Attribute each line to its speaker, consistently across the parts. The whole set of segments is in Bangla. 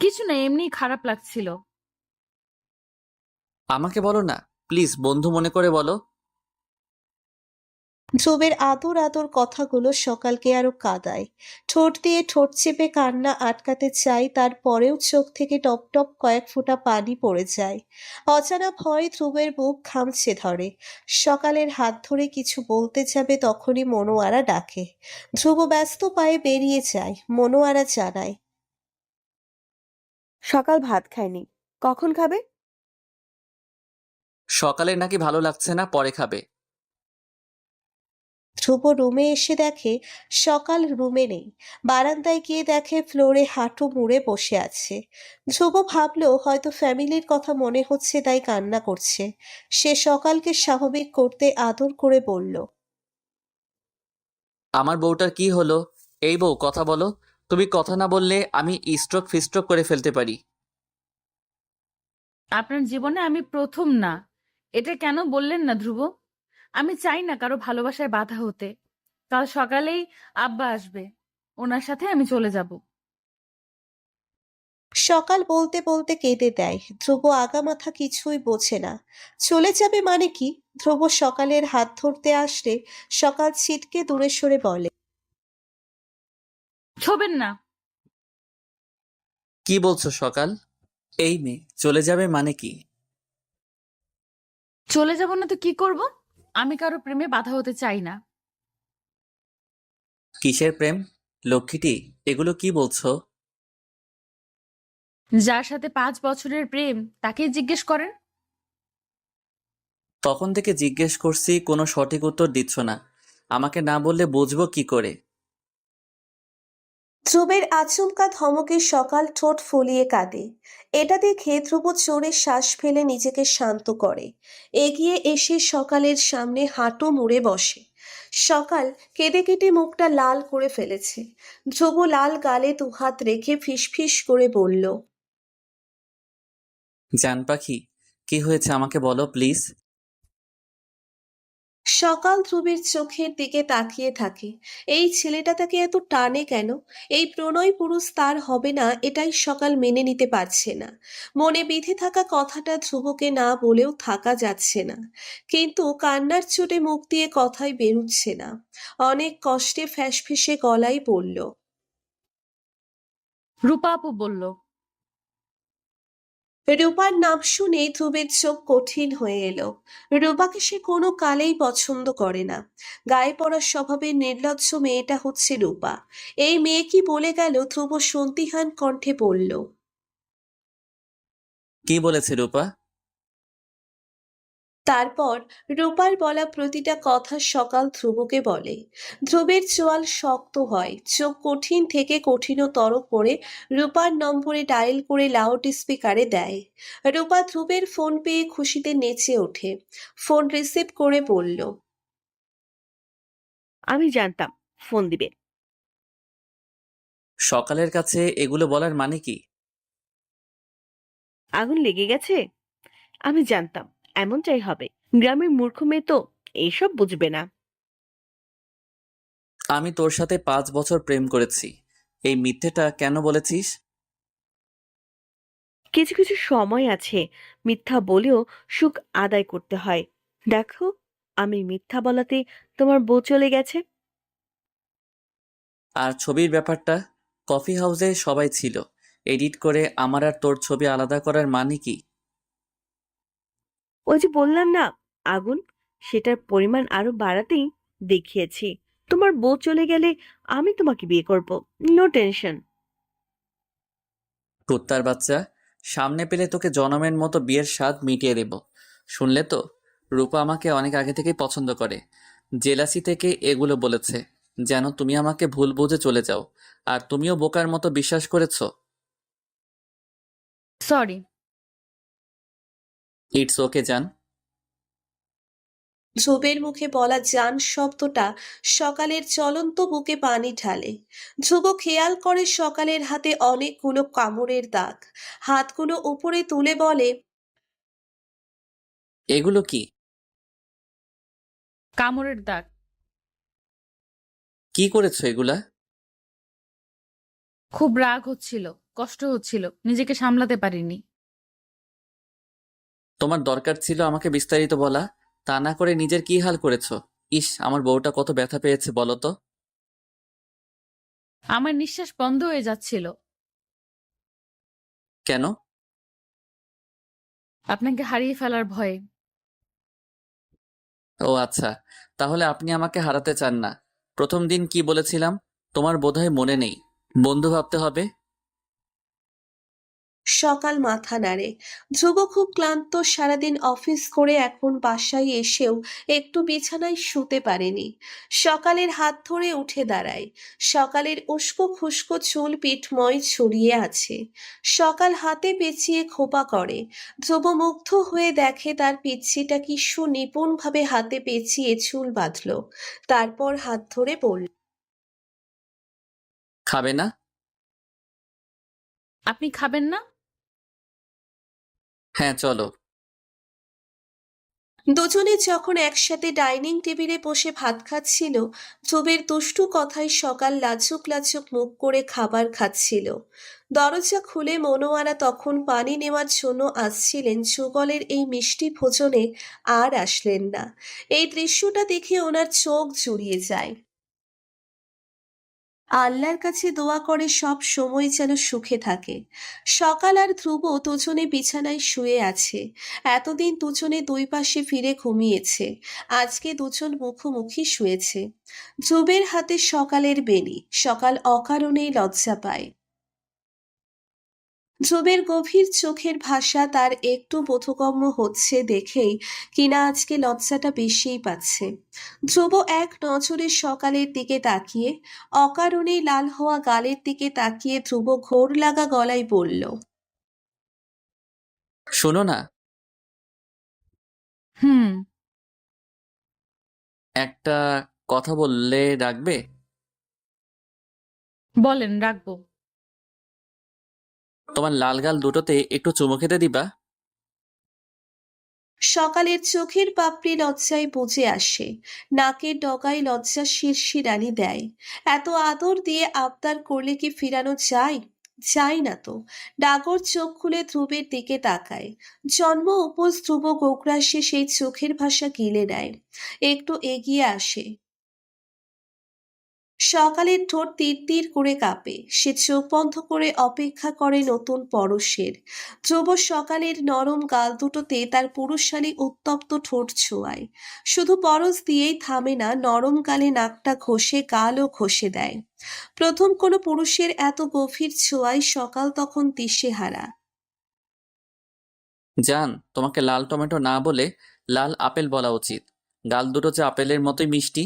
Speaker 1: কিছু না, এমনি খারাপ লাগছিল।
Speaker 2: আমাকে বলো না, প্লিজ, বন্ধু মনে করে বলো।
Speaker 3: ধ্রুবের আদর আদর কথাগুলো সকালকে আরো কাঁদায়। ঠোঁট দিয়ে ঠোঁট চেপে কান্না আটকাতে চাই, তারপরেও চোখ থেকে টপ টপ কয়েক ফোঁটা পানি পড়ে যায়। অজানা ভয় ধ্রুবের বুক খামছে ধরে। সকালের হাত ধরে কিছু বলতে যাবে, তখনই মনোয়ারা ডাকে। ধ্রুব ব্যস্ত পায়ে বেরিয়ে যায়। মনোয়ারা জানায়,
Speaker 4: সকাল ভাত খায়নি, কখন খাবে?
Speaker 2: সকালে নাকি ভালো লাগছে না, পরে খাবে।
Speaker 3: ধ্রুব রুমে এসে দেখে সকাল রুমে নেই। বারান্দায় গিয়ে দেখে ফ্লোরে হাঁটু মুড়ে বসে আছে। ধ্রুব ভাবলো হয়তো ফ্যামিলির কথা মনে হচ্ছে, তাই কান্না করছে। সে সকালকে স্বাভাবিক করতে আদর করে বলল,
Speaker 2: আমার বউটার কি হলো? এই বউ, কথা বলো। তুমি কথা না বললে আমি স্ট্রোক ফিস্ট্রোক করে ফেলতে পারি।
Speaker 1: আপনার জীবনে আমি প্রথম না, এটা কেন বললেন না ধ্রুব? আমি চাই না কারো ভালোবাসায় বাধা হতে। কাল সকালেই আব্বা আসবে, ওনার সাথে আমি চলে যাব।
Speaker 3: সকাল বলতে বলতে কেঁদে দেয়। ধ্রুব আগামাথা কিছুই বোঝে না। চলে যাবে মানে কি? ধ্রুব সকালের হাত ধরতে আসলে সকাল ছিটকে দূরে সরে বলে,
Speaker 1: ছবেন না।
Speaker 2: কি বলছো সকাল? এই মেয়ে চলে যাবে মানে কি?
Speaker 1: চলে যাব না তো কি করব? আমি কারো প্রেমে বাধা হতে চাই না।
Speaker 2: কিসের প্রেম? লক্ষ্মীটি, এগুলো কি বলছো?
Speaker 1: যার সাথে 5 বছরের প্রেম তাকেই জিজ্ঞেস করেন।
Speaker 2: তখন থেকে জিজ্ঞেস করছি, কোনো সঠিক উত্তর দিচ্ছ না। আমাকে না বললে বুঝবো কি করে?
Speaker 3: ধ্রুবের আচমকা ধমকে সকাল ঠোঁট ফুলিয়ে কাঁদে। এটা দেখে ধ্রুব জোরে শ্বাস ফেলে নিজেকে শান্ত করে। এগিয়ে এসে সকালের সামনে হাঁটু মুড়ে বসে। সকাল কেঁদে কেটে মুখটা লাল করে ফেলেছে। ধ্রুব লাল গালে দুহাত রেখে ফিসফিস করে বলল,
Speaker 2: জান পাখি, কি হয়েছে আমাকে বলো প্লিজ।
Speaker 3: সকাল ধ্রুবের চোখের দিকে তাকিয়ে থাকে। এই ছেলেটা তাকে এত টানে কেন? এই প্রণয় পুরুষ তার হবে না, এটাই সকাল মেনে নিতে পারছে না। মনে বেঁধে থাকা কথাটা ধ্রুবকে না বলেও থাকা যাচ্ছে না। কিন্তু কান্নার চোটে মুখ দিয়ে কথাই বেরুচ্ছে না। অনেক কষ্টে ফ্যাসফেসে গলায় বলল,
Speaker 1: রূপা আপু বলল।
Speaker 3: রূপার নাম শুনে ধ্রুবের চোখ কঠিন হয়ে এলো। রূপাকে সে কোনো কালেই পছন্দ করে না। গায়ে পড়া স্বভাবের নির্লজ্জ মেয়েটা হচ্ছে রূপা। এই মেয়ে কি বলে গেল? ধ্রুব সন্দিহান কণ্ঠে বলল,
Speaker 2: কি বলেছে রূপা?
Speaker 3: তারপর রূপার বলা প্রতিটা কথা সকাল ধ্রুবকে বলে। ধ্রুবের চোয়াল শক্ত হয়, চোখ কঠিন থেকে কঠিনতর করে রূপার নম্বরে ডায়াল করে লাউড স্পিকারে দেয়। রূপা ধ্রুবের ফোন পেয়ে খুশিতে নেচে ওঠে। ফোন রিসিভ করে বলল,
Speaker 4: আমি জানতাম ফোন দিবে।
Speaker 2: সকালের কাছে এগুলো বলার মানে কি?
Speaker 4: আগুন লেগে গেছে। আমি জানতাম এমনটাই হবে। গ্রামের মূর্খ মেয়ে তো এইসব বুঝবে না।
Speaker 2: আমি তোর সাথে 5 বছর প্রেম করেছি, এই মিথ্যেটা কেন বলেছিস?
Speaker 4: কিছু কিছু সময় আছে মিথ্যা বলেও সুখ আদায় করতে হয়। দেখো, আমি মিথ্যা বলাতে তোমার বউ চলে গেছে।
Speaker 2: আর ছবির ব্যাপারটা? কফি হাউসে সবাই ছিল, এডিট করে আমার আর তোর ছবি আলাদা করার মানে কি?
Speaker 4: ওই যে বললাম না, আগুন, সেটার পরিমাণ আরো বাড়াতেই দেখিয়েছি। তোমার বউ চলে গেলে আমি তোমাকে বিয়ে করব, নো টেনশন।
Speaker 2: কুত্তার বাচ্চা, সামনে পেলে তোকে জনমের মতো বিয়ের স্বাদ মিটিয়ে দেব। শুনলে তো, রূপা আমাকে অনেক আগে থেকেই পছন্দ করে। জেলাসি থেকে এগুলো বলেছে, যেন তুমি আমাকে ভুল বুঝে চলে যাও। আর তুমিও বোকার মতো বিশ্বাস করেছো।
Speaker 1: সরি।
Speaker 2: ইটস ওকে জান।
Speaker 3: ধ্রুবের মুখে বলা যান শব্দটা সকালের চলন্ত বুকে পানি ঢালে। ধ্রুব খেয়াল করে সকালের হাতে অনেকগুলো কামড়ের দাগ। হাতগুলো উপরে তুলে বলে,
Speaker 2: এগুলো কি?
Speaker 1: কামড়ের দাগ।
Speaker 2: কি করেছো এগুলা?
Speaker 1: খুব রাগ হচ্ছিল, কষ্ট হচ্ছিল, নিজেকে সামলাতে পারিনি।
Speaker 2: তোমার দরকার ছিল আমাকে বিস্তারিত বলা, তা না করে নিজের কি হাল করেছো। ইস, আমার বউটা কত ব্যথা পেয়েছে বলো তো।
Speaker 1: আমার নিঃশ্বাস বন্ধ হয়ে যাচ্ছিল
Speaker 2: কেন?
Speaker 1: আপনাকে হারিয়ে ফেলার ভয়ে।
Speaker 2: ও আচ্ছা, তাহলে আপনি আমাকে হারাতে চান না। প্রথম দিন কি বলেছিলাম তোমার বোধহয় মনে নেই। বন্ধু ভাবতে হবে।
Speaker 3: সকাল মাথা নাড়ে। ধ্রুব খুব ক্লান্ত, সারাদিন অফিস করে এখন বাসায় এসেও একটু বিছানায় শুতে পারেনি। সকালের হাত ধরে উঠে দাঁড়ায়। সকালের উস্কো খুস্কো চুল পিঠময় ছড়িয়ে আছে। সকাল হাতে পেঁচিয়ে খোপা করে। ধ্রুব মুগ্ধ হয়ে দেখে তার পিচ্ছিটা কি সুনিপুণভাবে হাতে পেঁচিয়ে চুল বাঁধলো। তারপর হাত ধরে বলল,
Speaker 2: খাবে না?
Speaker 1: আপনি খাবেন না?
Speaker 2: হ্যাঁ চলো।
Speaker 3: দুজনে যখন একসাথে ডাইনিং টেবিলে বসে ভাত খাচ্ছিল, ধ্রুবের দুষ্টু কথায় সকাল লাজুক লাজুক মুখ করে খাবার খাচ্ছিল। দরজা খুলে মনোয়ারা তখন পানি নেওয়ার জন্য আসছিলেন। যুগলের এই মিষ্টি ভোজনে আর আসলেন না। এই দৃশ্যটা দেখে ওনার চোখ জুড়িয়ে যায়। আল্লাহর কাছে দোয়া করে সব সময় যেন সুখে থাকে। সকাল আর ধ্রুব দুজনে বিছানায় শুয়ে আছে। এতদিন দুজনে দুই পাশে ফিরে ঘুমিয়েছে। আজকে দুজন মুখোমুখি শুয়েছে। ধ্রুবের হাতে সকালের বেনি। সকাল অকারণেই লজ্জা পায়। ধ্রুবের গভীর চোখের ভাষা তার একটু বোধগম্য হচ্ছে দেখেই কিনা আজকে লজ্জাটা বেশিই পাচ্ছে। ধ্রুব এক নজরে সকালের দিকে তাকিয়ে, অকারণেই লাল হওয়া গালের দিকে তাকিয়ে ধ্রুব ঘোর লাগা গলায় বলল,
Speaker 2: শোনো না,
Speaker 1: হুম।
Speaker 2: একটা কথা বললে রাখবে?
Speaker 1: বলেন, রাখবো।
Speaker 2: তোমার লাল গাল দুটোতে একটু চুমু খেতে দিবা?
Speaker 3: সকালের চোখের পাপড়ি লজ্জায় বুজে আসে। নাকের ডগায় লজ্জা শিরশিরানি দেয়। এত আদর দিয়ে আবদার করলে কি ফিরানো যায়? যায় না তো। ডাগর চোখ খুলে ধ্রুবের দিকে তাকায়। জন্ম উপোস ধ্রুব গোগ্রাসে সেই চোখের ভাষা গিলে নেয়। একটু এগিয়ে আসে। সকালের ঠোঁট তীর তীর করে কাঁপে। সে চোখ বন্ধ করে অপেক্ষা করে নতুন পরশের। ধ্রুব সকালের নরম গাল দুটোতে তার পুরুষশালী উত্তপ্ত ঠোঁট ছোঁয়ায়। শুধু পরশ দিয়েই থামে না, নরম গালে নাকটা ঘষে গালও ঘষে দেয়। প্রথম কোনো পুরুষের এত গভীর ছোঁয়ায় সকাল তখন দিশেহারা।
Speaker 2: জান, তোমাকে লাল টমেটো না বলে লাল আপেল বলা উচিত। গাল দুটো যে আপেলের মতোই মিষ্টি।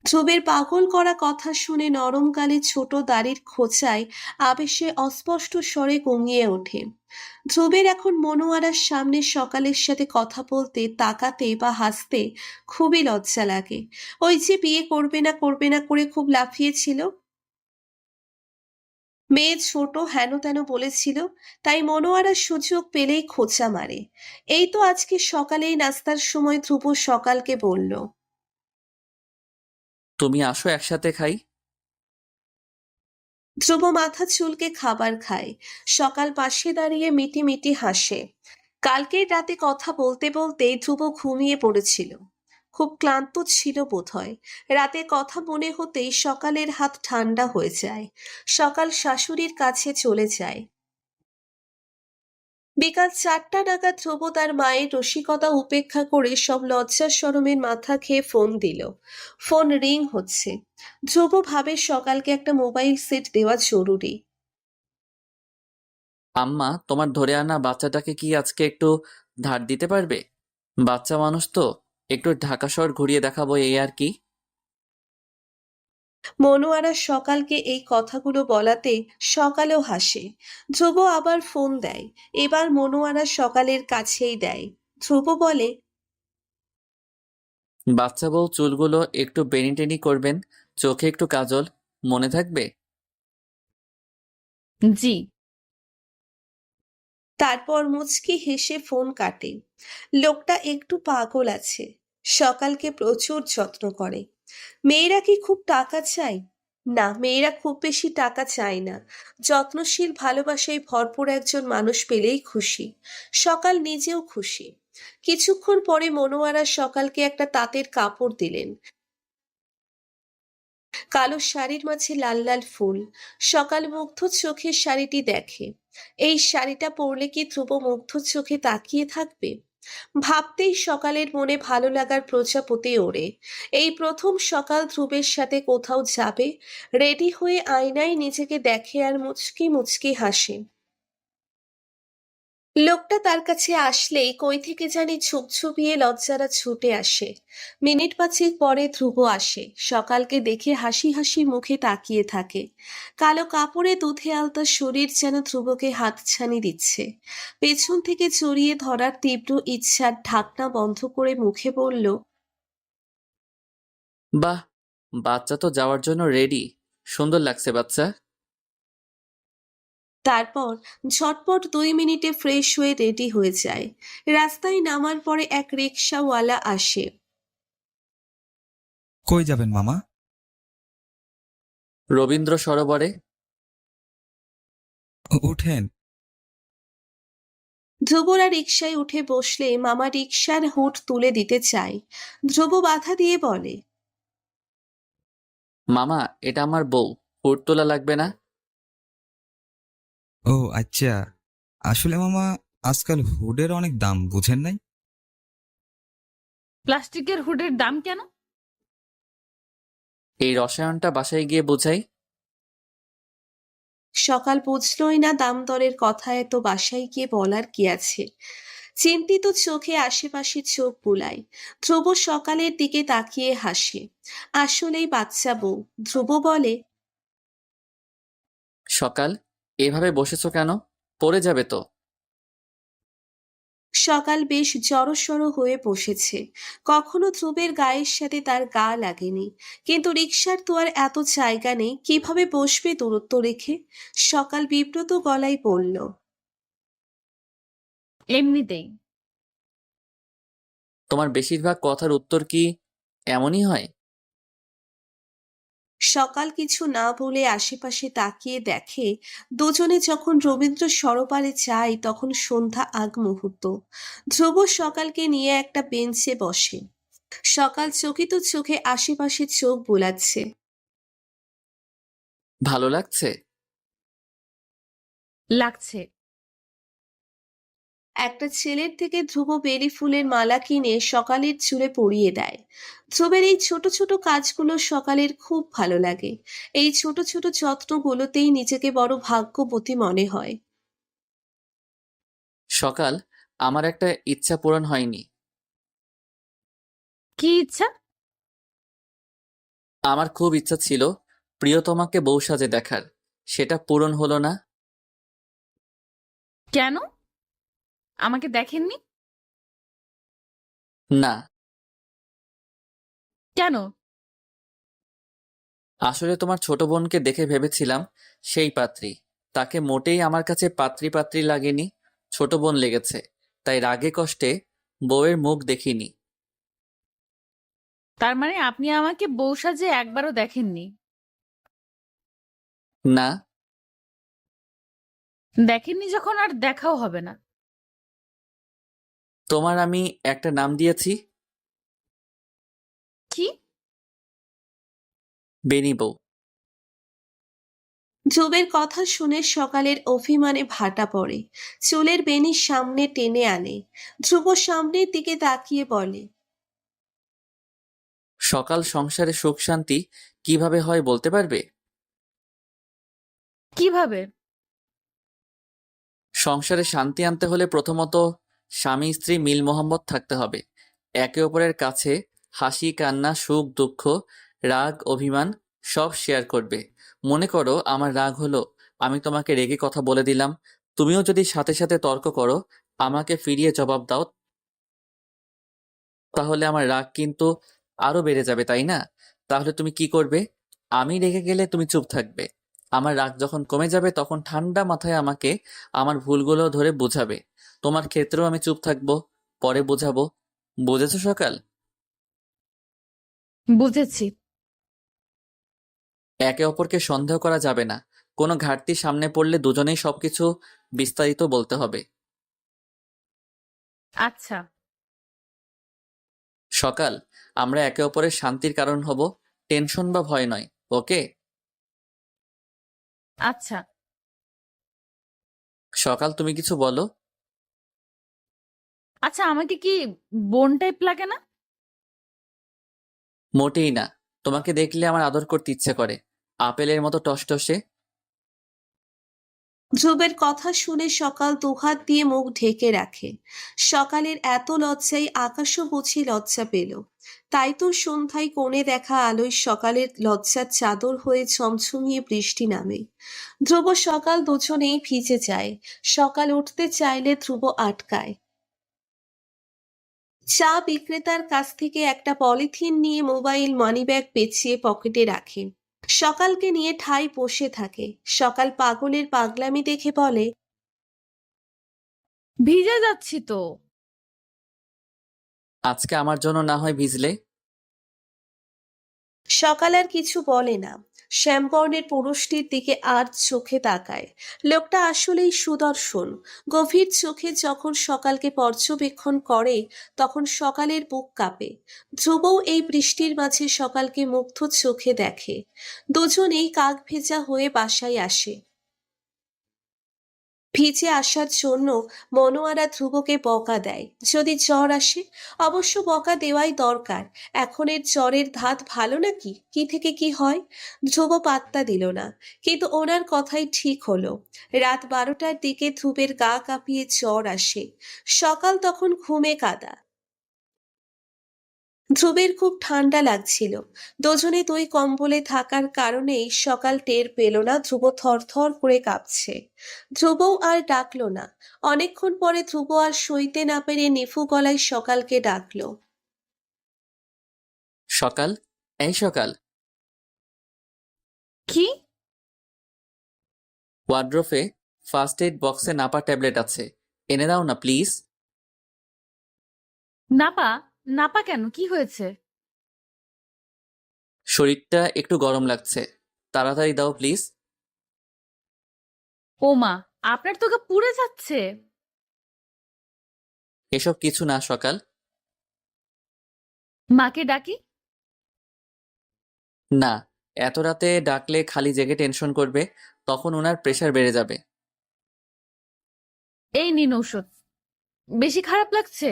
Speaker 3: ধ্রুবের পাগল করা কথা শুনে নরম গালে ছোট দাড়ির খোঁচায় আবেশে অস্পষ্ট স্বরে গঙিয়ে ওঠে। ধ্রুবের এখন মনোয়ারার সামনে সকালের সাথে কথা বলতে, তাকাতে বা হাসতে খুবই লজ্জা লাগে। ওই যে বিয়ে করবে না করে খুব লাফিয়েছিল, মেয়ে ছোট হেন তেন বলেছিল, তাই মনোয়ারা সুযোগ পেলেই খোঁচা মারে। এই তো আজকে সকালেই নাস্তার সময় ধ্রুব সকালকে বলল,
Speaker 2: তুমি আসো একসাথে খাই।
Speaker 3: ধ্রুব মাথা চুলকে খাবার খায়। সকাল পাশে দাঁড়িয়ে মিটি মিটি হাসে। কালকের রাতে কথা বলতে বলতে ধ্রুব ঘুমিয়ে পড়েছিল। খুব ক্লান্ত ছিল বোধহয়। রাতে কথা মনে হতেই সকালের হাত ঠান্ডা হয়ে যায়। সকাল শাশুড়ির কাছে চলে যায়। বিকাল 4টা নাগাদ ধ্রুব তার মায়ের রসিকতা উপেক্ষা করে সব লজ্জা শরমের মাথা খেয়ে ফোন দিল। ফোন রিং হচ্ছে। ধ্রুব ভাবে সকালকে একটা মোবাইল সেট দেওয়া জরুরি।
Speaker 2: আম্মা, তোমার ধরে আনা বাচ্চাটাকে কি আজকে একটু ধার দিতে পারবে? বাচ্চা মানুষ তো, একটু ঢাকা শহর ঘুরিয়ে দেখাবো এই আর কি।
Speaker 3: মনোয়ারা সকালকে এই কথাগুলো বলাতে সকালেও হাসে। ধ্রুব আবার ফোন দেয়। এবার মনোয়ারা সকালের কাছেই দেয়। ধ্রুব বলে,
Speaker 2: বাচ্চা বউ চুলগুলো একটু বেনি টেনি করবেন, চোখে একটু কাজল, মনে থাকবে?
Speaker 1: জি।
Speaker 3: তারপর মুচকি হেসে ফোন কাটে। লোকটা একটু পাগল আছে। সকালকে প্রচুর যত্ন করে। মেয়েরা কি খুব টাকা চায়? না, মেয়েরা খুব বেশি টাকা চায় না। যত্নশীল, ভালোবাসায় ভরপুর একজন মানুষ পেলেই খুশি। সকাল নিজেও খুশি। কিছুক্ষণ পরে মনোয়ারা সকালকে একটা তাঁতের কাপড় দিলেন। কালো শাড়ির মাঝে লাল লাল ফুল। সকাল মুগ্ধ চোখে শাড়িটি দেখে। এই শাড়িটা পরলে কি ধ্রুব মুগ্ধ চোখে তাকিয়ে থাকবে? ভাবতেই সকালের মনে ভালো লাগার প্রজাপতি ওড়ে। এই প্রথম সকাল ধ্রুবের সাথে কোথাও যাবে। রেডি হয়ে আয়নায় নিজেকে দেখে আর মুচকি মুচকি হাসে। লোকটা তার কাছে আসলেই কই থেকে জানি ঝুপঝুপিয়ে লজ্জারা ছুটে আসে। মিনিট পাঁচেক পরে ধ্রুব আসে, সকালকে দেখে হাসি হাসি মুখে তাকিয়ে থাকে। কালো কাপড়ে দুধে আলতা শরীর যেন ধ্রুবকে হাতছানি দিচ্ছে। পেছন থেকে জড়িয়ে ধরার তীব্র ইচ্ছার ঢাকনা বন্ধ করে মুখে বলল,
Speaker 2: বাহ, বাচ্চা তো যাওয়ার জন্য রেডি। সুন্দর লাগছে বাচ্চা।
Speaker 3: তারপর ঝটপট 2 মিনিটে ফ্রেশ হয়ে রেডি হয়ে যায়। রাস্তায় নামার পরে এক রিকশাওয়ালা আসে।
Speaker 5: কই যাবেন মামা?
Speaker 2: রবীন্দ্র সরোবরে।
Speaker 5: উঠেন।
Speaker 3: ধ্রুবরা রিকশায় উঠে বসলে মামা রিকশার হুড তুলে দিতে চায়। ধ্রুব বাধা দিয়ে বলে,
Speaker 2: মামা, এটা আমার বউ, হুড তোলা লাগবে না।
Speaker 5: ও আচ্ছা, আসলে মামা আজকাল হুডের অনেক দাম, বুঝেন নাই?
Speaker 1: প্লাস্টিকের হুডের দাম কেন?
Speaker 2: এই রসায়নটা বাসায় গিয়ে বোঝাই।
Speaker 3: সকাল বুঝলই না দাম দরের কথা এত বাসায় গিয়ে বলার কি আছে। চিন্তিত চোখে আশেপাশে চোখ বুলায়। ধ্রুব সকালের দিকে তাকিয়ে হাসে। আসলেই বাচ্চা বউ। ধ্রুব বলে,
Speaker 2: সকাল, এভাবে বসেছো কেন? পড়ে যাবে তো।
Speaker 3: সকাল বেশ জড়সড় হয়ে বসেছে। কখনো ধ্রুবের গায়ের সাথে তার গা লাগেনি, কিন্তু রিকশার তো আর এত জায়গা নেই, কিভাবে বসবে দূরত্ব রেখে? সকাল বিব্রত গলায় বলল,
Speaker 1: এমনিতেই।
Speaker 2: তোমার বেশিরভাগ কথার উত্তর কি এমনই হয়?
Speaker 3: সকাল কিছু না বলে আশেপাশে তাকিয়ে দেখে দুজনে যখন রবীন্দ্র সরোবরে যায় তখন সন্ধ্যা আগ মুহূর্ত। ধ্রুব সকালকে নিয়ে একটা বেঞ্চে বসে। সকাল চকিত চোখে আশেপাশে চোখ বোলাচ্ছে।
Speaker 2: ভালো লাগছে?
Speaker 1: লাগছে।
Speaker 3: একটা ছেলের থেকে ধ্রুব বেলি ফুলের মালা কিনে সকালের চুলে পরিয়ে দেয়। ধ্রুবের এই ছোট ছোট কাজগুলো সকালের খুব ভালো লাগে। এই ছোট ছোট যত্নগুলোতেই নিজেকে বড় ভাগ্যবতী মনে হয়।
Speaker 2: সকাল, আমার একটা ইচ্ছা পূরণ হয়নি।
Speaker 1: কি ইচ্ছা?
Speaker 2: আমার খুব ইচ্ছা ছিল প্রিয়তমাকে বউ সাজে দেখার, সেটা পূরণ হলো না।
Speaker 1: কেন? আমাকে দেখেননি?
Speaker 2: না,
Speaker 1: কেন?
Speaker 2: আসলে তোমার ছোট বোনকে দেখে ভেবেছিলাম সেই পাত্রী। তাকে মোটেই আমার কাছে পাত্রী পাত্রী লাগেনি, ছোট বোন লেগেছে। তাই রাগে কষ্টে বউয়ের মুখ দেখিনি।
Speaker 1: তার মানে আপনি আমাকে বউ সাজে একবারও দেখেননি?
Speaker 2: না,
Speaker 1: দেখেননি যখন আর দেখাও হবে না।
Speaker 2: তোমার আমি একটা নাম দিয়েছি,
Speaker 1: কি?
Speaker 2: বেনি বউ।
Speaker 3: ধ্রুবের কথা শুনে সকালের অভিমানে ভাটা পড়ে। চুলের বেনি সামনে টেনে আনে। ধ্রুব সামনের দিকে তাকিয়ে বলে,
Speaker 2: সকাল, সংসারে সুখ শান্তি কিভাবে হয় বলতে পারবে?
Speaker 1: কিভাবে?
Speaker 2: সংসারে শান্তি আনতে হলে প্রথমত স্বামী স্ত্রী মিল মোহাম্মত থাকতে হবে। একে অপরের কাছে হাসি কান্না সুখ দুঃখ রাগ অভিমান সব শেয়ার করবে। মনে করো আমার রাগ হলো, আমি তোমাকে রেগে কথা বলে দিলাম। তুমিও যদি সাথে সাথে তর্ক করো, আমাকে ফিরিয়ে জবাব দাও, তাহলে আমার রাগ কিন্তু আরো বেড়ে যাবে, তাই না? তাহলে তুমি কি করবে? আমি রেগে গেলে তুমি চুপ থাকবে। আমার রাগ যখন কমে যাবে তখন ঠান্ডা মাথায় আমাকে আমার ভুলগুলো ধরে বোঝাবে। তোমার ক্ষেত্রেও আমি চুপ থাকবো, পরে বোঝাবো। বুঝেছো সকাল?
Speaker 1: বুঝেছি।
Speaker 2: একে অপরকে সন্দেহ করা যাবে না। কোনো ঘাটতি সামনে পড়লে দুজনেই সবকিছু বিস্তারিত বলতে হবে।
Speaker 1: আচ্ছা।
Speaker 2: সকাল, আমরা একে অপরের শান্তির কারণ হব, টেনশন বা ভয় নয়। ওকে?
Speaker 1: আচ্ছা।
Speaker 2: সকাল, তুমি কিছু বলো।
Speaker 1: আচ্ছা, আমাকে কি বোন টাইপ লাগে না?
Speaker 2: মোটেই না। তোমাকে দেখলে আমার আদর করতে ইচ্ছে করে, আপেলের মতো টসটসে।
Speaker 3: ধ্রুবের কথা শুনে সকাল দুহাত দিয়ে মুখ ঢেকে রাখে। সকালের এত লজ্জায় আকাশও বুঝি লজ্জা পেল। তাই তো সন্ধ্যায় কোণে দেখা আলোয় সকালের লজ্জার চাদর হয়ে ঝমঝমিয়ে বৃষ্টি নামে। ধ্রুব সকাল দুজনেই ভিজে যায়। সকাল উঠতে চাইলে ধ্রুব আটকায়। চা বিক্রেতার কাছ থেকে একটা পলিথিন নিয়ে মোবাইল মানিব্যাগ পেঁচিয়ে পকেটে রাখে। সকালকে নিয়ে ঠায় বসে থাকে। সকাল পাগলের পাগলামি দেখে বলে,
Speaker 1: ভিজে যাচ্ছি তো।
Speaker 2: আজকে আমার জন্য না হয় ভিজলে।
Speaker 3: সকাল আর কিছু বলে না। শ্যামবর্ণের পুরুষটির দিকে আর চোখে তাকায়। লোকটা আসলেই সুদর্শন। গভীর চোখে যখন সকালকে পর্যবেক্ষণ করে তখন সকালের বুক কাঁপে। ধ্রুবও এই বৃষ্টির মাঝে সকালকে মুগ্ধ চোখে দেখে। দুজনেই কাক ভেজা হয়ে বাসায় আসে। ভিজে আসার জন্য মনোয়ারা ধ্রুবকে বকা দেয়। যদি জ্বর আসে, অবশ্য বকা দেওয়াই দরকার। এখন এর জ্বরের ধাত ভালো নাকি, কি থেকে কি হয়। ধ্রুব পাত্তা দিল না। কিন্তু ওনার কথাই ঠিক হলো। রাত 12টার দিকে ধ্রুবের গা কাঁপিয়ে জ্বর আসে। সকাল তখন ঘুমে কাদা। ধ্রুবের খুব ঠান্ডা লাগছিল। দুজনে দুই কম্বলে থাকার কারণেই সকাল টের পেল না ধ্রুব থরথর করে কাঁপছে। ধ্রুবও আর ডাকলো না। অনেকক্ষণ পরে ধ্রুব আর সইতে না পেরে নিফু গলায় সকালকে ডাকলো।
Speaker 2: সকাল, এই সকাল,
Speaker 1: কি?
Speaker 2: ওয়ার্ড্রোফে ফার্স্ট এইড বক্সে নাপা ট্যাবলেট আছে, এনে দাও না প্লিজ।
Speaker 1: নাপা? নাপা কেন, কি হয়েছে?
Speaker 2: শরীরটা একটু গরম লাগছে, তাড়াতাড়ি দাও প্লিজ।
Speaker 1: ও মা, আপনার তো গা পুড়ে যাচ্ছে।
Speaker 2: এসব কিছু না সকাল।
Speaker 1: মাকে ডাকি?
Speaker 2: না, এত রাতে ডাকলে খালি জেগে টেনশন করবে, তখন ওনার প্রেশার বেড়ে যাবে।
Speaker 1: এই নিন ঔষধ। বেশি খারাপ লাগছে?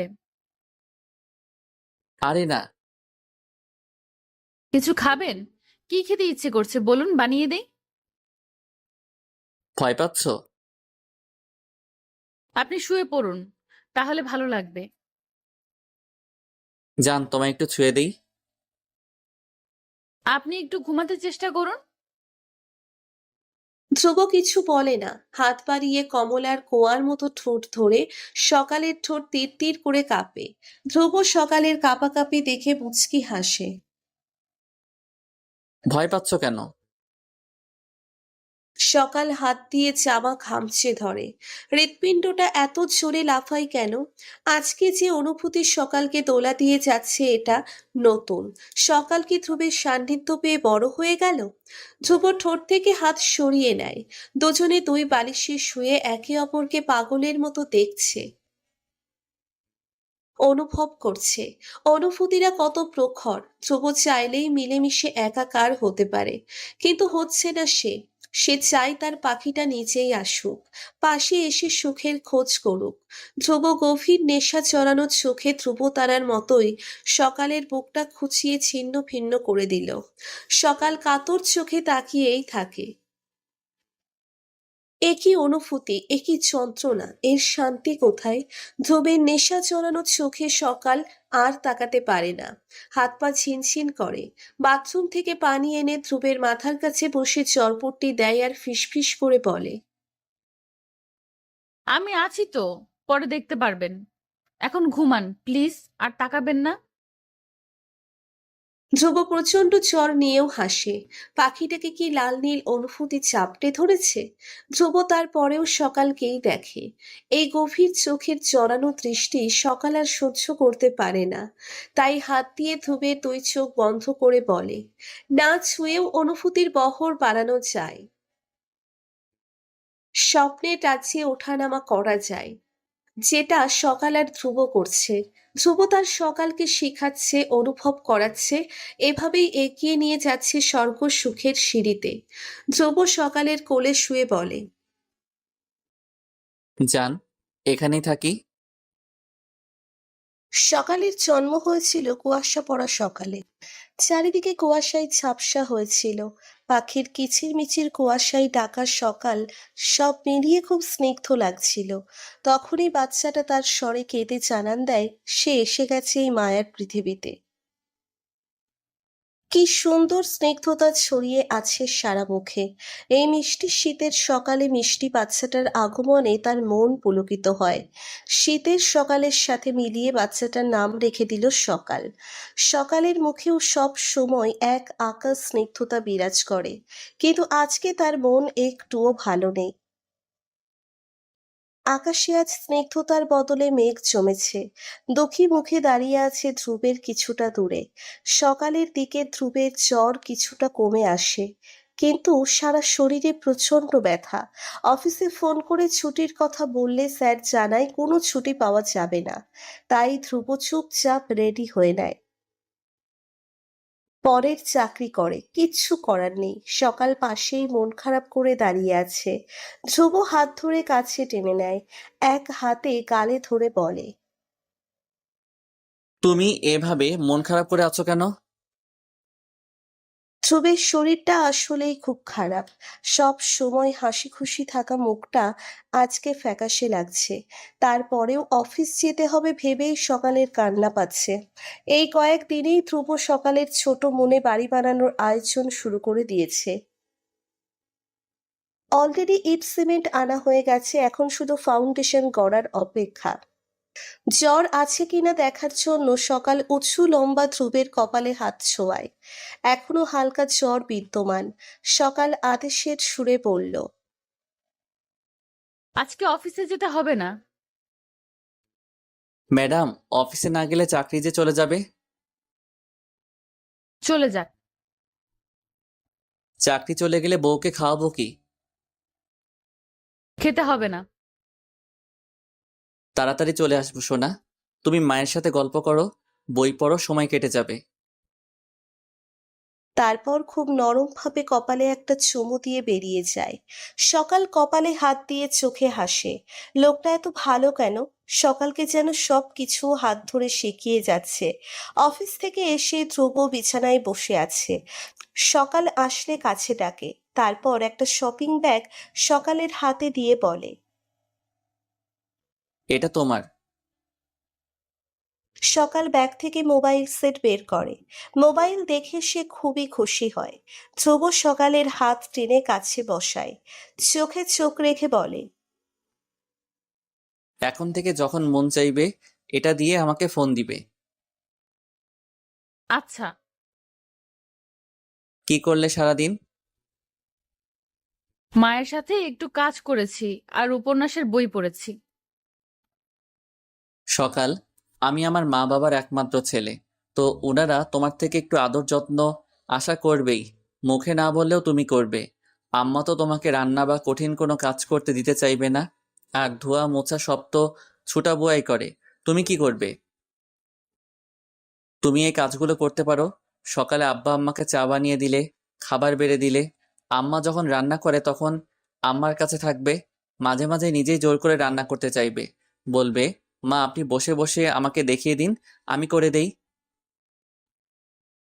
Speaker 2: আরে না।
Speaker 1: কিছু খাবেন? কি খেতে ইচ্ছে করছে বলুন, বানিয়ে দেই।
Speaker 2: ভয় পাচ্ছ?
Speaker 1: আপনি শুয়ে পড়ুন, তাহলে ভালো লাগবে।
Speaker 2: যান, তোমায় একটু ছুঁয়ে দেই।
Speaker 1: আপনি একটু ঘুমাতে চেষ্টা করুন।
Speaker 3: ধ্রুব কিছু বলে না। হাত বাড়িয়ে কমলার কোয়ার মতো ঠোঁট ধরে সকালের ঠোঁট তীর তীর করে কাঁপে। ধ্রুব সকালের কাঁপাকাঁপি দেখে মুচকি হাসে।
Speaker 2: ভয় পাচ্ছ কেন?
Speaker 3: সকাল হাত দিয়ে জামা খামচে ধরে। হৃৎপিণ্ডটা এত জোরে লাফায় কেন? আজকে যে অনুভূতি সকালকে দোলা দিয়ে যাচ্ছে এটা নতুন। সকাল কি ধ্রুবের সান্নিধ্য পেয়ে বড় হয়ে গেল? ধ্রুব ঠোঁট থেকে হাত সরিয়ে নেয়। দুজনে দুই বালিশে শুয়ে একে অপরকে পাগলের মতো দেখছে, অনুভব করছে। অনুভূতিরা কত প্রখর। ধ্রুব চাইলেই মিলেমিশে একাকার হতে পারে, কিন্তু হচ্ছে না সে। সে চায় তার পাখিটা নিচেই আসুক, পাশে এসে সুখের খোঁজ করুক। ধ্রুব গভীর নেশা চড়ানো চোখে ধ্রুবতারার মতোই সকালের বুকটা খুঁচিয়ে ছিন্ন ভিন্ন করে দিল। সকাল কাতর চোখে তাকিয়েই থাকে। একই অনুভূতি, একই যন্ত্রণা, এর শান্তি কোথায়? ধ্রুবের নেশা চড়ানো চোখে সকাল আর তাকাতে পারে না। হাত পা ঝিনঝিন করে। বাথরুম থেকে পানি এনে ধ্রুবের মাথার কাছে বসে চরপট্টি দেয় আর ফিসফিস করে বলে,
Speaker 1: আমি আছি তো, পরে দেখতে পারবেন। এখন ঘুমান প্লিজ, আর তাকাবেন না।
Speaker 3: ধ্রুব প্রচন্ড জ্বর নিয়েও হাসে। পাখিটাকে কি লাল নীল অনুভূতি চাপটে ধরেছে? ধ্রুব তারপরেও সকালকেই দেখে। এই গভীর চোখের জড়ানো দৃষ্টি সকাল আর সহ্য করতে পারে না। তাই হাত দিয়ে ধ্রুবের দুই চোখ বন্ধ করে বলে, না ছুঁয়েও অনুভূতির বহর বাড়ানো যায়, স্বপ্নের রাজ্যে ওঠানামা করা যায়, যেটা সকাল আর ধ্রুব করছে। ধ্রুব তার সকালকে শেখাচ্ছে, অনুভব করাচ্ছে, এভাবেই এগিয়ে নিয়ে যাচ্ছে স্বর্গ সুখের সিঁড়িতে। ধ্রুব সকালের কোলে শুয়ে বলে,
Speaker 2: জান, এখানেই থাকি।
Speaker 3: সকালের জন্ম হয়েছিল কুয়াশা পড়া সকালে। চারিদিকে কুয়াশায় ঝাপসা হয়েছিল। পাখির কিচিরমিচির কুয়াশায় ঢাকা সকাল সব মিলিয়ে খুব স্নিগ্ধ লাগছিল। তখনই বাচ্চাটা তার স্বরে কেঁদে জানান দেয় সে এসে গেছে এই মায়ার পৃথিবীতে। কি সুন্দর স্নিগ্ধতা ছড়িয়ে আছে সারা মুখে। এই মিষ্টি শীতের সকালে মিষ্টি বাচ্চাটার আগমনে তার মন পুলকিত হয়। শীতের সকালের সাথে মিলিয়ে বাচ্চাটার নাম রেখে দিল সকাল। সকালের মুখেও সব সময় এক আকাশ স্নিগ্ধতা বিরাজ করে, কিন্তু আজকে তার মন একটুও ভালো নেই। আকাশে আজ স্নিগ্ধতার বদলে মেঘ জমেছে। দুঃখী মুখে দাঁড়িয়ে আছে ধ্রুবের কিছুটা দূরে। সকালের দিকে ধ্রুবের জ্বর কিছুটা কমে আসে, কিন্তু সারা শরীরে প্রচন্ড ব্যথা। অফিসে ফোন করে ছুটির কথা বললে স্যার জানায় কোনো ছুটি পাওয়া যাবে না। তাই ধ্রুব চুপচাপ রেডি হয়ে নেয়। পরের চাকরি করে, কিচ্ছু করার নেই। সকাল পাশেই মন খারাপ করে দাঁড়িয়ে আছে। ধ্রুব হাত ধরে কাছে টেনে নেয়, এক হাতে গালে ধরে বলে,
Speaker 2: তুমি এভাবে মন খারাপ করে আছো কেন?
Speaker 3: ধ্রুবের শরীরটা আসলেই খুব খারাপ। সব সময় হাসি খুশি থাকা মুখটা আজকে ফ্যাকাশে লাগছে। তারপরেও অফিস যেতে হবে ভেবেই সকালের কান্না পাচ্ছে। এই কয়েকদিনেই ধ্রুব সকালের ছোট মনে বাড়ি বানানোর আয়োজন শুরু করে দিয়েছে। অলরেডি ইট সিমেন্ট আনা হয়ে গেছে, এখন শুধু ফাউন্ডেশন গড়ার অপেক্ষা। জ্বর আছে কিনা দেখার জন্য সকাল উঁচু লম্বা ধ্রুবের কপালে হাত ছোঁয়ায়। এখনো হালকা জ্বর বিদ্যমান। সকাল আদেশের সুরে বলল,
Speaker 1: আজকে অফিসে যেতে হবে না।
Speaker 2: ম্যাডাম, অফিসে না গেলে চাকরি যে চলে যাবে।
Speaker 1: চলে যাক।
Speaker 2: চাকরি চলে গেলে বউকে খাওয়াবো কি?
Speaker 1: খেতে হবে না।
Speaker 2: তাড়াতাড়ি চলে আসবো সোনা। তুমি মায়ের সাথে গল্প করো, বই পড়ো, সময় কেটে যাবে।
Speaker 3: তারপর খুব নরমভাবে কপালে একটা চুমু দিয়ে বেরিয়ে যায়। সকাল কপালে হাত দিয়ে চোখে হাসে। লোকটা এত ভালো কেন? সকালকে যেন সব কিছু হাত ধরে শিখিয়ে যাচ্ছে। অফিস থেকে এসে ধ্রুব বিছানায় বসে আছে। সকাল আসলে কাছে ডাকে। তারপর একটা শপিং ব্যাগ সকালের হাতে দিয়ে বলে,
Speaker 2: এটা তোমার।
Speaker 3: সকাল ব্যাগ থেকে মোবাইল সেট বের করে। মোবাইল দেখে সে খুবই খুশি হয়। ধ্রুব সকালের হাত টেনে কাছে বসায়, চোখে চোখ রেখে বলে,
Speaker 2: এখন থেকে যখন মন চাইবে এটা দিয়ে আমাকে ফোন দিবে।
Speaker 1: আচ্ছা।
Speaker 2: কি করলে সারাদিন?
Speaker 1: মায়ের সাথে একটু কাজ করেছি আর উপন্যাসের বই পড়েছি।
Speaker 2: সকাল, আমি আমার মা বাবার একমাত্র ছেলে, তো ওনারা তোমার থেকে একটু আদর যত্ন আশা করবেই। মুখে না বললেও তুমি করবে। আম্মা তো তোমাকে রান্না বা কঠিন কোনো কাজ করতে দিতে চাইবে না। আর ধোয়া মোছা সব তো ছুটা বুয়াই করে। তুমি কি করবে? তুমি এই কাজগুলো করতে পারো। সকালে আব্বা আম্মাকে চা বানিয়ে দিলে, খাবার বেড়ে দিলে। আম্মা যখন রান্না করে তখন আম্মার কাছে থাকবে। মাঝে মাঝে নিজেই জোর করে রান্না করতে চাইবে। বলবে, মা আপনি বসে বসে আমাকে দেখিয়ে দিন, আমি করে দেই।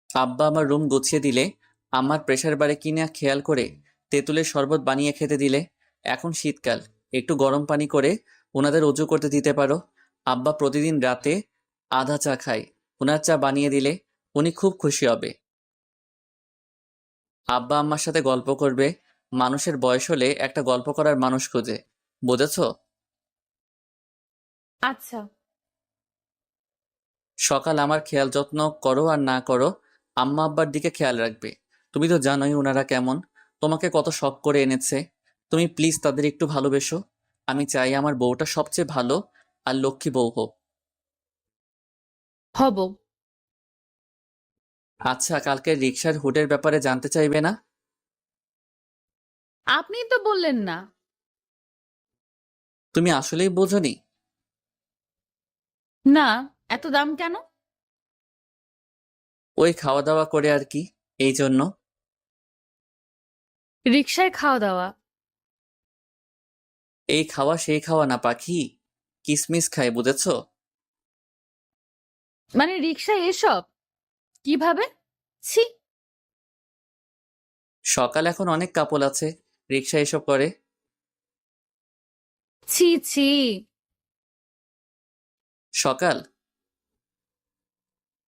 Speaker 2: আব্বা আমার রুম গুছিয়ে দিলে, আমার প্রেসার বারে কিনা খেয়াল করে তেঁতুলের শরবত বানিয়ে খেতে দিলে। এখন শীতকাল, একটু গরম পানি করে ওনাদের অজু করতে দিতে পারো। আব্বা প্রতিদিন রাতে আধা চা খায়, ওনার চা বানিয়ে দিলে উনি খুব খুশি হবে। আব্বা আম্মার সাথে গল্প করবে। মানুষের বয়স হলে একটা গল্প করার মানুষ খোঁজে, বুঝেছো?
Speaker 1: আচ্ছা।
Speaker 2: সকাল আমার খেয়াল যত্ন করো আর না করো, আম্মা আব্বার দিকে খেয়াল রাখবে। তুমি তো জানোই ওনারা কেমন, তোমাকে কত শখ করে এনেছে। তুমি প্লিজ তাদের একটু ভালোবেসো। আমি চাই আমার বউটা সবচেয়ে ভালো আর লক্ষ্মী বউ হোক।
Speaker 1: হব।
Speaker 2: আচ্ছা, কালকে রিক্সার হুডের ব্যাপারে জানতে চাইবে না?
Speaker 1: আপনিই তো বললেন না।
Speaker 2: তুমি আসলেই বোঝোনি?
Speaker 1: না, এত দাম কেন?
Speaker 2: ওই খাওয়া দাওয়া করে আর কি, এই জন্য।
Speaker 1: রিক্সায় খাওয়া দাওয়া?
Speaker 2: এই খাওয়া সেই খাওয়া না পাখি, কিসমিস খায়, বুঝেছো?
Speaker 1: মানে রিক্সায় এসব? কিভাবে? ছি।
Speaker 2: সকাল এখন অনেক কাপল আছে রিক্সা এসব করে।
Speaker 1: ছি ছি।
Speaker 2: সকাল,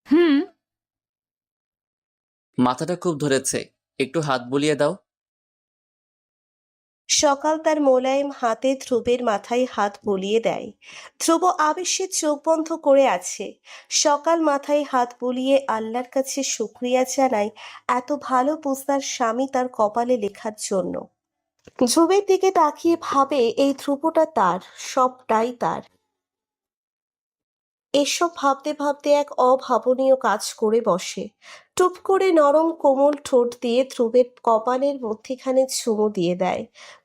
Speaker 1: হুম।
Speaker 3: মাথাটা
Speaker 2: খুব ধরেছে, একটু হাত বুলিয়ে দাও।
Speaker 3: সকাল তার মোলায়েম হাতে ধ্রুবের মাথায় হাত বুলিয়ে দেয়। ধ্রুব আবেশে চোখ বন্ধ করে আছে। সকাল মাথায় হাত বুলিয়ে আল্লাহর কাছে শুক্রিয়া জানায় এত ভালো পুস্তার স্বামী তার কপালে লেখার জন্য। ধ্রুবের দিকে তাকিয়ে ভাবে এই ধ্রুবটা তার, সবটাই তার। এসব ভাবতে ভাবতে এক অভাবনীয় কাজ করে বসে। টুপ করে নরম কোমল ঠোঁট দিয়ে ধ্রুবের কপালের মধ্যিখানে চুমু দিয়ে দেয়।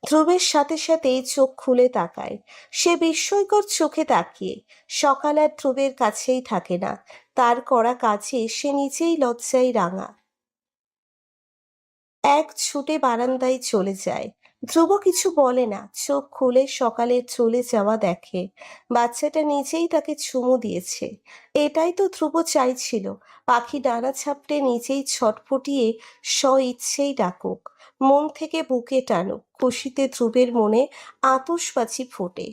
Speaker 3: ধ্রুবের সাথে সাথেই চোখ খুলে তাকায়। সে বিস্ময়কর চোখে তাকিয়ে। সকাল আর ধ্রুবের কাছেই থাকে না। তার করা কাজে সে নিজেই লজ্জায় রাঙা। এক ছুটে বারান্দায় চলে যায়। ধ্রুব কিছু বলে না, চোখ খুলে সকালের চলে যাওয়া দেখে। বাচ্চাটা নিজেই তাকে চুমু দিয়েছে। এটাই তো ধ্রুব চাইছিল, পাখি ডানা ঝাপটে নিজেই ছটফটিয়ে স্ব-ইচ্ছেই ডাকুক, মন থেকে বুকে টানুক। খুশিতে ধ্রুবের মনে আতশবাজি ফোটে।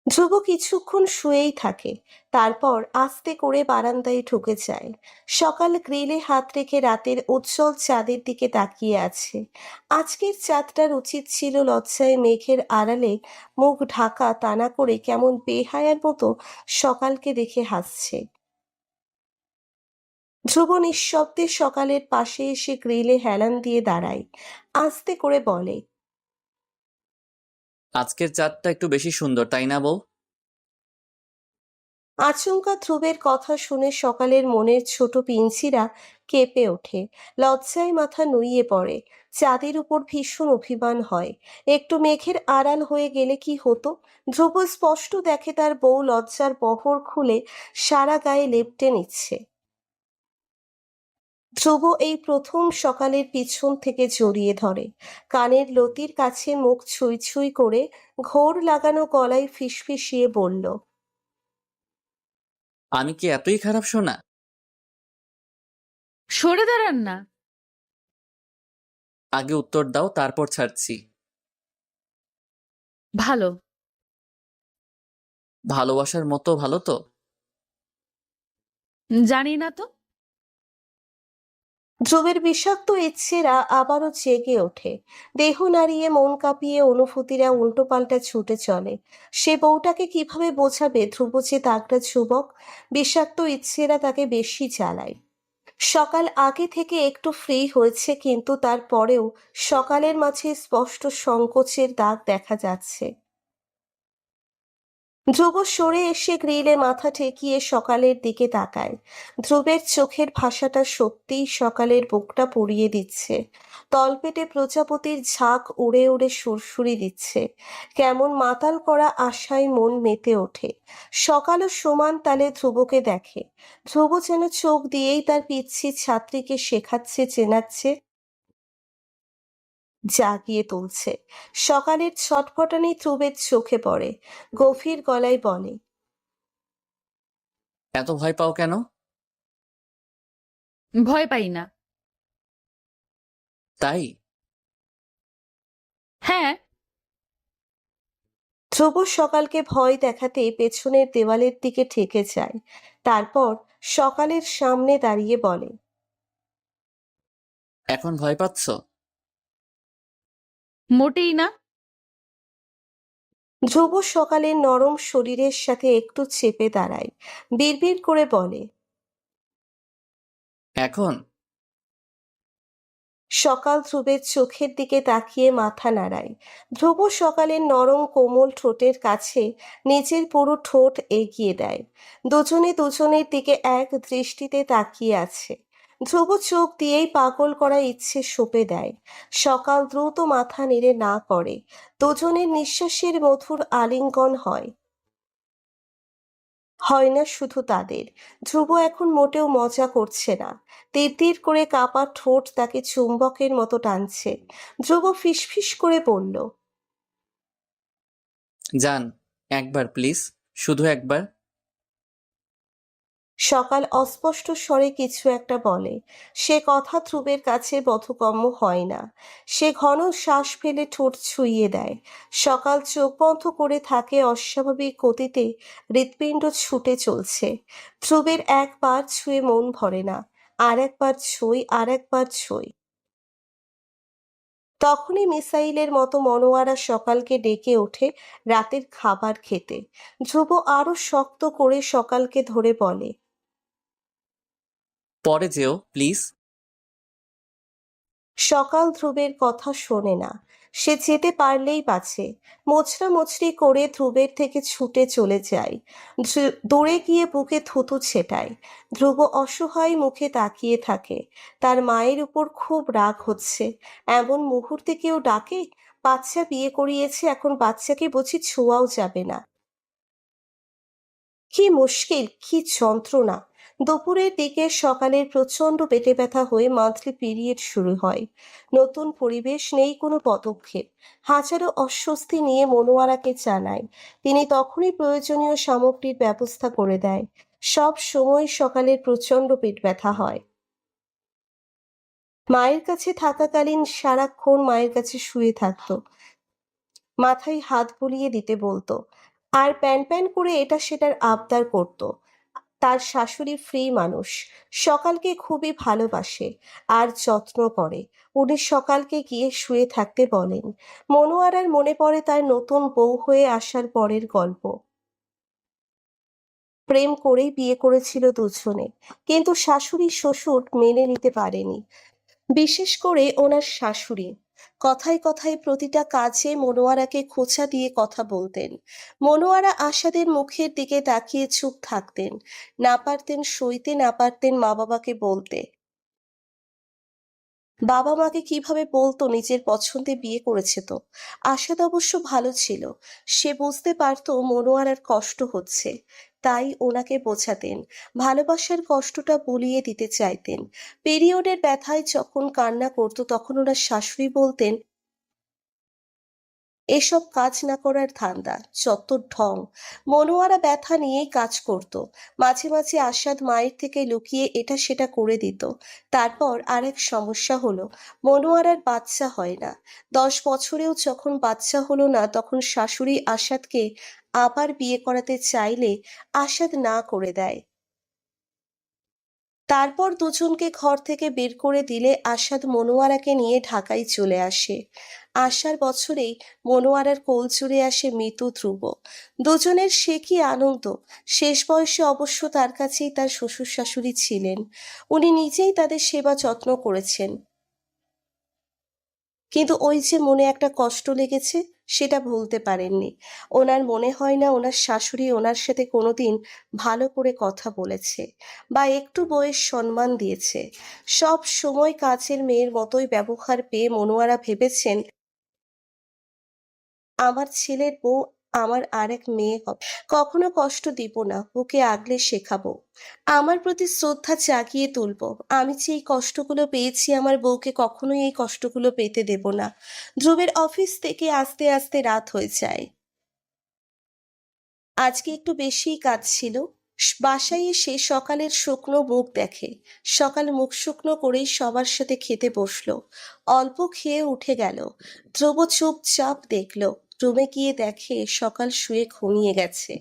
Speaker 3: ধ্রুব কিছুক্ষণ শুয়েই থাকে, তারপর আস্তে করে বারান্দায় ঢুকে যায়। সকাল গ্রিলে হাত রেখে রাতের উজ্জ্বল চাঁদের দিকে তাকিয়ে আছে। আজকের চাঁদটার উচিত ছিল লজ্জায় মেঘের আড়ালে মুখ ঢাকা, তা না করে কেমন বেহায়ার মতো সকালকে দেখে হাসছে। ধ্রুব নিঃশব্দে সকালের পাশে এসে গ্রিলে হেলান দিয়ে দাঁড়ায়। আস্তে করে বলে,
Speaker 2: আজকের চাঁদটা একটু বেশি সুন্দর, তাই না বউ?
Speaker 3: আচমকা ধ্রুবের কথা শুনে সকালের মনের ছোট পিঞ্চিরা কেঁপে ওঠে। লজ্জায় মাথা নুইয়ে পড়ে। চাঁদের উপর ভীষণ অভিমান হয়। একটু মেঘের আড়াল হয়ে গেলে কি হতো? ধ্রুব স্পষ্ট দেখে তার বউ লজ্জার বহর খুলে সারা গায়ে লেপ্টে নিচ্ছে। ধ্রুব এই প্রথম সকালের পিছন থেকে জড়িয়ে ধরে। কানের লতির কাছে মুখ ছুঁই ছুঁই করে ঘোর লাগানো গলায় ফিসফিসিয়ে বলল,
Speaker 2: আমি কি এতই খারাপ শোনা?
Speaker 1: সরে দাঁড়ান না।
Speaker 2: আগে উত্তর দাও, তারপর ছাড়ছি।
Speaker 1: ভালো।
Speaker 2: ভালোবাসার মতো ভালো তো?
Speaker 1: জানি না তো।
Speaker 3: ধ্রুবের বিষাক্ত ইচ্ছেরা আবারও জেগে ওঠে। দেহ নাড়িয়ে মন কাঁপিয়ে অনুভূতিরা উল্টোপাল্টা ছুটে চলে। সে বউটাকে কিভাবে বোঝাবে ধ্রুব যে তাগড়া যুবক? বিষাক্ত ইচ্ছেরা তাকে বেশি জ্বালায়। সকাল আগে থেকে একটু ফ্রি হয়েছে, কিন্তু তারপরেও সকালের মাঝে স্পষ্ট সংকোচের দাগ দেখা যাচ্ছে। ধ্রুব সরে এসে গ্রিলে মাথা ঠেকিয়ে সকালের দিকে তাকায়। ধ্রুবের চোখের ভাষাটা সত্যিই সকালের বুকটা পুড়িয়ে দিচ্ছে। তলপেটে প্রজাপতির ঝাঁক উড়ে উড়ে সুরসুরি দিচ্ছে। কেমন মাতাল করা আশায় মন মেতে ওঠে। সকালও সমান তালে ধ্রুবকে দেখে। ধ্রুব যেন চোখ দিয়েই তার পিচ্ছি ছাত্রীকে শেখাচ্ছে, চেনাচ্ছে, জাগিয়ে তুলছে। সকালের ছটফটানি ধ্রুবের চোখে পড়ে। গভীর গলায় বলে,
Speaker 2: এত ভয় পাও কেন?
Speaker 1: ভয় পাই না।
Speaker 2: তাই?
Speaker 1: হ্যাঁ।
Speaker 3: ধ্রুব সকালকে ভয় দেখাতে পেছনের দেওয়ালের দিকে ঠেকে যায়। তারপর সকালের সামনে দাঁড়িয়ে বলে,
Speaker 2: এখন ভয় পাচ্ছ?
Speaker 1: মোটেই না।
Speaker 3: ধ্রুব সকালের নরম শরীরের সাথে একটু চেপে দাঁড়ায়। বিড়বিড় করে বলে,
Speaker 2: এখন
Speaker 3: সকাল ধ্রুবের চোখের দিকে তাকিয়ে মাথা নাড়ায়। ধ্রুব সকালের নরম কোমল ঠোঁটের কাছে নিজের পুরো ঠোঁট এগিয়ে দেয়। দুজনে দুজনের দিকে এক দৃষ্টিতে তাকিয়ে আছে। ধ্রুব চোখ দিয়েই পাগল করা ইচ্ছে সঁপে দেয়। সকাল দ্রুত মাথা নেড়ে না করে। দুজনের নিঃশ্বাসের মধুর আলিঙ্গন হয়। হয় না শুধু তাদের, ধ্রুব এখন মোটেও মজা করছে না। তিরতির করে কাঁপা ঠোঁট তাকে চুম্বকের মতো টানছে। ধ্রুব ফিসফিস করে বলল,
Speaker 2: যান, একবার প্লিজ, শুধু একবার।
Speaker 3: সকাল অস্পষ্ট স্বরে কিছু একটা বলে। সে কথা ধ্রুবের কাছে বোধগম্য হয় না। সে ঘন শ্বাস ফেলে ঠোঁট ছুঁইয়ে দেয়। সকাল চোখ বন্ধ করে থাকে, অস্বাভাবিক গতিতে হৃৎপিণ্ড ছুটে চলছে। ধ্রুবের একবার ছুঁয়ে মন ভরে না। আর একবার ছুঁই, আর একবার ছুঁই। তখনই মিসাইলের মতো মনোয়ারা সকালকে ডেকে ওঠে রাতের খাবার খেতে। ধ্রুব আরো শক্ত করে সকালকে ধরে বলে,
Speaker 2: পরে যেও প্লিজ।
Speaker 3: সকাল ধ্রুবের কথা শোনে না। সে যেতে পারলেই বাঁচে। মোছড়ামুছড়ি করে ধ্রুবের থেকে ছুটে চলে যায়। দৌড়ে গিয়ে বুকে থুতু ছেটায়। ধ্রুব অসহায় মুখে তাকিয়ে থাকে। তার মায়ের উপর খুব রাগ হচ্ছে। এমন মুহূর্তে কেউ ডাকে? বাচ্চা বিয়ে করিয়েছে, এখন বাচ্চাকে বুঝি ছোঁয়াও যাবে না। কি মুশকিল, কি যন্ত্রণা! দুপুরের দিকে সকালের প্রচন্ড পেটে ব্যথা হয়ে মান্থলি পিরিয়ড শুরু হয়। নতুন পরিবেশ, নেই কোনো পদক্ষেপ। হাজারো অস্বস্তি নিয়ে মনোয়ারাকে জানায়। তিনি তখনই প্রয়োজনীয় সামগ্রীর ব্যবস্থা করে দেয়। সব সময় সকালের প্রচন্ড পেট ব্যথা হয়। মায়ের কাছে থাকাকালীন সারাক্ষণ মায়ের কাছে শুয়ে থাকতো। মাথায় হাত বুলিয়ে দিতে বলতো। আর প্যান প্যান করে এটা সেটার আবদার করত। তার শাশুড়ি ফ্রি মানুষ, সকালকে খুবই ভালোবাসে আর যত্ন করে। উনি সকালকে গিয়ে শুয়ে থাকতে বলেন। মনোয়ারার মনে পড়ে তার নতুন বউ হয়ে আসার পরের গল্প। প্রেম করেই বিয়ে করেছিল দুজনে, কিন্তু শাশুড়ি শ্বশুর মেনে নিতে পারেনি। বিশেষ করে ওনার শাশুড়ি। কথায় কথায় প্রতিটা কাজে মনোয়ারাকে খোঁচা দিয়ে কথা বলতেন। মনোয়ারা আশাদের মুখের দিকে তাকিয়ে চুপ থাকতেন। না পারতেন সইতে, না পারতেন মা বাবাকে বলতে। বাবা মাকে কিভাবে বলতো নিজের পছন্দে বিয়ে করেছে তো। আশাদ অবশ্য ভালো ছিল। সে বুঝতে পারতো মনোয়ারার কষ্ট হচ্ছে, তাই ওনাকে বোঝাতেন। ভালোবাসার কষ্টটা বুলিয়ে দিতে চাইতেন। পিরিয়ডের ব্যথায় যখন কান্না করতো তখন ওনার শাশুড়ি বলতেন, এসব কাজ না করার ধান্দা, যত ঢং। মনোয়ারা ব্যথা নিয়েই কাজ করত। মাঝে মাঝে আসাদ মায়ের থেকে লুকিয়ে এটা সেটা করে দিত। তারপর আরেক সমস্যা হলো, মনোয়ারার বাচ্চা হয় না। 10 বছরেও যখন বাচ্চা হলো না, তখন শাশুড়ি আসাদকে আবার বিয়ে করাতে চাইলে আসাদ না করে দেয়। তারপর দুজনকে ঘর থেকে বের করে দিলে আসাদ মনোয়ারাকে নিয়ে ঢাকায় চলে আসে। আসার বছরেই মনোয়ারার কোল জুড়ে আসে মিতু, ধ্রুব। দুজনের সে কি আনন্দ! শেষ বয়সে অবশ্য তার কাছেই তার শ্বশুর শাশুড়ি ছিলেন। উনি নিজেই তাদের সেবা যত্ন করেছেন। কিন্তু ওই যে মনে একটা কষ্ট লেগেছে, সেটা ভুলতে পারেননি। ওনার মনে হয় না ওনার শাশুড়ি ওনার সাথে কোনোদিন ভালো করে কথা বলেছে বা একটু বউয়ের সম্মান দিয়েছে। সব সময় কাছের মেয়ের মতোই ব্যবহার পেয়ে মনোয়ারা ভেবেছেন, আমার ছেলের বউ আমার আরেক মেয়ে হবে। কখনো কষ্ট দিব না, ওকে আগলে শেখাবো। আমার প্রতি শ্রদ্ধা জাগিয়ে তুলবো। আমি যে এই কষ্টগুলো পেয়েছি, আমার বউকে কখনোই এই কষ্টগুলো পেতে দেব না। ধ্রুবের অফিস থেকে আসতে আসতে রাত হয়ে যায়। আজকে একটু বেশিই কাজ ছিল। বাসায় এসে সকালের শুকনো মুখ দেখে। সকাল মুখ শুকনো করেই সবার সাথে খেতে বসলো। অল্প খেয়ে উঠে গেল। ধ্রুব চুপচাপ দেখলো। রুমে গিয়ে দেখে সকাল শুয়ে ঘুমিয়ে গেছে।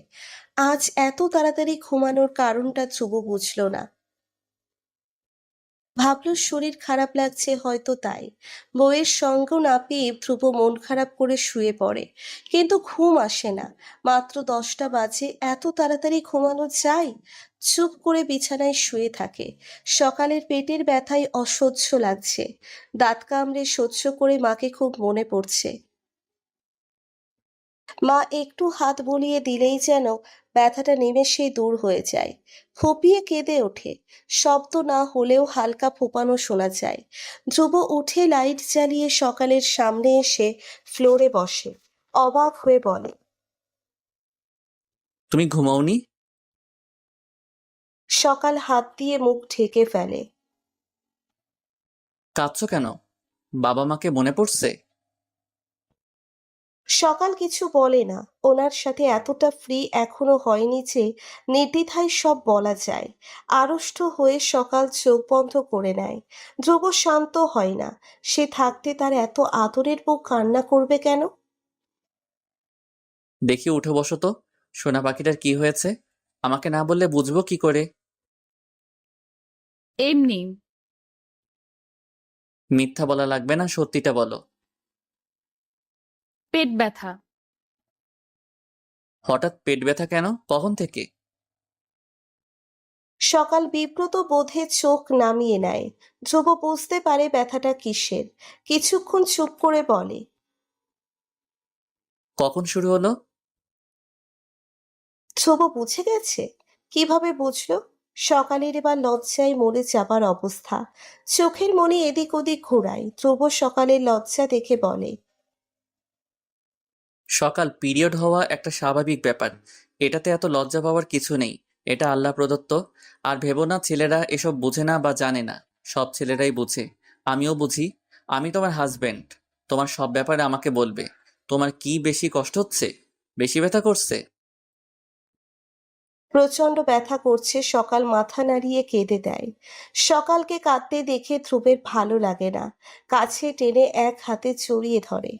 Speaker 3: আজ এত তাড়াতাড়ি ঘুমানোর কারণটা ধ্রুব বুঝলো না। ভাবল শরীর খারাপ লাগছে হয়তো তাই। বউয়ের সঙ্গ না পেয়ে ধ্রুব মন খারাপ করে শুয়ে পড়ে, কিন্তু ঘুম আসে না। মাত্র 10টা বাজে, এত তাড়াতাড়ি ঘুমানো যায়? চুপ করে বিছানায় শুয়ে থাকে। সকালের পেটের ব্যথায় অসহ্য লাগছে। দাঁত কামড়ে সহ্য করে মাকে খুব মনে পড়ছে। মা একটু হাত বুলিয়ে দিলেই যেন ব্যথাটা নিমেষেই দূর হয়ে যায়। ফুপিয়ে কেঁদে ওঠে। শব্দ না হলেও হালকা ফোঁপানো শোনা যায়। ধ্রুব উঠে লাইট জ্বালিয়ে সকালের সামনে এসে ফ্লোরে বসে। অবাক হয়ে বলে,
Speaker 2: তুমি ঘুমাওনি?
Speaker 3: সকাল হাত দিয়ে মুখ ঢেকে ফেলে।
Speaker 2: কাঁদছো কেন? বাবা মাকে মনে পড়ছে?
Speaker 3: সকাল কিছু বলে না। ওনার সাথে এতটা ফ্রি এখনো হয়নি যে নির্দ্বিধায় সব বলা যায়। আড়ষ্ট হয়ে সকাল চোখ বন্ধ করে নেয়। ধ্রুব শান্ত হয় না। সে থাকতে তার এত আদরের বউ কান্না করবে কেন?
Speaker 2: দেখি উঠে বসো তো। সোনা পাখিটার কি হয়েছে? আমাকে না বললে বুঝবো কি করে?
Speaker 1: এমনি।
Speaker 2: মিথ্যা বলা লাগবে না, সত্যিটা বলো।
Speaker 1: পেট ব্যথা।
Speaker 2: হঠাৎ পেট ব্যথা কেন? কখন থেকে?
Speaker 3: সকাল বিব্রত বোধে চোখ নামিয়ে নেয়। ধ্রুব বুঝতে পারে ব্যথাটা কিসের। কিছুক্ষণ চুপ করে বলে,
Speaker 2: কখন শুরু হলো?
Speaker 3: ধ্রুব বুঝে গেছে। কিভাবে বুঝলো? সকালের এবার লজ্জায় মরে যাবার অবস্থা। চোখের মনি এদিক ওদিক ঘোরায়। ধ্রুব সকালের লজ্জা দেখে বলে,
Speaker 2: সকাল পিরিয়ড হওয়া একটা স্বাভাবিক ব্যাপার। এটাতে এত লজ্জা পাওয়ার কিছু নেই। এটা আল্লাহ প্রদত্ত। আর ভেবো না ছেলেরা এসব বুঝে না বা জানে না। সব ছেলেরাই বুঝে। আমিও বুঝি। আমি তোমার হাজবেন্ড। তোমার সব ব্যাপারে আমাকে বলবে। তোমার কি বেশি কষ্ট হচ্ছে? বেশি ব্যথা করছে?
Speaker 3: প্রচন্ড ব্যথা করছে। সকাল মাথা নাড়িয়ে কেঁদে দেয়। সকালকে কাঁদতে দেখে ধ্রুবের ভালো লাগে না। কাছে টেনে এক হাতে জড়িয়ে ধরে।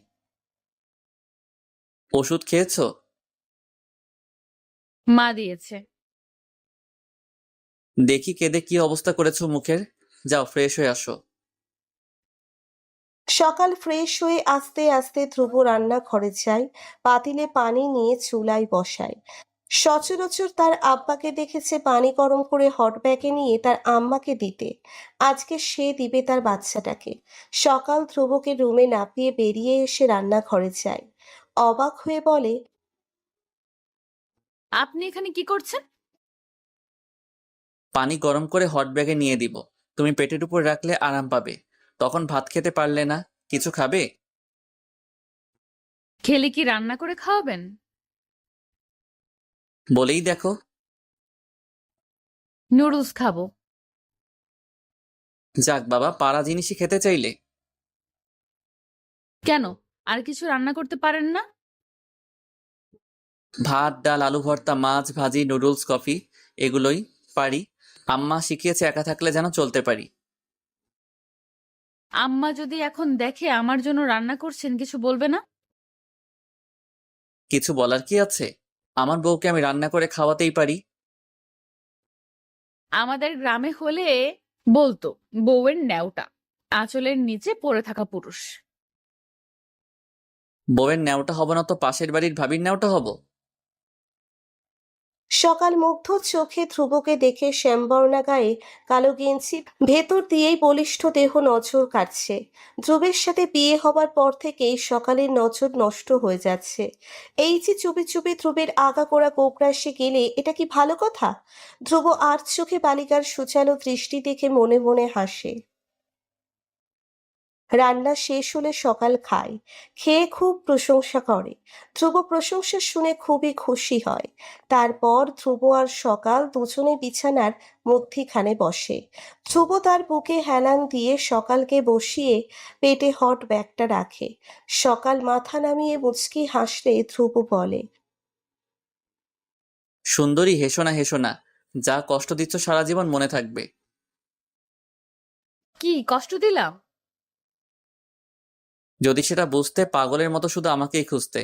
Speaker 2: ওষুধ খেয়েছো?
Speaker 1: মা দিয়েছে।
Speaker 2: দেখি কেঁদে কি অবস্থা করেছো মুখের। যাও ফ্রেশ হয়ে আসো।
Speaker 3: সকাল ফ্রেশ হয়ে আস্তে আস্তে ধ্রুব রান্নাঘরে যায়। পাতিলে পানি নিয়ে চুলায় বসায়। সচরাচর তার আব্বাকে দেখেছে পানি গরম করে হট ব্যাগে নিয়ে তার আম্মাকে দিতে। আজকে সে দিবে তার বাচ্চাটাকে। সকাল ধ্রুবকে রুমে নাপিয়ে বেরিয়ে এসে রান্নাঘরে যায়। অবাক হয়ে বলে,
Speaker 1: আপনি এখানে কি করছেন?
Speaker 2: পানি গরম করে হট ব্যাগে নিয়ে দিব। তুমি পেটের উপর রাখলে আরাম পাবে। তখন ভাত খেতে পারলে না। কিছু খাবে?
Speaker 1: খেলে কি রান্না করে খাওয়াবেন?
Speaker 2: বলেই দেখো।
Speaker 1: নুডলস খাবো।
Speaker 2: যাক বাবা, পাড়া জিনিসই খেতে চাইলে।
Speaker 1: কেন? আর কিছু রান্না করতে পারেন না?
Speaker 2: ভাত ডাল আলু ভর্তা মাছ ভাজি নুডলস কফি এগুলোই পারি। আম্মা শিখিয়েছে একা থাকলে যেন চলতে পারি।
Speaker 1: আম্মা যদি এখন দেখে আমার জন্য রান্না করছেন, কিছু বলবে না?
Speaker 2: কিছু বলার কি আছে? আমার বউকে আমি রান্না করে খাওয়াতেই পারি।
Speaker 1: আমাদের গ্রামে হলে বলতো বউয়ের ন্যাওটা, আঁচলের নিচে পড়ে থাকা পুরুষ।
Speaker 2: বউয়ের ন্যাওটা হব না তো পাশের বাড়ির ভাবির ন্যাওটা হব?
Speaker 3: সকাল মুগ্ধ চোখে ধ্রুবকে দেখে শ্যামবর্ণা গায়ে কালো গেঞ্জি, ভেতর দিয়েই বলিষ্ঠ দেহ নজর কাটছে। ধ্রুবের সাথে বিয়ে হবার পর থেকেই সকালের নজর নষ্ট হয়ে যাচ্ছে। এই যে চুপি চুপি ধ্রুবের আগাগোড়া কোকড়াসে গেলে, এটা কি ভালো কথা? ধ্রুব আর চোখে বালিকার সুচালো দৃষ্টি দেখে মনে মনে হাসে। রান্না শেষ হলে সকাল খায়। খেয়ে খুব প্রশংসা করে। ধ্রুব প্রশংসা শুনে খুবই খুশি হয়। তারপর ধ্রুব আর সকাল দুজনে বিছানার মধ্যিখানে বসে। ধ্রুব তার বুকে হেলান দিয়ে সকালকে বসিয়ে পেটে হট ব্যাগটা রাখে। সকাল মাথা নামিয়ে মুচকি হাসলে ধ্রুব বলে,
Speaker 2: সুন্দরী, হেসো না হেসো না। যা কষ্ট দিচ্ছ সারা জীবন মনে থাকবে।
Speaker 1: কি কষ্ট দিলাম?
Speaker 2: যদি সেটা বুঝতে পাগলের মতো শুধু আমাকেই খুঁজতে।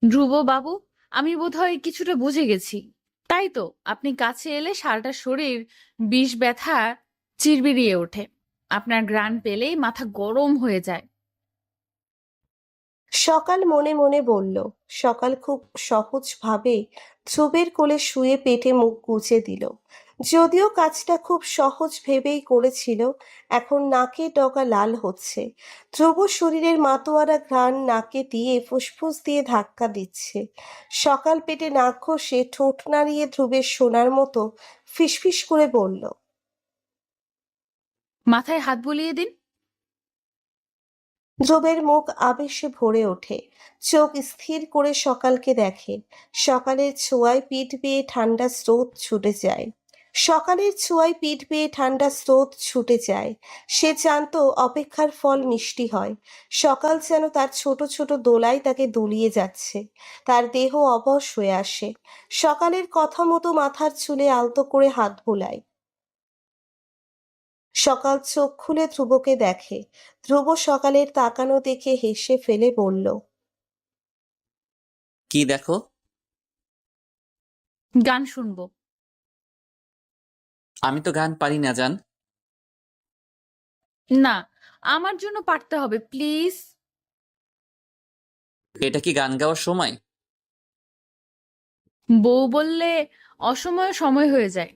Speaker 1: ধ্রুব বাবু, আমি বোধহয় কিছুটা বুঝে গেছি। তাই তো, আপনি কাছে এলে সারাটা শরীর বিষ ব্যথা চিরবিরিয়ে ওঠে। আপনার ঘ্রাণ পেলেই মাথা গরম হয়ে যায়।
Speaker 3: সকাল মনে মনে বলল। সকাল খুব সহজভাবে ধ্রুবের কোলে শুয়ে পেটে মুখ গুজে দিল। যদিও কাজটা খুব সহজ ভেবেই করেছিল, এখন নাকে ডগা লাল হচ্ছে। ধ্রুব শরীরের মাতোয়ারা ঘ্রাণ নাকে দিয়ে ফুসফুস দিয়ে ধাক্কা দিচ্ছে। সকাল পেটে নাক ঘষে ঠোঁট নাড়িয়ে ধ্রুবের শোনার মতো ফিসফিস করে বলল।
Speaker 1: মাথায় হাত বুলিয়ে দিন।
Speaker 3: ধ্রুবের মুখ আবেশে ভরে ওঠে। চোখ স্থির করে সকালকে দেখে। সকালের ছোঁয়ায় পিঠ বেয়ে ঠান্ডা স্রোত ছুটে যায়। সকালের ছোঁয়ায় পিঠ বেয়ে ঠান্ডা স্রোত ছুটে যায়। সে জানতো অপেক্ষার ফল মিষ্টি হয়। সকাল যেন তার ছোট ছোট দোলায় তাকে দুলিয়ে যাচ্ছে। তার দেহ অবশ হয়ে আসে। সকালের কথা মতো মাথার চুলে আলতো করে হাত বুলায়। সকাল চোখ খুলে ধ্রুবকে দেখে। ধ্রুব সকালের তাকানো দেখে হেসে ফেলে বলল।
Speaker 2: কি দেখো?
Speaker 1: গান শুনবো।
Speaker 2: আমি তো গান পারি না জান।
Speaker 1: না, আমার জন্য পারতে হবে প্লিজ।
Speaker 2: এটা কি গান গাওয়ার সময়?
Speaker 1: বউ বললে অসময়ে সময় হয়ে যায়।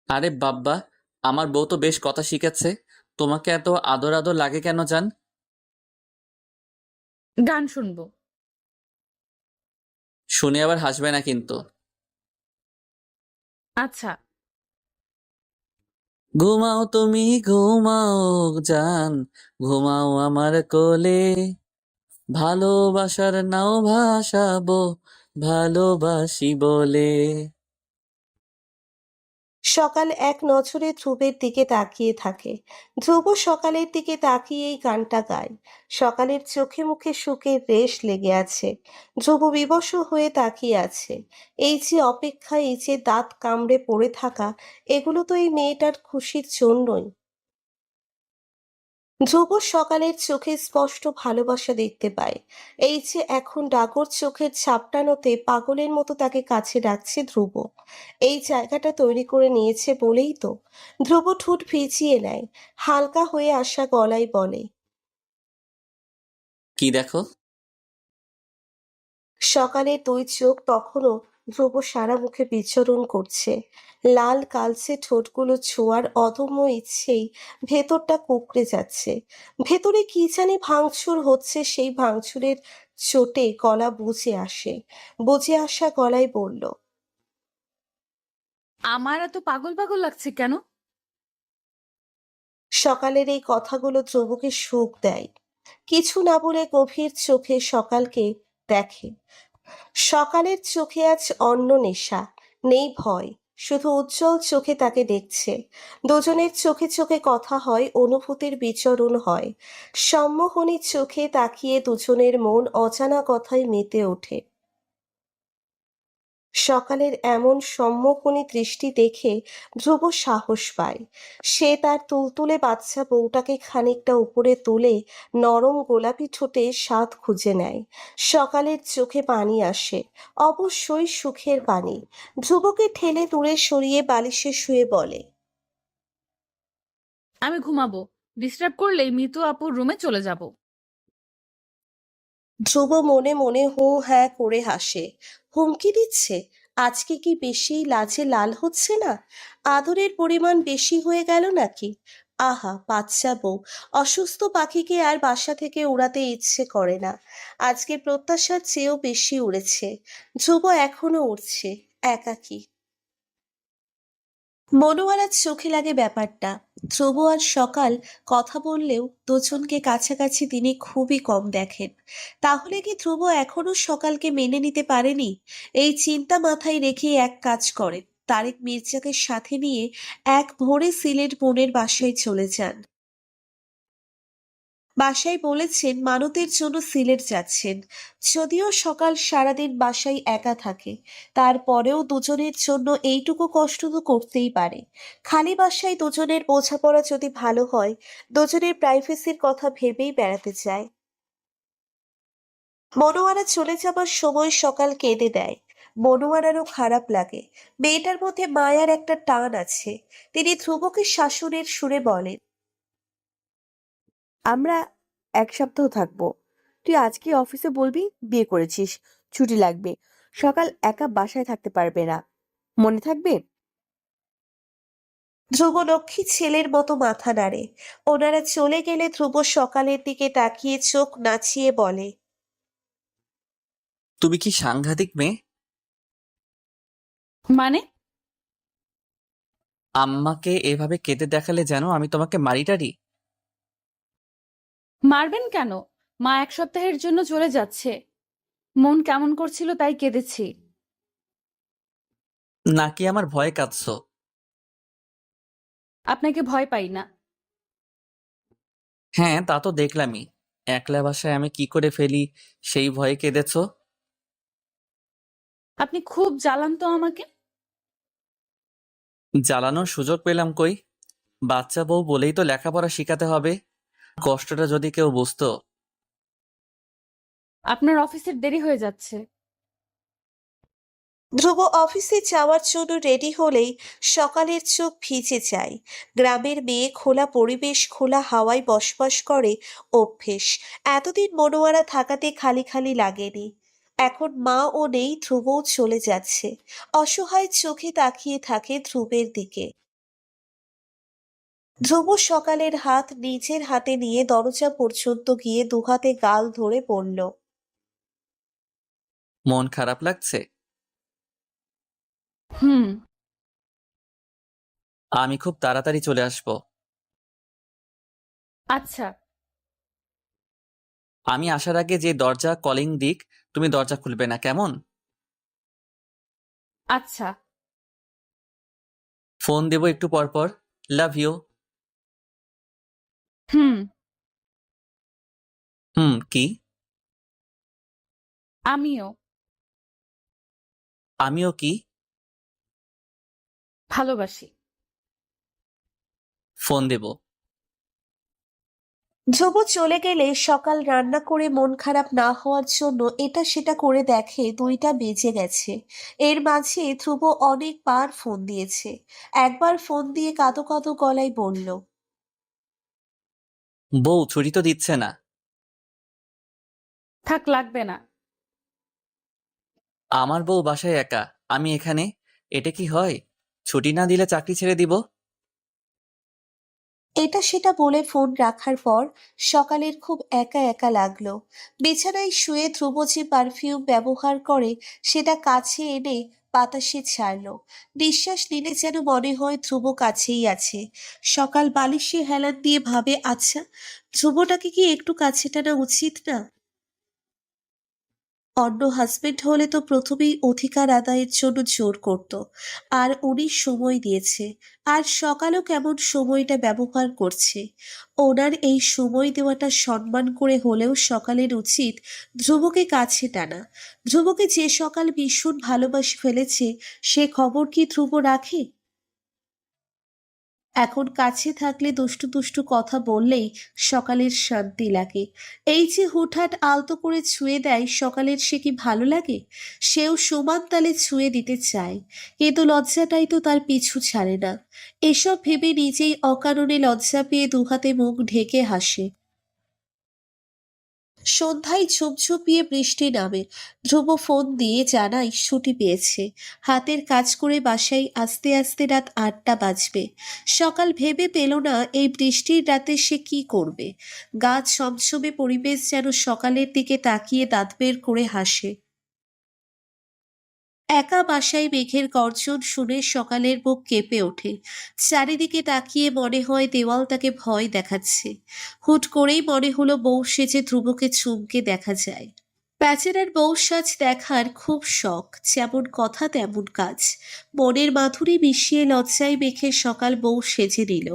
Speaker 2: আরে বাব্বা, আমার বউ তো বেশ কথা শিখেছে। তোমাকে এত আদর আদর লাগে কেন জান?
Speaker 1: গান শুনবো।
Speaker 2: শুনে আবার হাসবে না কিন্তু।
Speaker 1: আচ্ছা।
Speaker 2: ঘুমাও তুমি ঘুমাও জান, ঘুমাও আমার কোলে, ভালোবাসার নাও ভাসাবো, ভালোবাসি বলে।
Speaker 3: সকাল এক নজরে ধ্রুবের দিকে তাকিয়ে থাকে। ধ্রুব সকালের দিকে তাকিয়ে এই গানটা গায়। সকালের চোখে মুখে সুখের রেশ লেগে আছে। ধ্রুব বিবশ হয়ে তাকিয়ে আছে। এই যে অপেক্ষা, এই যে দাঁত কামড়ে পড়ে থাকা, এগুলো তো এই মেয়েটার খুশির জন্যই। ধ্রুব সকালের চোখে স্পষ্ট ভালোবাসা দেখতে পায়। এই যে এখন ডাগর চোখের ঝাপটানোতে পাগলের মতো তাকে কাছে ডাকছে ধ্রুব। এই জায়গাটা তৈরি করে নিয়েছে বলেই তো। ধ্রুব ঠোঁট ভিজিয়ে নেয়। হালকা হয়ে আসা গলায় বলে।
Speaker 2: কি দেখো?
Speaker 3: সকালের দুই চোখ তখনও ধ্রুব সারা মুখে বিচরণ করছে। লাল কালচে ঠোঁটগুলো ছোঁয়ার অদম্য ইচ্ছেই ভেতরটা কুঁকড়ে যাচ্ছে। ভেতরে কি জানি ভাঙচুর হচ্ছে, সেই ভাঙচুরের চোটে গলা বুজে আসে। বুজে আসা গলায় বলল।
Speaker 1: আমার এত পাগল পাগল লাগছে কেন?
Speaker 3: সকালের এই কথাগুলো ধ্রুবকে সুখ দেয়। কিছু না বলে গভীর চোখে সকালকে দেখে। সকালের চোখে আজ অন্য নেশা, নেই ভয়। শুধু উজ্জ্বল চোখে তাকে দেখছে। দুজনের চোখে চোখে কথা হয়, অনুভূতির বিচরণ হয়। সম্মোহনী চোখে তাকিয়ে দুজনের মন অজানা কথায় মেতে ওঠে। সকালের এমন সম্মোহনী দৃষ্টি দেখে ধ্রুব সাহস পায়। সে তার তুলতুলে বাচ্চা বউটাকে খানিকটা উপরে তুলে নরম গোলাপি ঠোঁটে স্বাদ খুঁজে নেয়। সকালের চোখে পানি আসে, অবশ্যই সুখের পানি। ধ্রুবকে ঠেলে দূরে সরিয়ে বালিশে শুয়ে বলে।
Speaker 1: আমি ঘুমাবো। ডিস্টার্ব করলেই মিতু আপুর রুমে চলে যাব।
Speaker 3: ধ্রুব মনে মনে হু হ্যাঁ করে হাসে। হুমকি দিচ্ছে? আজকে কি বেশি লাজে লাল হচ্ছে না? আদরের পরিমাণ বেশি হয়ে গেল নাকি? আহা বাচ্চা বউ! অসুস্থ পাখিকে আর বাসা থেকে উড়াতে ইচ্ছে করে না। আজকে প্রত্যাশার চেয়েও বেশি উড়েছে। ধ্রুব এখনো উড়ছে, একাকী। মনোয়ারার চোখে লাগে ব্যাপারটা। ধ্রুব আর সকাল কথা বললেও দুজনকে কাছাকাছি তিনি খুবই কম দেখেন। তাহলে কি ধ্রুব এখনো সকালকে মেনে নিতে পারেনি? এই চিন্তা মাথায় রেখে এক কাজ করেন। তারেক মির্জাকে সাথে নিয়ে এক ভোরে সিলেট বোনের বাসায় চলে যান। বাসায় বলেছেন মানতের জন্য সিলেট যাচ্ছেন। যদিও সকাল সারাদিন বাসায় একা থাকে, তারপরেও দুজনের জন্য এইটুকু কষ্ট তো করতেই পারে। খালি বাসায় দুজনের বোঝাপড়া যদি ভালো হয়, দুজনের প্রাইভেসির কথা ভেবেই বেড়াতে চায়। মনোয়ারা চলে যাবার সময় সকাল কেঁদে দেয়। মনোয়ারারও খারাপ লাগে। মেয়েটার মধ্যে মায়ার একটা টান আছে। তিনি ধ্রুবকে শাসনের সুরে বলেন,
Speaker 4: আমরা 1 সপ্তাহ থাকবো। তুই আজকে অফিসে বলবি বিয়ে করেছিস, ছুটি লাগবে। সকাল একা বাসায় থাকতে পারবে না, মনে থাকবে?
Speaker 3: ধ্রুব লক্ষ্মী ছেলের মতো মাথা নাড়ে। ওনারা চলে গেলে ধ্রুব সকালের দিকে তাকিয়ে চোখ নাচিয়ে বলে,
Speaker 2: তুমি কি সাংঘাতিক মেয়ে!
Speaker 1: মানে?
Speaker 2: আম্মাকে এভাবে কেঁদে দেখালে যেন আমি তোমাকে মারিটারি।
Speaker 1: মারবেন কেন? মা 1 সপ্তাহের জন্য চলে যাচ্ছে। মন কেমন করছিল তাই কেঁদেছি।
Speaker 2: নাকি আমার ভয়ে কাঁদছো?
Speaker 1: আপনাকে ভয় পাই না।
Speaker 2: হ্যাঁ, তা তো দেখলামই। একলা বাসায় আমি কি করে ফেলি সেই ভয়ে কেঁদেছো।
Speaker 1: আপনি খুব জ্বালান তো আমাকে।
Speaker 2: জ্বালানোর সুযোগ পেলাম কই? বাচ্চা বউ বলেই তো লেখাপড়া শিখাতে হবে। কষ্টটা যদি কেউ বুঝতো।
Speaker 1: আপনার অফিসের দেরি হয়ে যাচ্ছে।
Speaker 3: ধ্রুব অফিসে যাওয়ার জন্য রেডি হলেই সকালের চোখ ভিজে যায়। গ্রামের মেয়ে, খোলা পরিবেশ, খোলা হাওয়ায় বসবাস করে, অভ্যেস। এতদিন মনোয়ারা থাকাতে খালি খালি লাগেনি। এখন মা ও নেই, ধ্রুবও চলে যাচ্ছে। অসহায় চোখে তাকিয়ে থাকে ধ্রুবের দিকে। ধ্রুব সকালের হাত নিজের হাতে নিয়ে দরজা পর্যন্ত গিয়ে দুহাতে গাল ধরে পড়ল,
Speaker 2: মন খারাপ লাগছে?
Speaker 1: হুম।
Speaker 2: আমি খুব তাড়াতাড়ি চলে আসবো।
Speaker 1: আচ্ছা।
Speaker 2: আমি আসার আগে যে দরজা কলিং দিক, তুমি দরজা খুলবে না, কেমন?
Speaker 1: আচ্ছা।
Speaker 2: ফোন দেবো একটু পর পর। Love you.
Speaker 1: হুম।
Speaker 2: হুম, কি?
Speaker 1: আমিও।
Speaker 2: আমিও কি?
Speaker 1: ভালোবাসি।
Speaker 2: ফোন দেবো।
Speaker 3: ধ্রুব চলে গেলে সকাল রান্না করে মন খারাপ না হওয়ার জন্য এটা সেটা করে দেখে 2টা বেজে গেছে। এর মাঝে ধ্রুব অনেকবার ফোন দিয়েছে। একবার ফোন দিয়ে কাঁদো কাঁদো গলায় বলল,
Speaker 2: বউ ছুটি তো দিচ্ছে না।
Speaker 1: থাক, লাগবে না।
Speaker 2: আমার বউ বাসায় একা, আমি এখানে। এটা কি হয়? ছুটি না দিলে চাকরি ছেড়ে দিব।
Speaker 3: এটা সেটা বলে ফোন রাখার পর সকালের খুব একা একা লাগলো। বিছানায় শুয়ে ধ্রুব যে পারফিউম ব্যবহার করে সেটা কাছে এনে বাতাসে ছাড়লো। নিঃশ্বাস নিলে যেন মনে হয় ধ্রুব কাছেই আছে। সকাল বালিশে হেলান দিয়ে ভাবে, আচ্ছা, ধ্রুবটাকে কি একটু কাছে টানা উচিত না? অন্য হাজবেন্ড হলে তো প্রথমেই অধিকার আদায়ের জন্য জোর করত, আর উনি সময় দিয়েছে। আর সকালও কেমন সময়টা ব্যবহার করছে। ওনার এই সময় দেওয়াটা সম্মান করে হলেও সকালের উচিত ধ্রুবকে কাছে টানা। ধ্রুবকে যে সকাল ভীষণ ভালোবাসে ফেলেছে, সে খবর কি ধ্রুব রাখে? এখন কাছে থাকলে দুষ্টু দুষ্টু কথা বললেই সকালের শান্তি লাগে। এই যে হুটহাট আলতো করে ছুঁয়ে দেয় সকালের, সে কি ভালো লাগে? সেও সমান তালে ছুঁয়ে দিতে চায়, কিন্তু লজ্জাটাই তো তার পিছু ছাড়ে না। এসব ভেবে নিজেই অকারণে লজ্জা পেয়ে দুহাতে মুখ ঢেকে হাসে। সন্ধ্যায় ঝুপঝুপিয়ে বৃষ্টি নামে। ধ্রুব ফোন দিয়ে জানায় ছুটি পেয়েছে। হাতের কাজ করে বাসায় আস্তে আস্তে রাত 8টা বাজবে। সকাল ভেবে পেল না এই বৃষ্টির রাতে সে কি করবে। গা ছমছমে পরিবেশ যেন সকালের দিকে তাকিয়ে দাঁত বের করে হাসে। একা বাসায় মেঘের গর্জন শুনে সকালের বুক কেঁপে ওঠে। চারিদিকে তাকিয়ে মনে হয় দেওয়াল তাকে ভয় দেখাচ্ছে। হুট করেই মনে হলো বউ সেজে ধ্রুবকে চুমকে দেখা যায়। প্যাচেরার বউ সাজ দেখার খুব শখ, যেমন কথা তেমন কাজ। মনের মাধুরী মিশিয়ে লজ্জায় মেখে সকাল বউ সেজে নিল।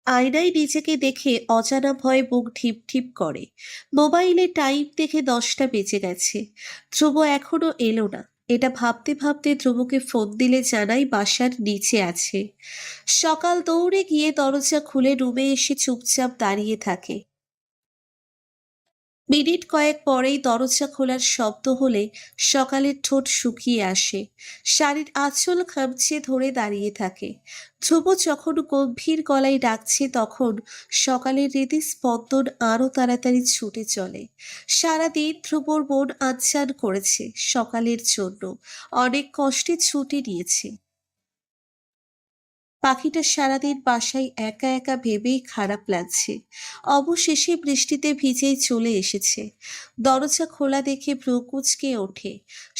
Speaker 3: আয়নায় নিজেকে দেখে অজানা ভয়ে বুক ঢিপ ঢিপ করে। মোবাইলে টাইম দেখে 10টা বেজে গেছে। ধ্রুব এখনো এলো না। এটা ভাবতে ভাবতে ধ্রুবকে ফোন দিলে জানাই বাসার নিচে আছে। সকাল দৌড়ে গিয়ে দরজা খুলে রুমে এসে চুপচাপ দাঁড়িয়ে থাকে। মিনিট কয়েক পরেই দরজা খোলার শব্দ হলে সকালের ঠোঁট শুকিয়ে আসে, শাড়ির আঁচল খামচে ধরে দাঁড়িয়ে থাকে। ধ্রুব যখন গম্ভীর গলায় ডাকছে তখন সকালের হৃদস্পন্দন আরো তাড়াতাড়ি ছুটে চলে। সারাদিন ধ্রুবর মন আনচান করেছে সকালের জন্য, অনেক কষ্টে ছুটি নিয়েছে। পাখিটা সারাদিন বাসায় একা একা ভেবেই খারাপ লাগছে। অবশেষে বৃষ্টিতে ভিজেই চলে এসেছে। দরজা খোলা দেখে ভ্রু কুঁচকে ওঠে।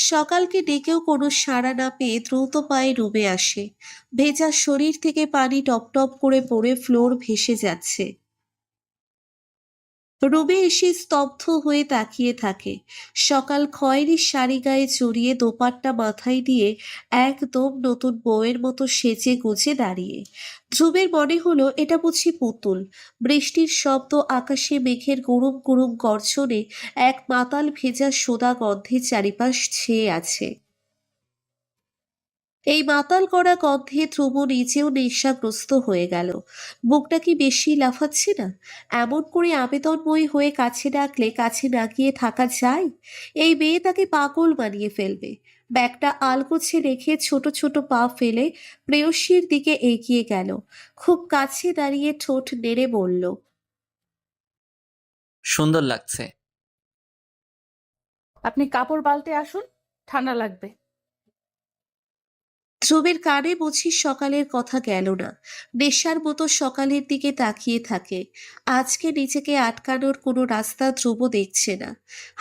Speaker 3: সকালকে ডেকেও কোনো সাড়া না পেয়ে দ্রুত পায়ে রুমে আসে। ভেজা শরীর থেকে পানি টপ টপ করে পড়ে ফ্লোর ভেসে যাচ্ছে। রুমে এসে স্তব্ধ হয়ে তাকিয়ে থাকে। সকাল খয়েরি শাড়ি গায়ে জড়িয়ে দোপাট্টা মাথায় দিয়ে একদম নতুন বউয়ের মতো সেজে গুজে দাঁড়িয়ে। ধ্রুবের মনে হলো এটা বুঝি পুতুল। বৃষ্টির শব্দ, আকাশে মেঘের গুড়ুম গুড়ুম গর্জনে এক মাতাল ভেজা সোদা গন্ধে চারিপাশ ছেয়ে আছে। এই মাতাল করা গন্ধে ধ্রুব নিজেও নেশাগ্রস্ত হয়ে গেল। বুকটা কি বেশি লাফাচ্ছে না? এমন করে আবেদনময়ী হয়ে কাছে ডাকলে কাছে না গিয়ে থাকা যায়? এই মেয়ে তাকে পাগল বানিয়ে ফেলবে। ব্যাগটা আলগোছে রেখে ছোট ছোট পা ফেলে প্রেয়সীর দিকে এগিয়ে গেল। খুব কাছে দাঁড়িয়ে ঠোঁট নেড়ে বলল,
Speaker 2: সুন্দর লাগছে।
Speaker 1: আপনি কাপড় পাল্টে আসুন, ঠান্ডা লাগবে।
Speaker 3: ধ্রুবের কানে বুঝি সকালের কথা গেল না। নেশার মতো সকালের দিকে তাকিয়ে থাকে। আজকে নিজেকে আটকানোর কোনো রাস্তা ধ্রুব দেখছে না।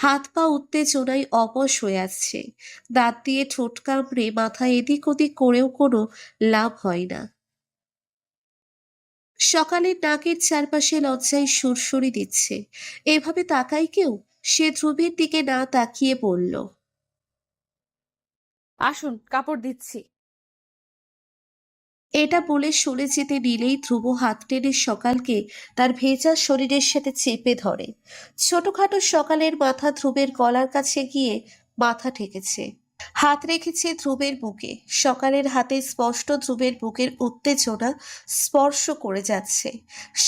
Speaker 3: হাত পা উত্তেজনায় অবশ হয়ে আসছে। দাঁত দিয়ে ঠোঁট কামড়ে মাথা এদিক ওদিক করেও কোনো লাভ হয় না। সকালের নাকের চারপাশে লজ্জায় সুরসুরি দিচ্ছে। এভাবে তাকায় কেউ? সে ধ্রুবের দিকে না তাকিয়ে বলল,
Speaker 1: আসুন, কাপড় দিচ্ছি।
Speaker 3: এটা বলে সরে যেতে নিলেই ধ্রুব হাত টেনে সকালকে তার ভেজা শরীরের সাথে চেপে ধরে। ছোটখাটো সকালের মাথা ধ্রুবের গলার কাছে গিয়ে মাথা ঠেকেছে। হাত রেখেছে ধ্রুবের বুকে। সকালের হাতে স্পষ্ট ধ্রুবের বুকের উত্তেজনা স্পর্শ করে যাচ্ছে।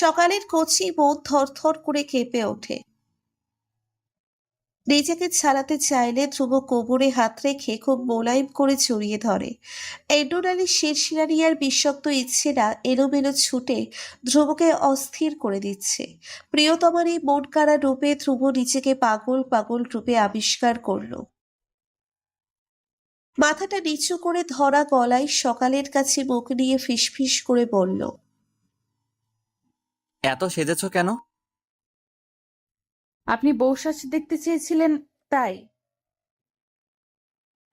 Speaker 3: সকালের কচি মন থরথর করে কেঁপে ওঠে। নিজেকে ছাড়াতে চাইলে ধ্রুব কোমরে হাত রেখে খুব মোলায়েম করে জড়িয়ে ধরে। এন্ডোনালি শিরশিরানি আর বিষাক্ত ইচ্ছেরা এলোমেলো ছুটে ধ্রুবকে অস্থির করে দিচ্ছে। প্রিয়তমার এই মন কাড়া রূপে ধ্রুব নিজেকে পাগল পাগল রূপে আবিষ্কার করলো। মাথাটা নিচু করে ধরা গলায় সকালের কাছে মুখ নিয়ে ফিসফিস করে বলল,
Speaker 2: এত সেজেছো কেন?
Speaker 1: আপনি বউ সাজতে দেখতে চেয়েছিলেন, তাই।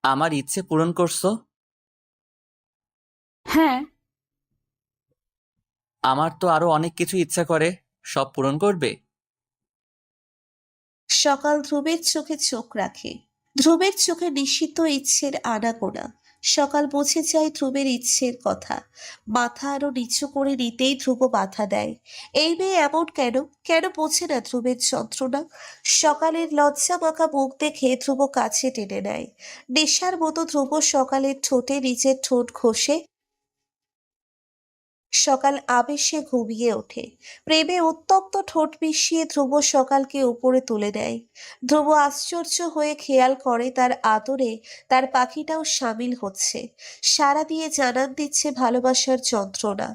Speaker 2: আমার ইচ্ছে পূরণ করছো?
Speaker 1: হ্যাঁ।
Speaker 2: আমার তো আরো অনেক কিছু ইচ্ছা করে, সব পূরণ করবে?
Speaker 3: সকাল ধ্রুবের চোখে চোখ রাখে। ধ্রুবের চোখে নিষিদ্ধ ইচ্ছের আনাগোনা। সকাল বুঝে যায় ধ্রুবের ইচ্ছের কথা। মাথা আরো নিচু করে নিতেই ধ্রুব বাধা দেয়। এই মেয়ে এমন কেন? কেন বোঝে না ধ্রুবের যন্ত্রণা? সকালের লজ্জা মাখা মুখ দেখে ধ্রুব কাছে টেনে নেয়। নেশার মতো ধ্রুব সকালের ঠোঁটে নিজের ঠোঁট ঘষে। সকাল আবেশে ঘুমিয়ে ওঠে। প্রেমে উত্তপ্ত ঠোঁট মিশিয়ে ধ্রুব সকালকে উপরে তুলে নেয়। ধ্রুব আশ্চর্য হয়ে খেয়াল করে তার আদরে তার পাখিটাও সামিল হচ্ছে। সাড়া দিয়ে জানান দিচ্ছে ভালোবাসার যন্ত্রণা।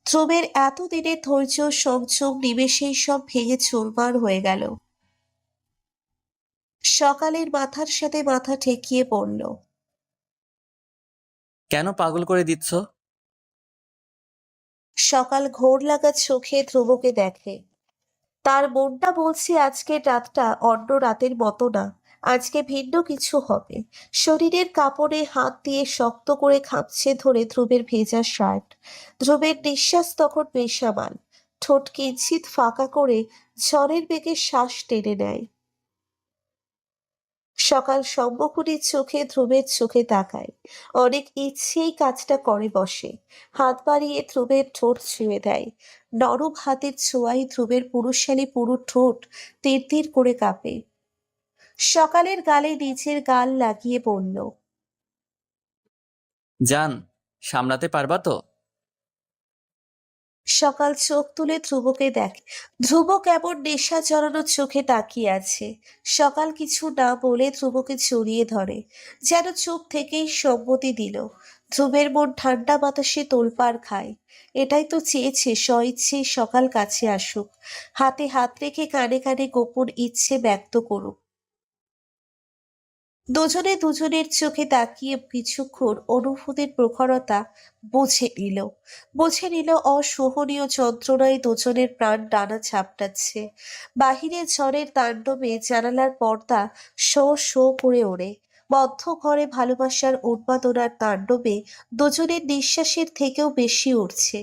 Speaker 3: ধ্রুবের এতদিনের ধৈর্য সংযম নিমেষেই সব ভেঙে চুরমার হয়ে গেল। সকালের মাথার সাথে মাথা ঠেকিয়ে পড়ল,
Speaker 2: কেন পাগল করে দিচ্ছ?
Speaker 3: সকাল ঘোর লাগা চোখে ধ্রুবকে দেখে। তার মনটা বলছে আজকের রাতটা অন্য রাতের মতো না, আজকে ভিন্ন কিছু হবে। শরীরের কাপড়ে হাত দিয়ে শক্ত করে খামচে ধরে ধ্রুবের ভেজা শার্ট। ধ্রুবের নিঃশ্বাস তখন বেসামাল। ঠোঁট কিঞ্চিত ফাঁকা করে ঝড়ের বেগে শ্বাস টেনে নেয়। সকাল সম্মুখীন চোখে ধ্রুবের চোখে তাকায়। অনেক ইচ্ছেই কাজটা করে বসে। হাত বাড়িয়ে ধ্রুবের ঠোঁট ছুঁয়ে দেয়। নরম হাতের ছোঁয়ায় ধ্রুবের পুরুষালী পুরু ঠোঁট তীর তীর করে কাঁপে। সকালের গালে নিজের গাল লাগিয়ে বলল,
Speaker 2: জান, সামলাতে পারবা তো?
Speaker 3: সকাল চোখ তুলে ধ্রুবকে দেখে। ধ্রুব কেমন নেশা জড়ানো চোখে তাকিয়ে আছে। সকাল কিছু না বলে ধ্রুবকে জড়িয়ে ধরে, যেন চোখ থেকেই সম্মতি দিল। ধ্রুবের মন ঠান্ডা বাতাসে তোলপাড় খায়। এটাই তো চেয়েছে, স্বইচ্ছেই সকাল কাছে আসুক, হাতে হাত রেখে কানে কানে গোপন ইচ্ছে ব্যক্ত করুক। দুজনে দুজনের চোখে তাকিয়ে কিছুক্ষণ অনুভূতির প্রখরতা বুঝে নিল অসহনীয় যন্ত্রণায় দুজনের প্রাণ ডানা ঝাপটাচ্ছে। বাহিরে ঝড়ের তাণ্ডবে জানালার পর্দা শো শো করে ওড়ে। বদ্ধ ঘরে ভালোবাসার উন্মাদনার তাণ্ডবে দুজনের নিঃশ্বাসের থেকেও বেশি উঠছে।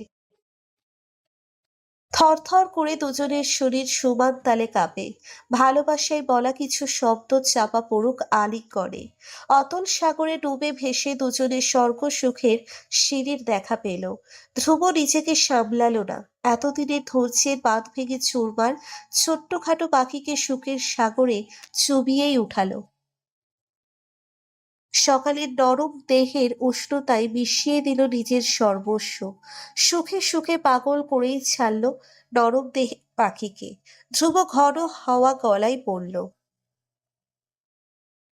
Speaker 3: থরথর করে দুজনের শরীর সমান তালে কাঁপে। ভালোবাসায় বলা কিছু শব্দ চাপা পড়ুক আলিঙ্গনে। অতল সাগরে ডুবে ভেসে দুজনের স্বর্গ সুখের সিঁড়ির দেখা পেল। ধ্রুব নিজেকে সামলালো না। এতদিনের ধৈর্যের বাঁধ ভেঙে চুরমার ছোট্টখাটো পাখিকে সুখের সাগরে চুবিয়েই উঠালো। সকালের নরম দেহের উষ্ণতায় মিশিয়ে দিল নিজের সর্বস্ব। সুখে সুখে পাগল করেই ছাড়ল নরম দেহে পাখিকে। ধ্রুব ঘন হাওয়া গলায় পড়ল।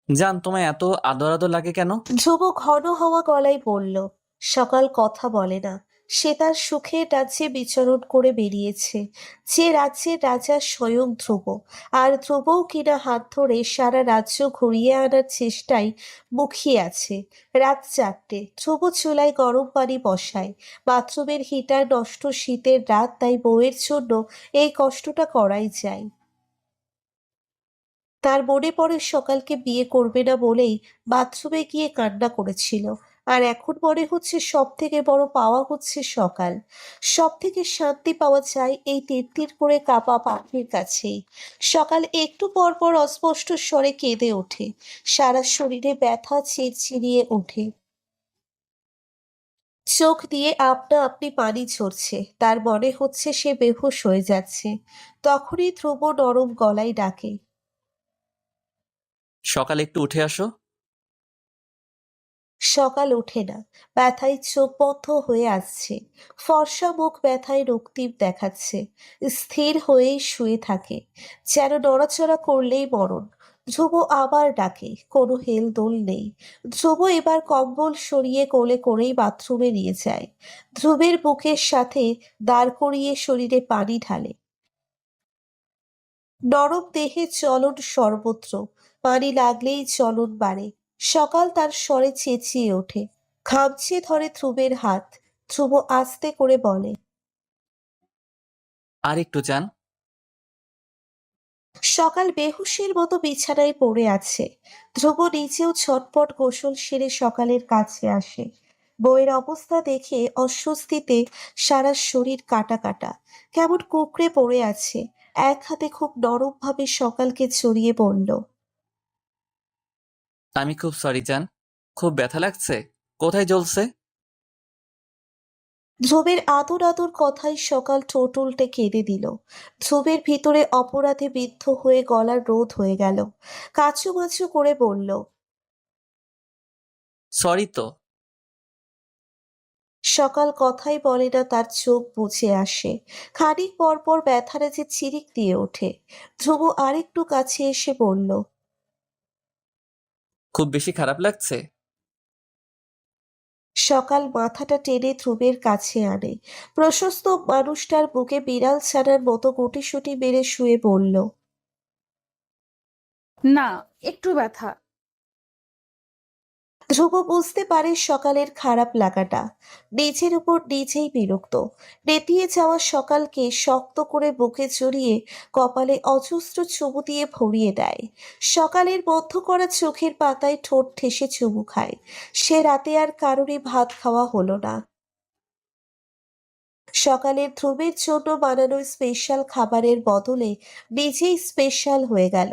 Speaker 2: জান, তোমায় এত আদর আদর লাগে কেন?
Speaker 3: ধ্রুব ঘন হওয়া গলায় বলল। সকাল কথা বলে না। সে তার সুখের রাজ্যে বিচরণ করে বেরিয়েছে, যে রাজ্যের রাজা স্বয়ং ধ্রুব। আর ধ্রুবও কিনা হাত ধরে সারা রাজ্য ঘুরিয়ে আনার চেষ্টায় মুখিয়ে আছে। রাত 4টে, ধ্রুব চুলায় গরম পানি বসায়। বাথরুমের হিটার নষ্ট, শীতের রাত, তাই বউয়ের জন্য এই কষ্টটা করাই যায়। তার মনে পড়ে সকালকে বিয়ে করবে না বলেই বাথরুমে গিয়ে কান্না করেছিল। আর এখন মনে হচ্ছে সব থেকে বড় পাওয়া হচ্ছে সকাল। সব থেকে শান্তি পাওয়া যায় এই তিরতির করে কাঁপা পাখির কাছেই। সকাল একটু পর পর অস্পষ্ট স্বরে কেঁদে ওঠে। সারা শরীরে ব্যথা চিরচিরিয়ে ওঠে। চোখ দিয়ে আপনা আপনি পানি ঝরছে। তার মনে হচ্ছে সে বেহুঁশ হয়ে যাচ্ছে। তখনই ধ্রুব নরম গলায় ডাকে।
Speaker 2: সকাল, একটু উঠে আসো।
Speaker 3: সকাল ওঠে না। ব্যথায় চোখ বন্ধ হয়ে আসছে। ফর্সা মুখ ব্যথায় রক্তিম দেখাচ্ছে। স্থির হয়েই শুয়ে থাকে, যেন নড়াচড়া করলেই মরণ। ধ্রুব আবার ডাকে, কোনো হেলদোল নেই। ধ্রুব এবার কম্বল সরিয়ে কোলে করেই বাথরুমে নিয়ে যায়। ধ্রুবের বুকের সাথে দাঁড় করিয়ে শরীরে পানি ঢালে। নরম দেহে চলন সর্বত্র। পানি লাগলেই চলন বাড়ে। সকাল তার স্বরে চেঁচিয়ে ওঠে। খামচে ধরে ধ্রুবের হাত। ধ্রুব আস্তে করে বলে।
Speaker 2: আর একটু যান।
Speaker 3: সকাল বেহুশের মতো বিছানায় পড়ে আছে। ধ্রুব নিজেও ছটপট গোসল সেরে সকালের কাছে আসে। বউয়ের অবস্থা দেখে অস্বস্তিতে সারা শরীর কাটা কাটা, কেমন কুঁকড়ে পড়ে আছে। এক হাতে খুব নরমভাবে সকালকে জড়িয়ে বলল।
Speaker 2: আমি খুব সরি জান। খুব ব্যথা লাগছে? কোথায় জ্বলছে?
Speaker 3: ধ্রুবের আদর আদর কথায় সকাল ঠোঁট উল্টে কেঁদে দিল। ধ্রুবের ভিতরে অপরাধে বিদ্ধ হয়ে গলার রোধ হয়ে গেল। কাচুমাচু করে বলল।
Speaker 2: সরি তো।
Speaker 3: সকাল কথাই বলে না, তার চোখ বুজে আসে। খানিক পর পর ব্যথাটা যে চিরিক দিয়ে ওঠে। ধ্রুব আরেকটু কাছে এসে বলল।
Speaker 2: খুব বেশি খারাপ লাগছে?
Speaker 3: সকাল মাথাটা টেনে ধ্রুবের কাছে আনে। প্রশস্ত মানুষটার বুকে বিড়াল ছানার মতো গুটিসুটি মেরে শুয়ে বলল।
Speaker 1: না, একটু ব্যথা।
Speaker 3: ধ্রুব বুঝতে পারে সকালের খারাপ লাগাটা। নিজের উপর নিজেই বিরক্ত। নেতিয়ে যাওয়া সকালকে শক্ত করে বুকে জড়িয়ে কপালে অজস্র চুমু দিয়ে ভরিয়ে দেয়। সকালের বন্ধ করা চোখের পাতায় ঠোঁট ঠেসে চুমু খায়। সে রাতে আর কারোরই ভাত খাওয়া হলো না। সকালের ধ্রুবের জন্য বানানো স্পেশাল খাবারের বদলে নিজেই স্পেশাল হয়ে গেল।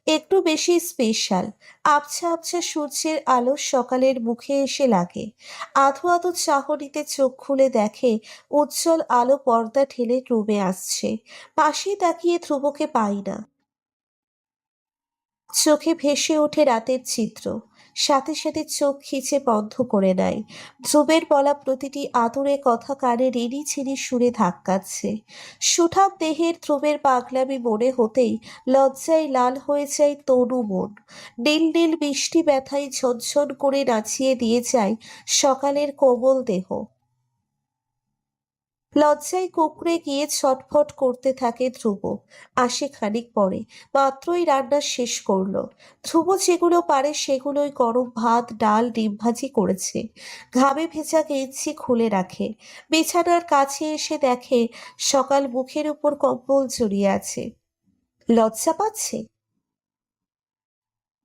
Speaker 3: একটু বেশি স্পেশাল। আবছা আবছা সূর্যের আলো সকালের মুখে এসে লাগে। আধো আধো চাহনিতে চোখ খুলে দেখে উজ্জ্বল আলো পর্দা ঠেলে রুমে আসছে। পাশে তাকিয়ে ধ্রুবকে পাই না। চোখে ভেসে ওঠে রাতের চিত্র। সাথে সাথে চোখ খিচে বন্ধ করে নেয়। ধ্রুবের বলা প্রতিটি আদুরে কথা কানে রিনি ঝিনি সুরে ধাক্কাচ্ছে। সুঠাম দেহের ধ্রুবের পাগলামি মনে হতেই লজ্জায় লাল হয়ে যায় তনু মন। নীল নীল বৃষ্টি ব্যথায় ঝনঝন করে নাচিয়ে দিয়ে যায় সকালের কোমল দেহ। লজ্জায় কুঁকড়ে গিয়ে ছটফট করতে থাকে ধ্রুব। আসে খানিক পরে, মাত্রই রান্না শেষ করলো। ধ্রুব যেগুলো পারে সেগুলোই গরম ভাত, ডাল, ডিম ভাজি করেছে। ঘামে ভেজা গেঞ্জি খুলে রাখে। বিছানার কাছে এসে দেখে সকাল মুখের উপর কম্বল জড়িয়ে আছে। লজ্জা পাচ্ছে?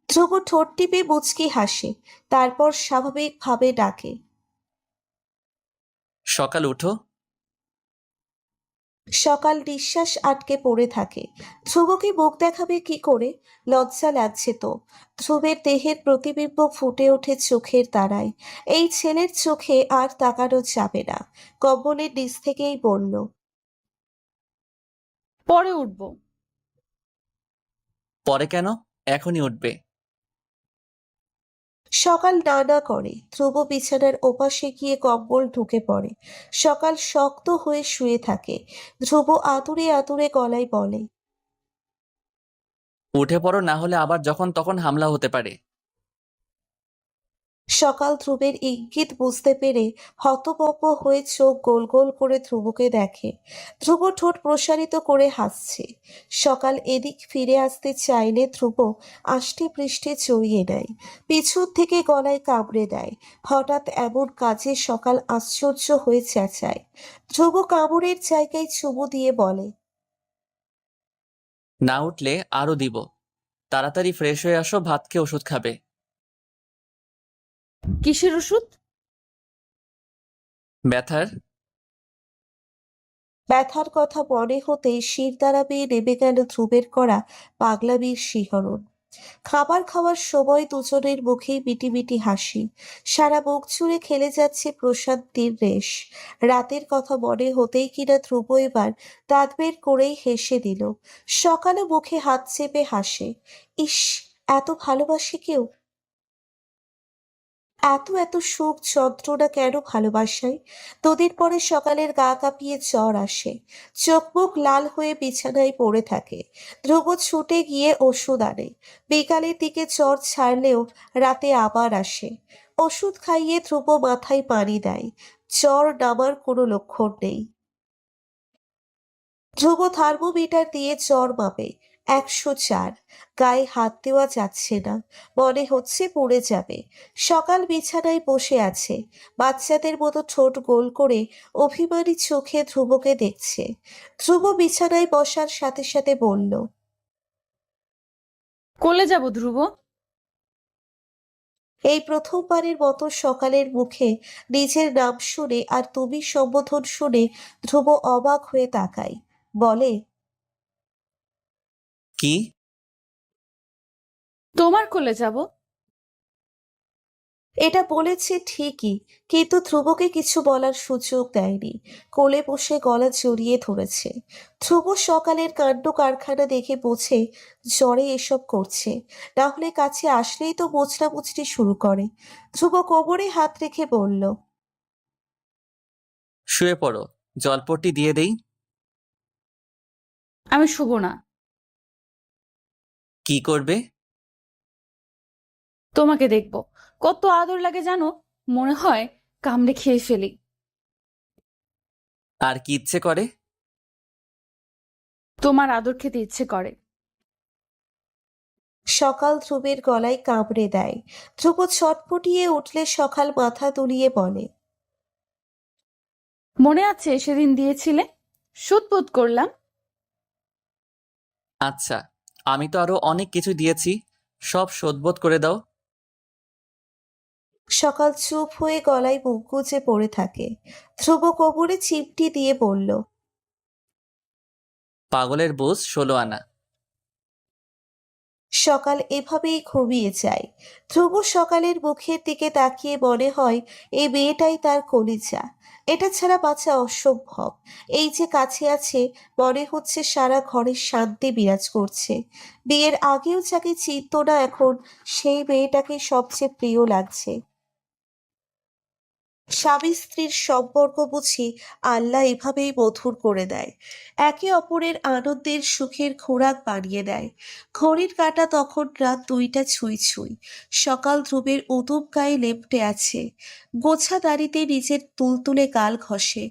Speaker 3: ধ্রুব ঠোঁট টিপে মুচকি হাসে, তারপর স্বাভাবিকভাবে ডাকে,
Speaker 2: সকাল উঠো।
Speaker 3: সকাল নিঃশ্বাস আটকে পড়ে থাকে। ধ্রুবকে মুখ দেখাবে কি করে? লজ্জা লাগছে তো। ধ্রুবের দেহের প্রতিবিম্ব ফুটে ওঠে চোখের তারায়। এই ছেলের চোখে আর তাকানো যাবে না। কম্বলের নিচ থেকেই বলল,
Speaker 1: পরে উঠবো।
Speaker 2: পরে কেন? এখনই উঠবে।
Speaker 3: সকাল না না করে। ধ্রুব বিছানার ওপাশে গিয়ে কম্বল ঢুকে পড়ে। সকাল শক্ত হয়ে শুয়ে থাকে। ধ্রুব আতুরে আতুরে গলায় বলে,
Speaker 2: উঠে পড়ো, না হলে আবার যখন তখন হামলা হতে পারে।
Speaker 3: সকাল ধ্রুবের ইঙ্গিত বুঝতে পেরে হতভম্ব হয়ে চোখ গোল গোল করে ধ্রুবকে দেখে। ধ্রুব ঠোঁট প্রসারিত করে হাসছে। সকাল এদিক ফিরে আসতে চাইলে ধ্রুব আষ্টে পৃষ্ঠে জড়িয়ে নেয়, পিছন থেকে গলায় কামড়ে দেয়। হঠাৎ এমন কাজে সকাল আশ্চর্য হয়ে চেঁচায়। ধ্রুব কামড়ের জায়গায় চুমু দিয়ে বলে,
Speaker 2: না উঠলে আরো দিব। তাড়াতাড়ি ফ্রেশ হয়ে আসো, ভাত খেয়ে ওষুধ খাবে।
Speaker 1: কিসের ওষুধ?
Speaker 2: ব্যথার।
Speaker 3: ব্যথার কথা মনে হতেই শিরদাঁড়া বেয়ে নেমে গেল ধ্রুবের করা পাগলামির শিহরণ। খাবার খাওয়ার সময় দুজনের মুখেই মিটিমিটি হাসি। সারা মুখ জুড়ে খেলে যাচ্ছে প্রশান্তির রেশ। রাতের কথা মনে হতেই কিনা ধ্রুব এবার দাঁত বের করেই হেসে দিল। সকালে মুখে হাত চেপে হাসে। ইস, এত ভালোবাসে কেউ? এত এত সুখ যন্ত্রণা কেন ভালোবাসায়? দুদিন পরে সকালের গা কাঁপিয়ে জ্বর আসে। চোখ মুখ লাল হয়ে বিছানায় পড়ে থাকে। ধ্রুব ছুটে গিয়ে ওষুধ আনে। বিকালের দিকে জ্বর ছাড়লেও রাতে আবার আসে। ওষুধ খাইয়ে ধ্রুব মাথায় পানি দেয়। জ্বর নামার কোনো লক্ষণ নেই। ধ্রুব থার্মোমিটার দিয়ে জ্বর মাপে, 104। গায়ে হাত দেওয়া যাচ্ছে না, মনে হচ্ছে পড়ে যাবে। সকাল বিছানায় বসে আছে, বাচ্চাদের মতো ঠোঁট গোল করে অভিমানী চোখে ধ্রুবকে দেখছে। ধ্রুব বিছানায় বসার সাথে সাথে বলল,
Speaker 1: কোলে যাব ধ্রুব।
Speaker 3: এই প্রথমবারের মতো সকালের মুখে নিজের নাম শুনে আর তুমি সম্বোধন শুনে ধ্রুব অবাক হয়ে তাকায়। বলে,
Speaker 2: কি?
Speaker 1: তোমার কোলে যাব।
Speaker 3: এটা বলেছে ঠিকই, কিন্তু ধ্রুবকে কিছু বলার সুযোগ দেয়নি। কোলে বসে গলা জড়িয়ে ধরেছে। ধ্রুব সকালের কাণ্ড কারখানা দেখে বোঝে জ্বরে এসব করছে, না হলে কাছে আসলেই তো মোচড়ামুচড়ি শুরু করে। ধ্রুব কোমরে হাত রেখে বলল,
Speaker 2: শুয়ে পড়ো, জলপট্টি দিয়ে দেই।
Speaker 1: আমি শুবো না।
Speaker 2: কি করবে?
Speaker 1: তোমাকে দেখবো। কত আদর লাগে জানো, মনে হয় কামড়ে খেয়ে ফেলি।
Speaker 2: আর কি ইচ্ছে করে?
Speaker 1: তোমার আদর খেতে ইচ্ছে করে।
Speaker 3: সকাল ধ্রুবের গলায় কামড়ে দেয়। ধ্রুব ছটফটিয়ে উঠলে সকাল মাথা দুলিয়ে বলে,
Speaker 1: মনে আছে সেদিন দিয়েছিলে? সুদবোধ করলাম।
Speaker 2: আচ্ছা, আমি তো আরো অনেক কিছু দিয়েছি, সব শোধবোধ করে দাও।
Speaker 3: সকাল চুপ হয়ে গলায় মুখ গুজে পড়ে থাকে। ধ্রুব কোমরে চিমটি দিয়ে বলল,
Speaker 2: পাগলের বোঝ 16 আনা।
Speaker 3: সকাল এভাবেই ঘুমিয়ে যায়। ধ্রুব সকালের মুখের দিকে তাকিয়ে মনে হয় এই মেয়েটাই তার কলিজা। এটা ছাড়া বাঁচা অসম্ভব। এই যে কাছে আছে, মনে হচ্ছে সারা ঘরে শান্তি বিরাজ করছে। বিয়ের আগেও যাকে চিনত না, এখন সেই মেয়েটাকে সবচেয়ে প্রিয় লাগছে। স্বামী স্ত্রীর সম্পর্ক বুঝি আল্লাহ এভাবেই মধুর করে দেয়, একে অপরের আনন্দের সুখের খোরাক বানিয়ে দেয়। ঘড়ির কাঁটা তখন রাত 2টা ছুঁই ছুঁই। সকাল ধ্রুবের উদুম গায়ে লেপ্টে আছে, গোছা দাড়িতে নিজের তুলতুলে গাল ঘষে।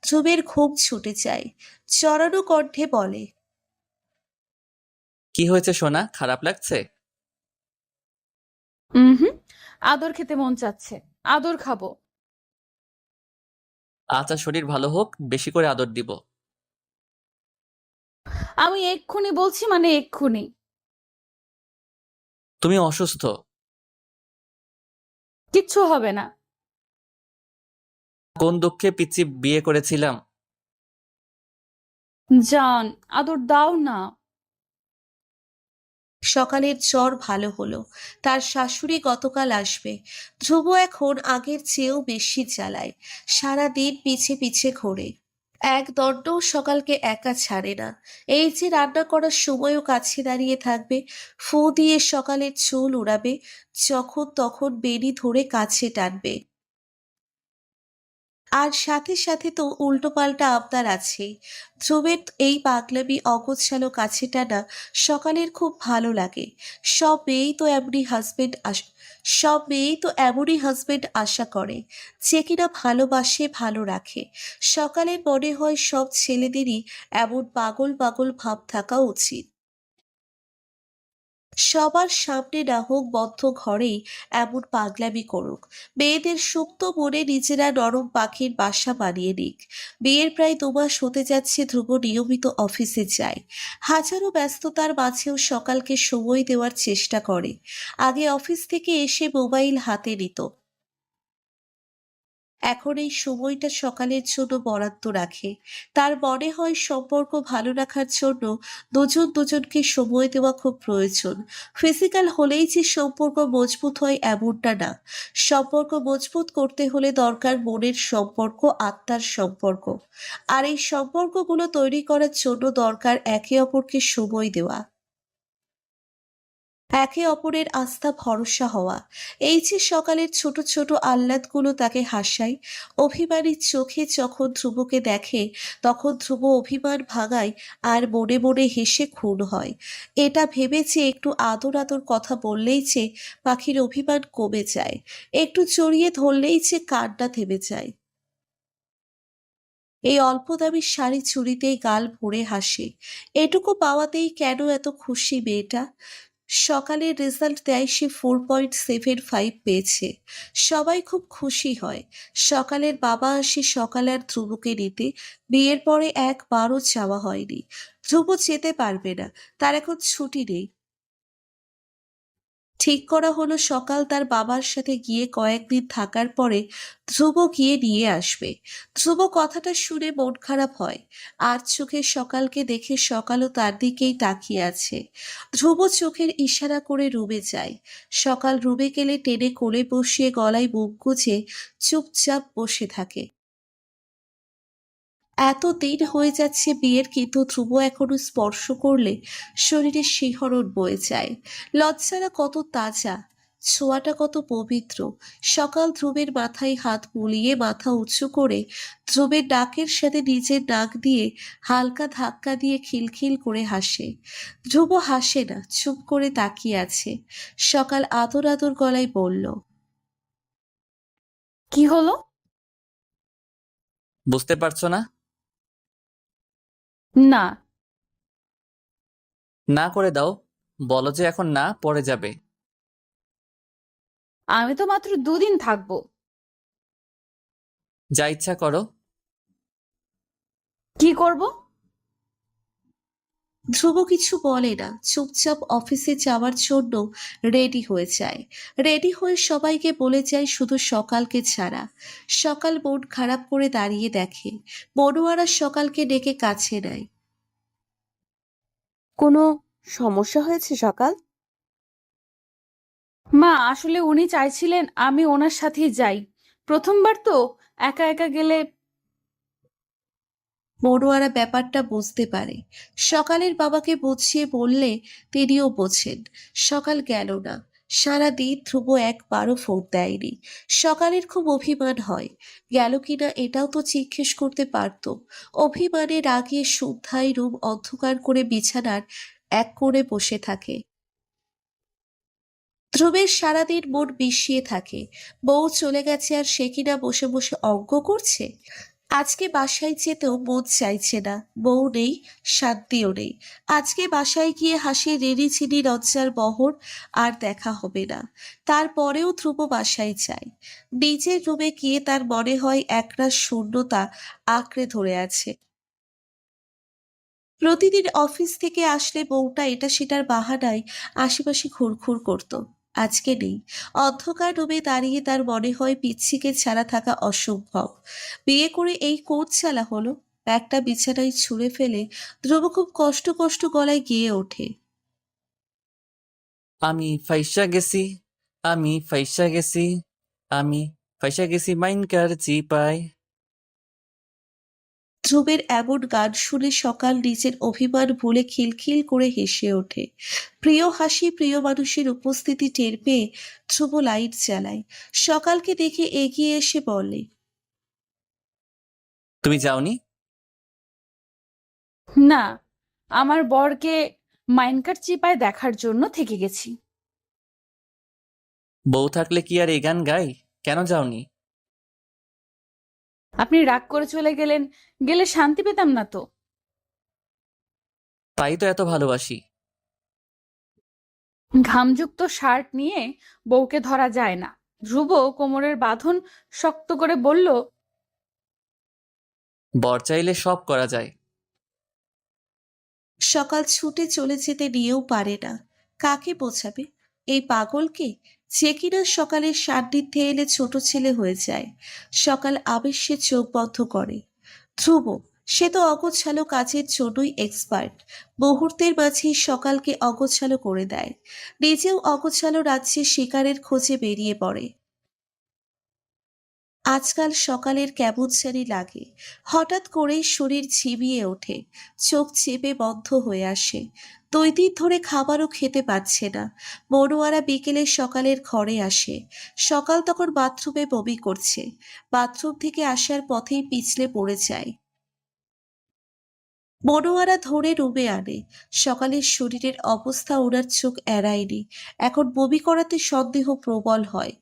Speaker 3: ধ্রুবের ঘুম ছুটে যায়, চড়ানো কণ্ঠে বলে,
Speaker 2: কি হয়েছে সোনা, খারাপ লাগছে?
Speaker 1: হুম, আদর খেতে মন চাচ্ছে, আদর খাবো।
Speaker 2: আচ্ছা, শরীর ভালো হোক, বেশি করে আদর দিব।
Speaker 1: আমি এক্ষুনি বলছি, মানে এক্ষুনি।
Speaker 2: তুমি অসুস্থ।
Speaker 1: কিচ্ছু হবে না।
Speaker 2: কোন দুঃখে পিচ্চি বিয়ে করেছিলাম।
Speaker 1: জান, আদর দাও না।
Speaker 3: সকালের জ্বর ভালো হলো। তার শাশুড়ি গতকাল আসবে। ধ্রুব এখন আগের চেয়েও বেশি জ্বালায়, সারাদিন পিছে পিছে ঘোরে। এক দণ্ডও সকালকে একা ছাড়ে না। এই যে রান্না করার সময়ও কাছে দাঁড়িয়ে থাকবে, ফু দিয়ে সকালের চুল উড়াবে, যখন তখন বেনি ধরে কাছে টানবে। আর সাথে সাথে তো উল্টোপাল্টা আবদার আছেই। ধ্রুবের এই পাগলামি অগোছালো কাছে টানা সকালের খুব ভালো লাগে। সব মেয়েই তো এমনই হাজবেন্ড সব মেয়েই তো এমনই হাজবেন্ড আশা করে, যে কিনা ভালোবাসে, ভালো রাখে। সকালের মনে হয় সব ছেলেদেরই এমন পাগল পাগল ভাব থাকা উচিত। সবার সামনে না হোক, বদ্ধ ঘরেই এমন পাগলামি করুক। মেয়েদের সুপ্ত মনে নিজেরা নরম পাখির বাসা বানিয়ে নিক। বিয়ের প্রায় 2 মাস হতে যাচ্ছে, ধ্রুব নিয়মিত অফিসে যায়। হাজারো ব্যস্ততার মাঝেও সকালকে সময় দেওয়ার চেষ্টা করে। আগে অফিস থেকে এসে মোবাইল হাতে নিত, এখন এই সময়টা সকালের জন্য বরাদ্দ রাখে। তার মনে হয় সম্পর্ক ভালো রাখার জন্য দুজন দুজনকে সময় দেওয়া খুব প্রয়োজন। ফিজিক্যাল হলেই যে সম্পর্ক মজবুত হয় এমনটা না। সম্পর্ক মজবুত করতে হলে দরকার মনের সম্পর্ক, আত্মার সম্পর্ক। আর এই সম্পর্কগুলো তৈরি করার জন্য দরকার একে অপরকে সময় দেওয়া, একে অপরের আস্থা ভরসা হওয়া। এই যে সকালের ছোট ছোট আহ্লাদগুলো তাকে হাসায়। অভিমানী চোখে যখন ধ্রুবকে দেখে, তখন ধ্রুব অভিমান ভাঙায় আর মনে মনে হেসে খুন হয়। এটা ভেবেছে একটু আদর আদর কথা বললেই যে পাখির অভিমান কমে যায়, একটু জড়িয়ে ধরলেই যে কান্না থেমে যায়। এই অল্প দামি শাড়ি চুড়িতেই গাল ভরে হাসে। এটুকু পাওয়াতেই কেন এত খুশি মেয়েটা। সকালের রেজাল্ট দেয় সে 4.75 পেয়েছে। সবাই খুব খুশি হয়। সকালের বাবা আসে সকাল আর ধ্রুবকে নিতে। বিয়ের পরে একবারও যাওয়া হয়নি। ধ্রুব যেতে পারবে না, তার এখন ছুটি নেই। ঠিক করা হলো সকাল তার বাবার সাথে গিয়ে কয়েকদিন থাকার পরে ধ্রুব গিয়ে নিয়ে আসবে। ধ্রুব কথাটা শুনে মন খারাপ হয়। আর চোখে সকালকে দেখে সকালও তার দিকেই তাকিয়ে আছে। ধ্রুব চোখের ইশারা করে রুমে যায়। সকাল রুমে গেলে টেনে কোলে বসিয়ে গলায় মুখ গুজে চুপচাপ বসে থাকে। এত দিন হয়ে যাচ্ছে বিয়ের, কিন্তু ধ্রুব এখনো স্পর্শ করলে শরীরে শিহরণ বয়ে যায়। লজ্জারা কত তাজা, ছোঁয়াটা কত পবিত্র। সকাল ধ্রুবের মাথায় হাত বুলিয়ে মাথা উঁচু করে ধ্রুবের নাকের সাথে নিজের নাক দিয়ে হালকা ধাক্কা দিয়ে খিলখিল করে হাসে। ধ্রুব হাসে না, চুপ করে তাকিয়ে আছে। সকাল আদর আদর গলায় বলল,
Speaker 1: কি হলো?
Speaker 2: বুঝতে পারছো না?
Speaker 1: না।
Speaker 2: না করে দাও। বলো যে এখন না, পরে যাবে।
Speaker 1: আমি তো মাত্র 2 দিন থাকবো।
Speaker 2: যা ইচ্ছা করো।
Speaker 1: কি করব?
Speaker 3: ধ্রুব কিছু বলে না, চুপচাপ অফিসে যাওয়ার জন্য রেডি হয়ে যায়। রেডি হয়ে সবাইকে বলে যায়, শুধু সকালকে ছাড়া। সকাল মন খারাপ করে দাঁড়িয়ে দেখে মনোয়ারা সকালকে ডেকে কাছে নেয়।
Speaker 4: কোনো সমস্যা হয়েছে সকাল?
Speaker 1: মা, আসলে উনি চাইছিলেন আমি ওনার সাথেই যাই। প্রথমবার তো, একা একা গেলে।
Speaker 3: মনোয়ারা ব্যাপারটা বুঝতে পারে। সকালের বাবাকে বুঝিয়ে বললে তিনিও বোঝেন। সকাল গেল না। সারাদিন ধ্রুব একবারও ফোন দেয়নি। সকালের খুব অভিমান হয়, গেল কিনা এটাও তো জিজ্ঞেস করতে পারতো। অভিমানে রাগে সন্ধ্যায় রুম অন্ধকার করে বিছানার এক কোণে বসে থাকে। ধ্রুবের সারাদিন মন বিষিয়ে থাকে। বউ চলে গেছে আর সে কিনা বসে বসে অঙ্ক করছে। আজকে বাসায় যেতেও মন চাইছে না। বউ নেই, শান্তিও নেই। আজকে বাসায় গিয়ে হাসি রেড়ি চিনি লজ্জার বহর আর দেখা হবে না। তারপরেও ধ্রুব বাসায় যায়। নিজের রুমে গিয়ে তার মনে হয় একরাশ শূন্যতা আঁকড়ে ধরে আছে। প্রতিদিন অফিস থেকে আসলে বউটা এটা সেটার বাহানায় আশেপাশে ঘুরঘুর করত। আজকে নেই। অন্ধকার রুমে দাঁড়িয়ে তার মনে হয় পিচ্ছিকে ছাড়া থাকা অসম্ভব। বিয়ে করে এই কোন চালা হলো। ব্যাগটা বিছানায় ছুঁড়ে ফেলে ধ্রুব খুব কষ্ট কষ্ট গলায় গেয়ে ওঠে।
Speaker 2: আমি ফাইসা গেছি, আমি ফাইসা গেছি, আমি ফাইসা গেছি মাইনকার চিপায়।
Speaker 3: ধ্রুবের এমন গান শুনে সকাল নিজের অভিমান ভুলে খিলখিল করে হেসে ওঠে। প্রিয় হাসি, প্রিয় মানুষের উপস্থিতি টের পেয়ে ধ্রুব লাইট জ্বালায়। সকালকে দেখে এগিয়ে এসে বলে,
Speaker 2: তুমি যাওনি?
Speaker 1: না, আমার বরকে মাইনকার চিপায় দেখার জন্য থেকে গেছি।
Speaker 2: বউ থাকলে কি আর এই গান গাই? কেন যাওনি?
Speaker 1: আপনি রাগ করে চলে গেলেন, গেলে শান্তি পেতাম না তো।
Speaker 2: তাই তো এত ভালোবাসি।
Speaker 1: ঘামযুক্ত শার্ট নিয়ে বউকে ধরা যায় না। ধ্রুব কোমরের বাঁধন শক্ত করে বলল,
Speaker 2: বর চাইলে সব করা যায়।
Speaker 3: সকাল ছুটে চলে যেতে নিয়েও পারে না। কাকে বোঝাবে? এই পাগলকে, যে কিনা সকালের সান্নিধ্যে এলে ছোট ছেলে হয়ে যায়। সকাল আবেশে চোখ বন্ধ করে। ধ্রুব, সে তো অগোছালো কাজের জন্যই এক্সপার্ট। মুহূর্তের মাঝেই সকালকে অগোছালো করে দেয়। নিজেও অগোছালো রাজ্যে শিকারের খোঁজে বেরিয়ে পড়ে। আজকাল সকালের কেমন জানি লাগে। হঠাৎ করেই শরীর ঝিমিয়ে ওঠে। চোখ চেপে বন্ধ হয়ে আসে। 2 দিন ধরে খাবারও খেতে পাচ্ছে না। মনোয়ারা বিকেলে সকালের ঘরে আসে। সকাল তখন বাথরুমে বমি করছে। বাথরুম থেকে আসার পথেই পিছলে পড়ে যায়। মনোয়ারা ধরে রুমে আনে। সকালের শরীরের অবস্থা ওনার চোখ এড়ায়নি। এখন বমি করাতে সন্দেহ প্রবল হয়।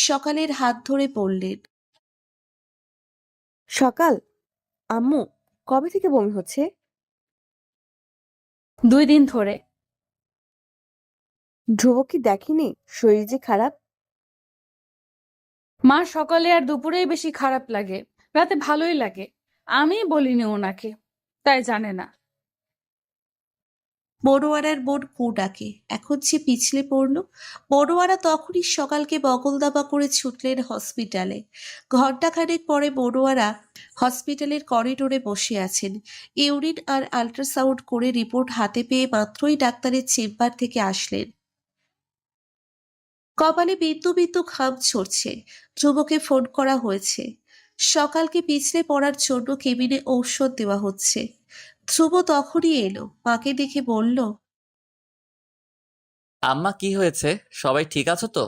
Speaker 3: সকালের হাত ধরে বললেন,
Speaker 4: সকাল, আম্মু, কবে থেকে বমি হচ্ছে?
Speaker 1: 2 দিন ধরে।
Speaker 4: ধ্রুব কি দেখেনি শরীর যে খারাপ?
Speaker 1: মা, সকালে আর দুপুরেই বেশি খারাপ লাগে, রাতে ভালোই লাগে। আমি বলিনি ওনাকে, তাই জানে না।
Speaker 3: মনোয়ারার মন কু ডাকে। এখন সে পিছলে পড়ল। মনোয়ারা তখনই সকালকে বগল দাবা করে ছুটলেন হসপিটালে। ঘণ্টাখানেক পরে মনোয়ারা হসপিটালের করিডোরে বসে আছেন। ইউরিন আর আল্ট্রাসাউন্ড করে রিপোর্ট হাতে পেয়ে মাত্রই ডাক্তারের চেম্বার থেকে আসলেন। কপালে বিন্দু বিন্দু ঘাম ঝরছে। ধ্রুবকে ফোন করা হয়েছে। সকালকে পিছলে পড়ার জন্য কেবিনে ঔষধ দেওয়া হচ্ছে। ধ্রুব তখনই এলো, মাকে দেখে বলল,
Speaker 2: আম্মা, কি হয়েছে? সবাই ঠিক আছো তো?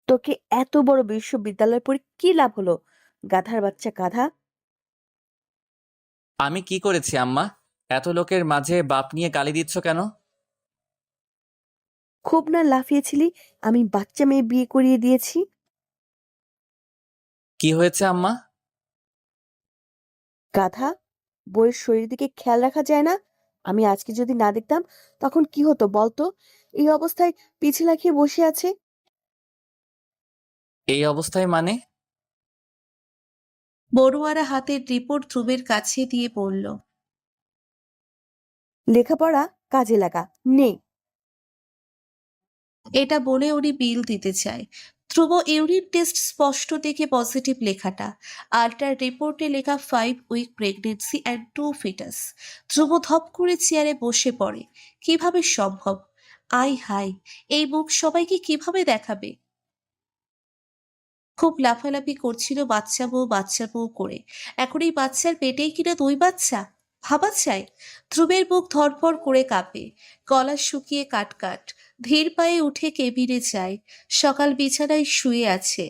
Speaker 4: তোকে এত বড় বিশ্ববিদ্যালয় পড়ে কি লাভ হলো? গাধার বাচ্চা গাধা।
Speaker 2: আমি কি করেছি আম্মা? এত লোকের মাঝে বাপ নিয়ে গালি দিচ্ছ কেন?
Speaker 4: খুব না লাফিয়েছিলি আমি বাচ্চা মেয়ে বিয়ে করিয়ে দিয়েছি?
Speaker 2: কি হয়েছে আম্মা?
Speaker 4: গাধা, বইয়ের শরীর দিকে খেয়াল রাখা যায় না? আমি আজকে যদি না দেখতাম তখন কি হতো বলতো? এই অবস্থায় পিছলা খেয়ে বসে আছে।
Speaker 2: এই অবস্থায় মানে?
Speaker 3: বড়ুয়ারা হাতের রিপোর্ট ধ্রুবের কাছে দিয়ে বলল,
Speaker 4: লেখাপড়া কাজে লাগা নেই।
Speaker 3: এটা বলে উনি বিল দিতে চায়। ধ্রুব ইউরিন টেস্ট স্পষ্ট দেখে পজিটিভ লেখাটা। আল্ট্রার রিপোর্টে লেখা 5 উইক প্রেগনেন্সি অ্যান্ড 2 ফিটাস। ধ্রুব ধপ করে চেয়ারে বসে পড়ে। কিভাবে সম্ভব? আয় হায়, এই মুখ সবাইকে কিভাবে দেখাবে? খুব লাফালাফি করছিল বাচ্চা বউ করে। এখন এই বাচ্চার পেটেই কিনা দুই বাচ্চা, ভাবা যায়। ধ্রুবের বুক ধড়ফড় করে কাঁপে, গলা শুকিয়ে কাটকাট। ধীর পায়ে উঠে কেবিনে যায়। সকাল বিছানায় শুয়ে আছে।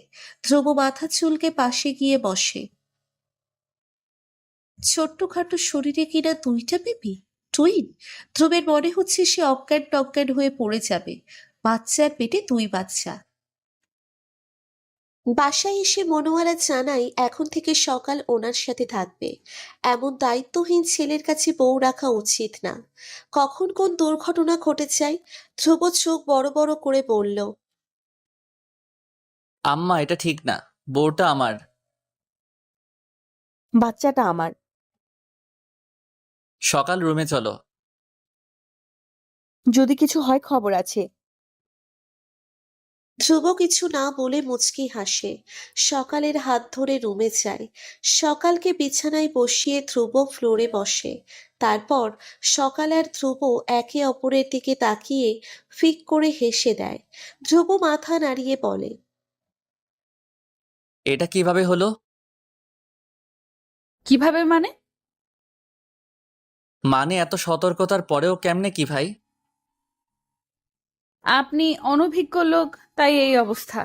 Speaker 3: ধ্রুব মাথা চুলকে পাশে গিয়ে বসে। ছোট্টখাটো শরীরে কিনা দুইটা বেবি, টুইন। ধ্রুবের মনে হচ্ছে সে অজ্ঞান টজ্ঞান হয়ে পড়ে যাবে। বাচ্চার পেটে দুই বাচ্চা। বাসায় এসে মনোয়ারা জানায় এখন থেকে সকাল ওনার সাথে থাকবে। এমন দায়িত্বহীন ছেলের কাছে বউ রাখা উচিত না। কখন কোন দুর্ঘটনা ঘটে যায়। ধ্রুব চোখ বড় বড় করে বলল,
Speaker 2: আম্মা, এটা ঠিক না। বউটা আমার।
Speaker 4: বাচ্চাটা আমার।
Speaker 2: সকাল, রুমে চলো।
Speaker 4: যদি কিছু হয় খবর আছে।
Speaker 3: ধ্রুব কিছু না বলে মুচকি হাসে। সকালের হাত ধরে রুমে যায়। সকালকে বিছানায় বসিয়ে ধ্রুব ফ্লোরে বসে। তারপর সকাল আর ধ্রুব একে অপরের দিকে তাকিয়ে ফিক করে হেসে দেয়। ধ্রুব মাথা নাড়িয়ে বলে,
Speaker 2: এটা কিভাবে হলো?
Speaker 1: কিভাবে মানে?
Speaker 2: মানে এত সতর্কতার পরেও কেমনে কি ভাই?
Speaker 1: আপনি অনভিজ্ঞ লোক, তাই এই অবস্থা।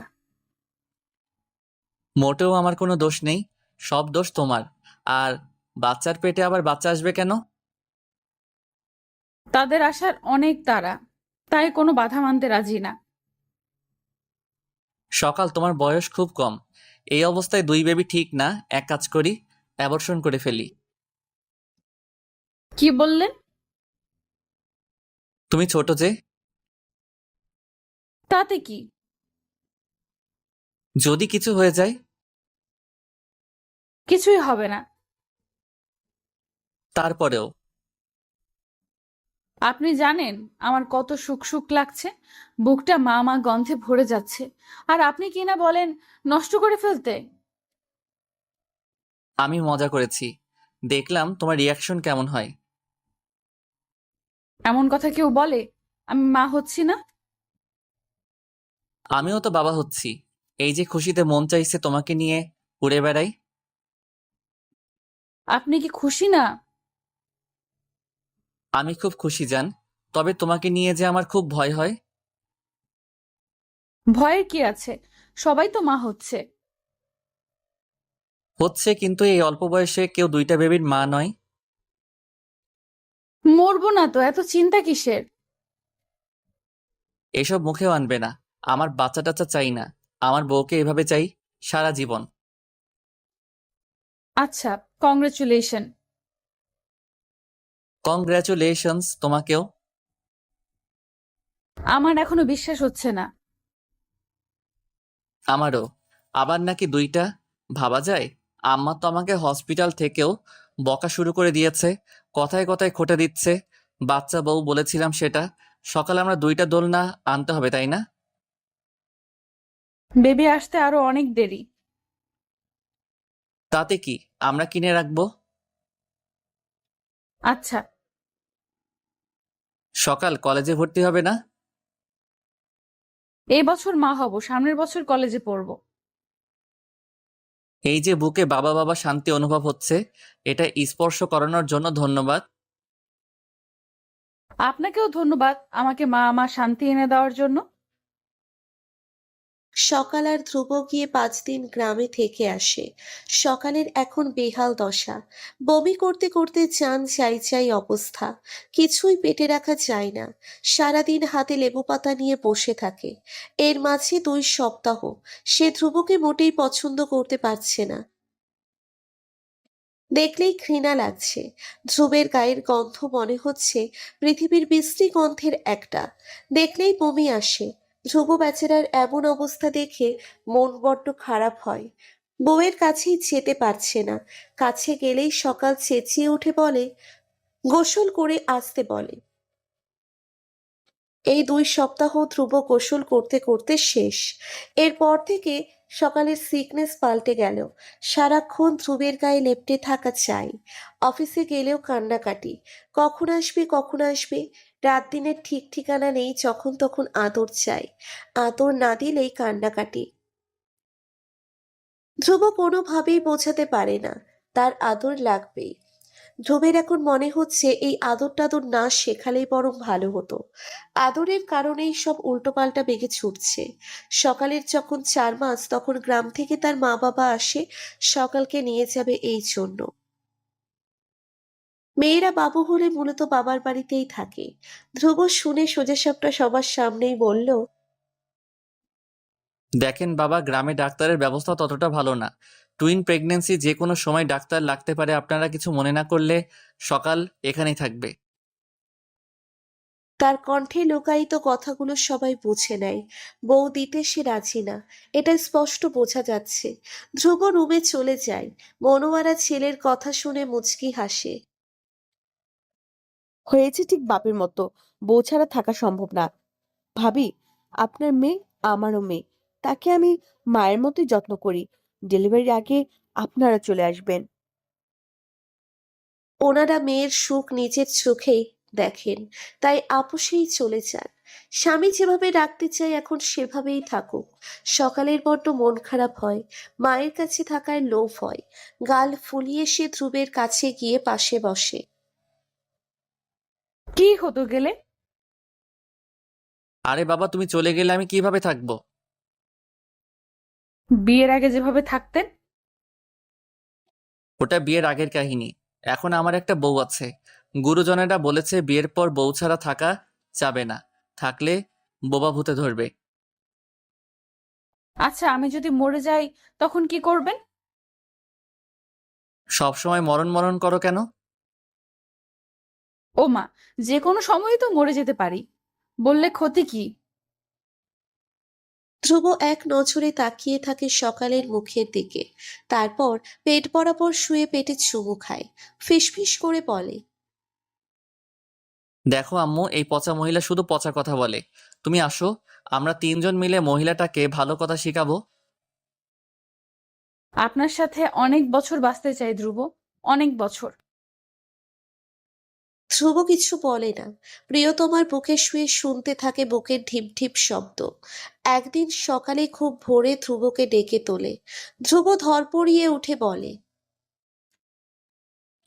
Speaker 2: মোটেও আমার কোনো দোষ নেই। সব দোষ তোমার। আর বাচ্চার পেটে আবার বাচ্চা আসবে কেন?
Speaker 1: তাদের আসার অনেক তাড়া, তাই কোনো বাধা মানতে রাজি না।
Speaker 2: সকাল, তোমার বয়স খুব কম। এই অবস্থায় দুই বেবি ঠিক না। এক কাজ করি, অ্যাবর্শন করে ফেলি।
Speaker 1: কি বললেন?
Speaker 2: তুমি ছোট যে।
Speaker 1: তাতে কি?
Speaker 2: যদি কিছু হয়ে যায়?
Speaker 1: কিছুই হবে না।
Speaker 2: তারপরেও?
Speaker 1: আপনি জানেন আমার কত সুখ সুখ লাগছে, বুকটা মা মা গন্ধে ভরে যাচ্ছে, আর আপনি কিনা বলেন নষ্ট করে ফেলতে।
Speaker 2: আমি মজা করেছি। দেখলাম তোমার রিয়াকশন কেমন হয়।
Speaker 1: এমন কথা কেউ বলে? আমি মা হচ্ছি না?
Speaker 2: আমিও তো বাবা হচ্ছি। এই যে খুশিতে মন চাইছে তোমাকে নিয়ে উড়ে বেড়াই।
Speaker 1: আপনি কি খুশি না?
Speaker 2: আমি খুব খুশি জান। তবে তোমাকে নিয়ে যে আমার খুব ভয় হয়।
Speaker 1: ভয়ের কি আছে? সবাই তো মা হচ্ছে।
Speaker 2: হচ্ছে, কিন্তু এই অল্প বয়সে কেউ দুইটা বেবির মা নয়।
Speaker 1: মরবো না তো, এত চিন্তা কিসের?
Speaker 2: এসব মুখেও আনবে না। আমার বাচ্চা টাচ্চা চাই না। আমার বউকে এভাবে চাই সারা জীবন।
Speaker 1: আচ্ছা, কংগ্রেচুলেশন।
Speaker 2: কংগ্রাচুলেশনস তোমাকেও।
Speaker 1: আমার এখনো বিশ্বাস হচ্ছে না।
Speaker 2: আমারও। আবার নাকি দুইটা? ভাবা যায়? আম্মা তো আমাকে হসপিটাল থেকেও বকা শুরু করে দিয়েছে। কথায় কথায় খোঁটা দিচ্ছে। বাচ্চা বউ বলেছিলাম সেটা। সকালে আমরা দুইটা দোলনা আনতে হবে, তাই না?
Speaker 1: বেবি আসতে আরো অনেক দেরি।
Speaker 2: তাতে কি, আমরা কিনে রাখবো।
Speaker 1: আচ্ছা।
Speaker 2: সকাল, কলেজে ভর্তি হবে না?
Speaker 1: এই বছর মা হব, সামনের বছর কলেজে পড়ব।
Speaker 2: এই যে বুকে বাবা বাবা শান্তি অনুভব হচ্ছে, এটা স্পর্শ করানোর জন্য ধন্যবাদ।
Speaker 1: আপনাকেও ধন্যবাদ আমাকে মা মা শান্তি এনে দেওয়ার জন্য।
Speaker 3: সকাল আর ধ্রুব গিয়ে 5 দিন গ্রামে থেকে আসে। সকালের এখন বেহাল দশা। বমি করতে করতে চান চাই চাই অবস্থা। কিছুই পেটে রাখা যায় না। সারাদিন হাতে লেবু পাতা নিয়ে বসে থাকে। এর মাঝে 2 সপ্তাহ সে ধ্রুবকে মোটেই পছন্দ করতে পারছে না। দেখলেই ঘৃণা লাগছে। ধ্রুবের গায়ের গন্ধ মনে হচ্ছে পৃথিবীর বিশ্রী গন্ধের একটা। দেখলেই বমি আসে। ধ্রুব বেচারার এমন অবস্থা দেখে মন বড্ড খারাপ হয়। বউয়ের কাছেই যেতে পারছে না। কাছে গেলেই সকাল চেঁচিয়ে উঠে বলে, গোসল করে আসতে বলে। এই 2 সপ্তাহ ধ্রুব গোসল করতে করতে শেষ। এরপর থেকে সকালের সিকনেস পাল্টে গেল। সারাক্ষণ ধ্রুবের গায়ে লেপ্টে থাকা চাই। অফিসে গেলেও কান্নাকাটি। কখন আসবে কখন আসবে, রাত দিনের ঠিক ঠিকানা নেই, যখন তখন আদর চাই। আদর না দিলেই কান্নাকাটি। ধ্রুব কোনোভাবেই বোঝাতে পারে না তার আদর লাগবেই। ধ্রুবের এখন মনে হচ্ছে এই আদর টাদর না শেখালেই বরং ভালো হতো। আদরের কারণেই সব উল্টোপাল্টা বেগে ছুটছে। সকালের যখন 4 মাস, তখন গ্রাম থেকে তার মা বাবা আসে সকালকে নিয়ে যাবে এই জন্য। মেয়েরা বাবু হলে মূলত বাবার বাড়িতেই থাকে। ধ্রুব শুনে সোজাসাপটা সবার সামনেই বলল,
Speaker 2: দেখেন বাবা, গ্রামে ডাক্তারের ব্যবস্থা ততটা ভালো না। টুইন প্রেগন্যান্সি যে কোনো সময় ডাক্তার লাগতে পারে। আপনারা কিছু মনে না করলে সকাল এখানেই থাকবে।
Speaker 3: তার কণ্ঠে লুকায়িত কথাগুলো সবাই বুঝে নেয়। বউ দিতে সে রাজি না, এটা স্পষ্ট বোঝা যাচ্ছে। ধ্রুব রুমে চলে যায়। মনোয়ারা ছেলের কথা শুনে মুচকি হাসে।
Speaker 4: হয়েছে ঠিক বাপের মতো, বউ ছাড়া থাকা সম্ভব না। ভাবি, আপনার মেয়ে আমারও মেয়ে, তাকে আমি মায়ের মতোই যত্ন করি। ডেলিভারির আগে আপনারা চলে আসবেন।
Speaker 3: ওনারা মেয়ের সুখ নিজের চোখেই দেখেন, তাই আপোষেই চলে যান। স্বামী যেভাবে রাখতে চায় এখন সেভাবেই থাকুক। সকালের বড্ড মন খারাপ হয়, মায়ের কাছে থাকার লোভ হয়। গাল ফুলিয়ে সে ধ্রুবের কাছে গিয়ে পাশে বসে।
Speaker 1: কি হতো গেলে?
Speaker 2: আরে বাবা, তুমি চলে গেলে আমি কিভাবে থাকবো?
Speaker 1: বিয়ের আগে যেভাবে থাকতেন।
Speaker 2: ওটা বিয়ের আগের কাহিনী। এখন আমার একটা বউ আছে। গুরুজনেরা বলেছে বিয়ের পর বউ ছাড়া থাকা যাবে না, থাকলে বোবা ভূতে ধরবে।
Speaker 1: আচ্ছা, আমি যদি মরে যাই তখন কি করবেন?
Speaker 2: সব সময় মরণ মরণ করো কেন?
Speaker 1: ও মা, যে কোনো সময়ই তো মরে যেতে পারি, বললে ক্ষতি কি?
Speaker 3: ধ্রুব এক নজরে তাকিয়ে থাকে সকালের মুখের দিকে। তারপর পেট বরাবর শুয়ে পেটে চুমু খায়। ফিসফিস করে বলে,
Speaker 2: দেখো আম্মু, এই পচা মহিলা শুধু পচা কথা বলে। তুমি আসো, আমরা তিনজন মিলে মহিলাটাকে ভালো কথা শিখাবো।
Speaker 1: আপনার সাথে অনেক বছর বাঁচতে চাই ধ্রুব, অনেক বছর।
Speaker 3: ধ্রুব কিছু বলে না। প্রিয়তমার বুকে শুয়ে শুনতে থাকে বুকের ঢিপ ঢিপ শব্দ। একদিন সকালে খুব ভোরে ধ্রুবকে ডেকে তোলে। ধ্রুব ধরপড়িয়ে উঠে বলে,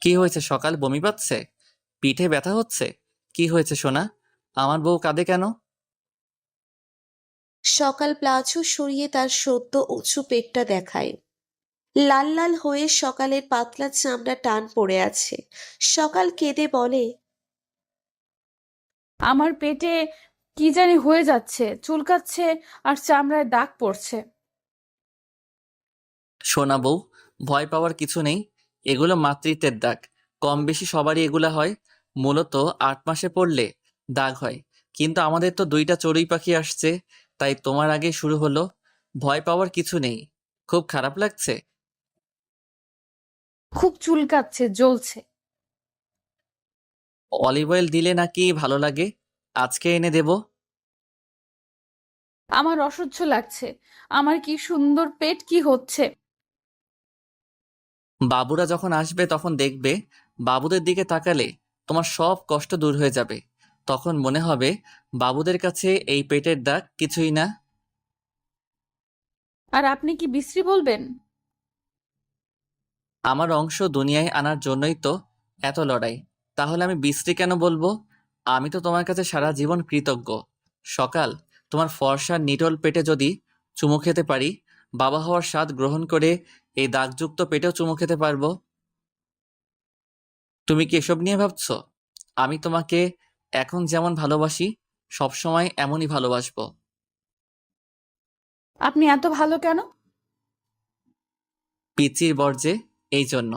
Speaker 2: কি হয়েছে সকাল, বমি পাচ্ছে? পিঠে ব্যথা হচ্ছে? কি হয়েছে সোনা? আমার বউ কাঁদে কেন?
Speaker 3: সকাল প্লাজো সরিয়ে তার সদ্য উঁচু পেটটা দেখায়। লাল লাল হয়ে সকালের পাতলা চামড়া টান পড়ে আছে। সকাল কেঁদে বলে,
Speaker 1: আমার পেটে কি জানি হয়ে যাচ্ছে, চুলকাচ্ছে আর চামড়ায় দাগ পড়ছে।
Speaker 2: সোনা বউ, ভয় পাওয়ার কিছু নেই। এগুলো মাতৃত্বের দাগ। কম বেশি সবারই এগুলা হয়। মূলত 8 মাসে পড়লে দাগ হয়। কিন্তু আমাদের তো 2টা চড়ুই পাখি আসছে, তাই তোমার আগে শুরু হলো। ভয় পাওয়ার কিছু নেই। খুব খারাপ লাগছে?
Speaker 1: খুব চুলকাচ্ছে, জ্বলছে।
Speaker 2: অলিভ অয়েল দিলে নাকি ভালো লাগে? আজকে এনে দেব।
Speaker 1: আমার অসহ্য লাগছে। আমার কি সুন্দর পেট, কি হচ্ছে?
Speaker 2: বাবুরা যখন আসবে তখন দেখবে, বাবুদের দিকে তাকালে তোমার সব কষ্ট দূর হয়ে যাবে। তখন মনে হবে বাবুদের কাছে এই পেটের দাগ কিছুই না।
Speaker 1: আর আপনি কি বিশ্রী বলবেন?
Speaker 2: আমার অংশ দুনিয়ায় আনার জন্যই তো এত লড়াই। তাহলে আমি বিশ্রী কেন বলবো? আমি তো তোমার কাছে সারা জীবন কৃতজ্ঞ। সকাল, তোমার ফর্সা নিটোল পেটে যদি চুমু খেতে পারি, বাবা হওয়ার স্বাদ গ্রহণ করে এই দাগযুক্ত পেটেও চুমু খেতে পারবো। তুমি কি এসব নিয়ে ভাবছো? আমি তোমাকে এখন যেমন ভালোবাসি, সবসময় এমনই ভালোবাসবো।
Speaker 1: আপনি এত ভালো কেন?
Speaker 2: পিচির বর্জে, এই জন্য।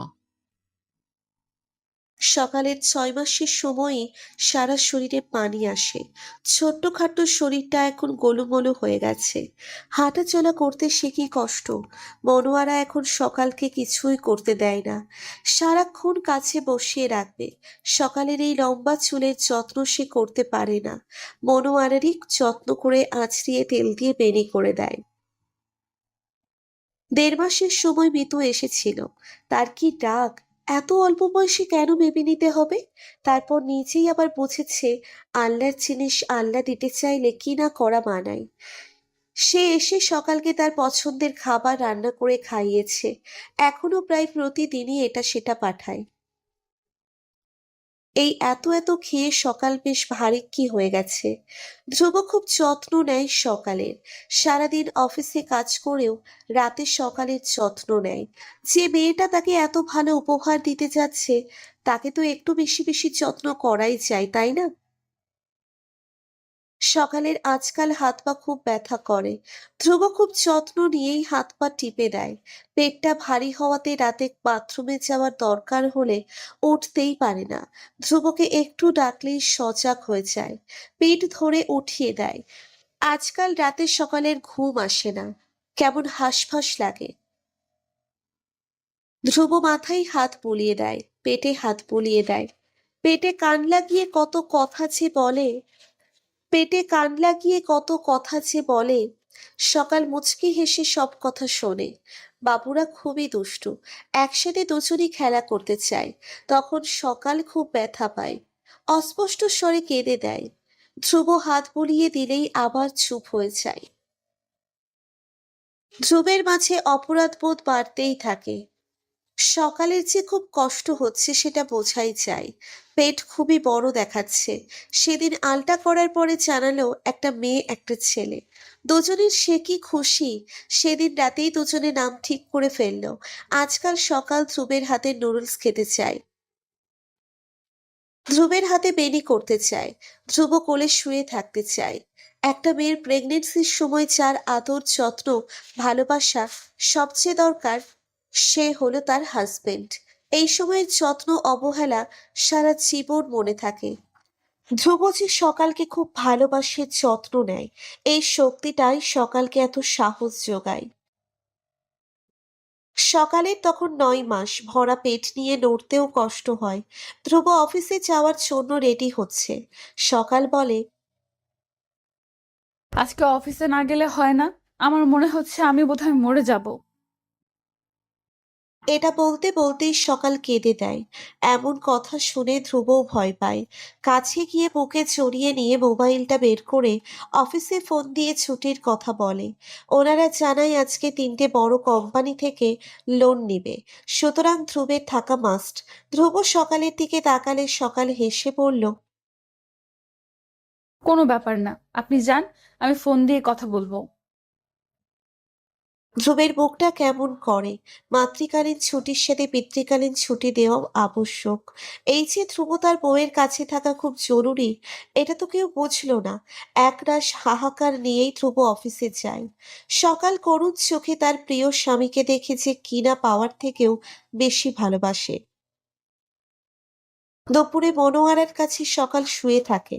Speaker 3: সকালের 6 মাসের সময়ই সারা শরীরে পানি আসে। ছোট্টখাট্ট শরীরটা এখন গোলুমোলু হয়ে গেছে। হাঁটাচলা করতে সে কি কষ্ট। মনোয়ারা এখন সকালকে কিছুই করতে দেয় না, সারাক্ষণ কাছে বসিয়ে রাখবে। সকালের এই লম্বা চুলের যত্ন সে করতে পারে না, মনোয়ারারই যত্ন করে আঁচড়িয়ে তেল দিয়ে বেনি করে দেয়। 1.5 মাসের সময় মিতু এসেছিল। তার কি রাগ, এত অল্প বয়সে কেন ভেবে নিতে হবে। তারপর নিজেই আবার বুঝেছে আল্লাহর জিনিস আল্লাহ দিতে চাইলে কি না করা মানায়। সে এসে সকালকে তার পছন্দের খাবার রান্না করে খাইয়েছে, এখনো প্রায় প্রতিদিনই এটা সেটা পাঠায়। এই এত এত খেয়ে সকাল বেশ ভারিক্কি হয়ে গেছে। ধ্রুব খুব যত্ন নেয় সকালের, সারাদিন অফিসে কাজ করেও রাতে সকালের যত্ন নেয়। যে মেয়েটা তাকে এত ভালো উপহার দিতে যাচ্ছে, তাকে তো একটু বেশি বেশি যত্ন করাই চাই, তাই না? সকালের আজকাল হাত পা খুব ব্যথা করে। ধ্রুব খুব যত্ন নিয়েই হাত পা টিপে দেয়। পেটটা ভারী হওয়াতে রাতে বাথরুমে যাওয়ার দরকার হলে উঠতেই পারে না। ধ্রুবকে একটু ডাকলেই সজাগ হয়ে যায়, পেট ধরে উঠিয়ে দেয়। আজকাল রাতে সকালের ঘুম আসে না, কেমন হাঁসফাঁস লাগে। ধ্রুব মাথায় হাত বুলিয়ে দেয়, পেটে হাত বুলিয়ে দেয়। পেটে কান লাগিয়ে কত কথা যে বলে, পেটে কান লাগিয়ে কত কথা যে বলে। সকাল মুচকি হেসে সব কথা শোনে। বাবুরা খুবই দুষ্টু, একসাথে দুজনই খেলা করতে চায়। তখন সকাল খুব ব্যথা পায়, অস্পষ্ট স্বরে কেঁদে দেয়। ধ্রুব হাত বুলিয়ে দিলেই আবার চুপ হয়ে যায়। ধ্রুবের মাঝে অপরাধবোধ বাড়তেই থাকে। সকালের যে খুব কষ্ট হচ্ছে সেটা বোঝাই যায়। পেট খুবই বড় দেখাচ্ছে। সেদিন আলটা করার পরে জানালো একটা মেয়ে একটা ছেলে। দুজনের সে কি খুশি। সেদিন রাতেই দুজনে নাম ঠিক করে ফেললো। আজকাল সকাল ধ্রুবের হাতে নুডলস খেতে চায়, ধ্রুবের হাতে বেনি করতে চায়, ধ্রুব কোলে শুয়ে থাকতে চায়। একটা মেয়ের প্রেগনেন্সির সময় যার আদর যত্ন ভালোবাসা সবচেয়ে দরকার, সে হলো তার হাজবেন্ড। এই সময়ের যত্ন অবহেলা সারা জীবন মনে থাকে। ধ্রুব যে সকালকে খুব ভালোবাসে, যত্ন নেয়, এই শক্তিটাই সকালকে এত সাহস যোগায়। সকালের তখন 9 মাস, ভরা পেট নিয়ে নড়তেও কষ্ট হয়। ধ্রুব অফিসে যাওয়ার জন্য রেডি হচ্ছে। সকাল বলে,
Speaker 1: আজকে অফিসে না গেলে হয় না? আমার মনে হচ্ছে আমি বোধহয় মরে যাব।
Speaker 3: এটা বলতে বলতেই সকাল কেঁদে দেয়। এমন কথা শুনে ধ্রুবও ভয় পায়। কাছে গিয়ে বুকে জড়িয়ে নিয়ে মোবাইলটা বের করে অফিসে ফোন দিয়ে ছুটির কথা বলে। ওনারা জানায় আজকে 3টে বড় কোম্পানি থেকে লোন নিবে, সুতরাং ধ্রুবের থাকা মাস্ট। ধ্রুব সকালের দিকে তাকালে সকাল হেসে বলল,
Speaker 1: কোনো ব্যাপার না, আপনি যান, আমি ফোন দিয়ে কথা বলবো।
Speaker 3: ধ্রুবের বুকটা কেমন করে। মাতৃকালীন ছুটির সাথে পিতৃকালীন ছুটি দেওয়াও আবশ্যক। এই যে ধ্রুব তার বউয়ের কাছে থাকা খুব জরুরি, এটা তো কেউ বুঝলো না। একরাশ হাহাকার নিয়েই ধ্রুব অফিসে যায়। সকাল করুণ চোখে তার প্রিয় স্বামীকে দেখে যে কিনা পাওয়ার থেকেও বেশি ভালোবাসে। দুপুরে মনোয়ারার কাছে সকাল শুয়ে থাকে,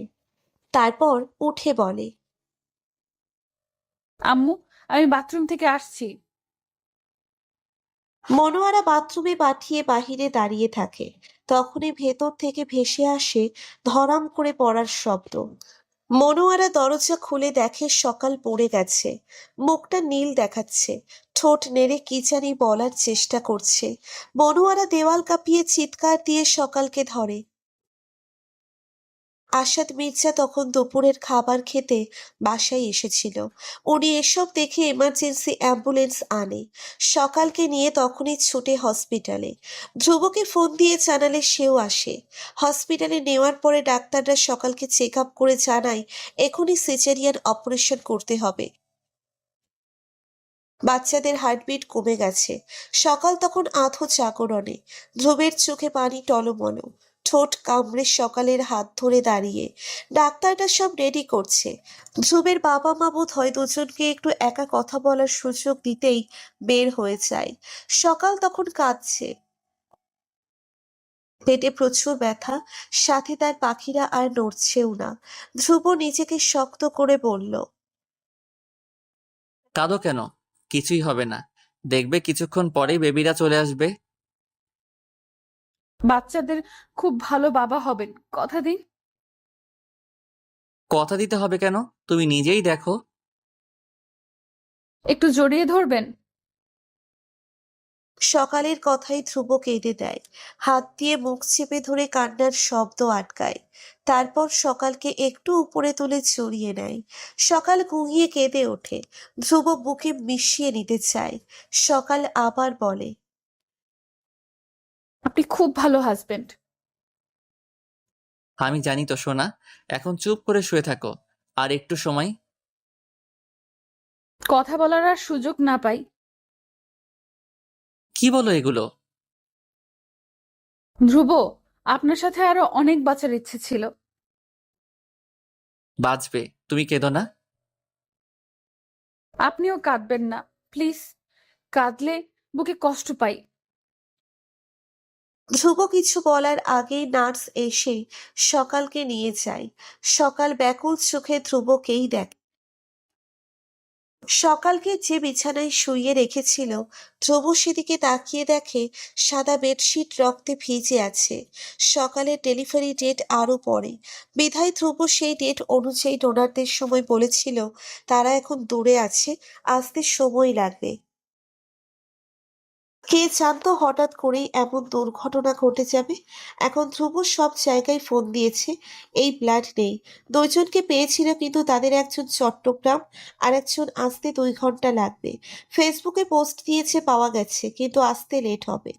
Speaker 3: তারপর উঠে বলে,
Speaker 1: আম্মু, আমি বাথরুম থেকে আসছি।
Speaker 3: মনোয়ারা বাথরুমে পাঠিয়ে বাহিরে দাঁড়িয়ে থাকে। তখনই ভেতর থেকে ভেসে আসে ধরাম করে পড়ার শব্দ। মনোয়ারা দরজা খুলে দেখে সকাল পড়ে গেছে। মুখটা নীল দেখাচ্ছে, ঠোঁট নেড়ে কি জানি বলার চেষ্টা করছে। মনোয়ারা দেওয়াল কাঁপিয়ে চিৎকার দিয়ে সকালকে ধরে। আসাদ মির্জা তখন দুপুরের খাবার খেতে বাসায় এসেছিল। উনি এসব দেখে এমার্জেন্সি অ্যাম্বুলেন্স আনে। সকালকে নিয়ে তখনই ছুটে হসপিটালে। ধ্রুবকে ফোন দিয়ে জানালে সেও আসে। হসপিটালে নেওয়ার পরে ডাক্তাররা সকালকে চেক আপ করে জানায় এখনই সিজারিয়ান অপারেশন করতে হবে। বাচ্চাদের হার্টবিট কমে গেছে। সকাল তখন আধো জাগরণে। ধ্রুবের চোখে পানি টলমল, ঠোঁট কামড়ে সকালের হাত ধরে দাঁড়িয়ে। ডাক্তাররা সব রেডি করছে। ধ্রুবের বাবা মা বোধ হয় দুজনকে একটু একা কথা বলার সুযোগ দিতেই বের হয়ে যায়। সকাল তখন কাঁদছে। পেটে প্রচুর ব্যথা, সাথে তার পাখিরা আর নড়ছেও না। ধ্রুব নিজেকে শক্ত করে বলল,
Speaker 2: কাঁদো কেন? কিছুই হবে না। দেখবে কিছুক্ষণ পরেই বেবিরা চলে আসবে।
Speaker 1: বাচ্চাদের খুব ভালো বাবা হবেন, কথা দিন।
Speaker 2: কথা দিতে হবে কেন? তুমি নিজেই দেখো।
Speaker 1: একটু জড়িয়ে ধরবেন।
Speaker 3: সকালের কথাই ধ্রুব কেঁদে দেয়, হাত দিয়ে মুখ চেপে ধরে কান্নার শব্দ আটকায়। তারপর সকালকে একটু উপরে তুলে জড়িয়ে নেয়। সকাল ঘুমিয়ে কেঁদে ওঠে। ধ্রুব বুকে মিশিয়ে নিতে চায়। সকাল আবার বলে,
Speaker 1: আপনি খুব ভালো হাজবেন্ড।
Speaker 2: আমি জানি তো সোনা। এখন চুপ করে শুয়ে থাকো আর একটু সময়।
Speaker 1: কথা বলার আর সুযোগ না পাই।
Speaker 2: কি বলো এগুলো?
Speaker 1: ধ্রুব, আপনার সাথে আরো অনেক বাঁচার ইচ্ছে ছিল।
Speaker 2: বাঁচবে, তুমি কেঁদো না।
Speaker 1: আপনিও কাঁদবেন না, প্লিজ। কাঁদলে বুকে কষ্ট পাই।
Speaker 3: ধ্রুব কিছু বলার আগেই নার্স এসে সকালকে নিয়ে যায়। সকাল ব্যাকুল চোখে ধ্রুবকেই দেখে। সকালকে যে বিছানায় শুইয়ে রেখেছিল, ধ্রুব সেদিকে তাকিয়ে দেখে সাদা বেডশিট রক্তে ভিজে আছে। সকালের ডেলিভারি ডেট আরো পরে, বিধায় ধ্রুব সেই ডেট অনুযায়ী ডোনারদের সময় বলেছিল তারা এখন দূরে আছে, আসতে সময় লাগবে। কে জানতো হঠাৎ করেই এমন দুর্ঘটনা ঘটে যাবে। এখন ধ্রুব সব জায়গায় ফোন দিয়েছে, এই ব্লাড নেই। দুইজনকে পেয়েছিল, কিন্তু তাদের একজন চট্টগ্রাম আর একজন আসতে 2 ঘন্টা লাগবে। ফেসবুকে পোস্ট দিয়েছে পাওয়া গেছে, কিন্তু আসতে লেট হবে।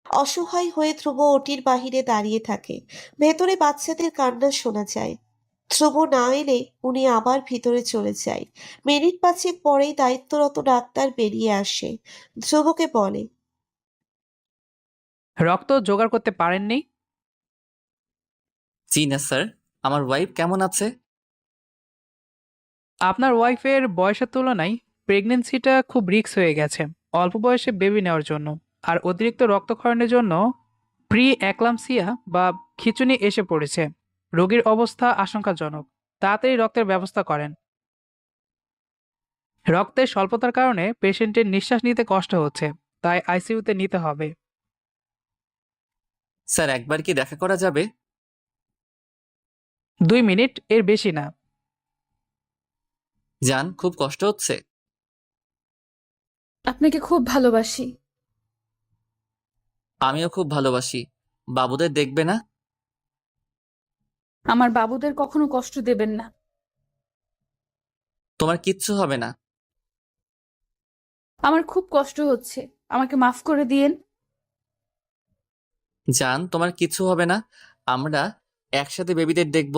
Speaker 3: অসহায় হয়ে ধ্রুব ওটির বাহিরে দাঁড়িয়ে থাকে। ভেতরে বাচ্চাদের কান্না শোনা যায়। ধ্রুব না এলে উনি আবার ভিতরে চলে যায়। মিনিট 5 পরেই দায়িত্বরত ডাক্তার বেরিয়ে আসে। ধ্রুবকে বলে,
Speaker 6: রক্ত জোগাড় করতে পারেননি?
Speaker 2: জি না স্যার। আমার ওয়াইফ কেমন আছে?
Speaker 6: আপনার ওয়াইফের বয়সের তুলনায় প্রেগনেন্সিটা খুব রিস্ক হয়ে গেছে অল্প বয়সে বেবি নেওয়ার জন্য। আর অতিরিক্ত রক্তক্ষরণের জন্য প্রি অ্যাক্লামসিয়া বা খিঁচুনি এসে পড়েছে। রোগীর অবস্থা আশঙ্কাজনক। তাড়াতাড়ি রক্তের ব্যবস্থা করেন। রক্তের স্বল্পতার কারণে পেশেন্টের নিঃশ্বাস নিতে কষ্ট হচ্ছে, তাই আইসিইউতে নিতে হবে।
Speaker 2: স্যার একবার কি দেখা করা যাবে?
Speaker 6: 2 মিনিট, এর বেশি না।
Speaker 2: জান, খুব কষ্ট হচ্ছে।
Speaker 1: আপনাকে খুব ভালোবাসি।
Speaker 2: আমিও খুব ভালোবাসি। বাবুদের দেখবে না?
Speaker 1: আমার বাবুদের কখনো কষ্ট দেবেন না।
Speaker 2: তোমার কিচ্ছু হবে না।
Speaker 1: আমার খুব কষ্ট হচ্ছে, আমাকে মাফ করে দিয়েন।
Speaker 2: জান, তোমার কিচ্ছু হবে না। আমরা একসাথে বেবিদের দেখব।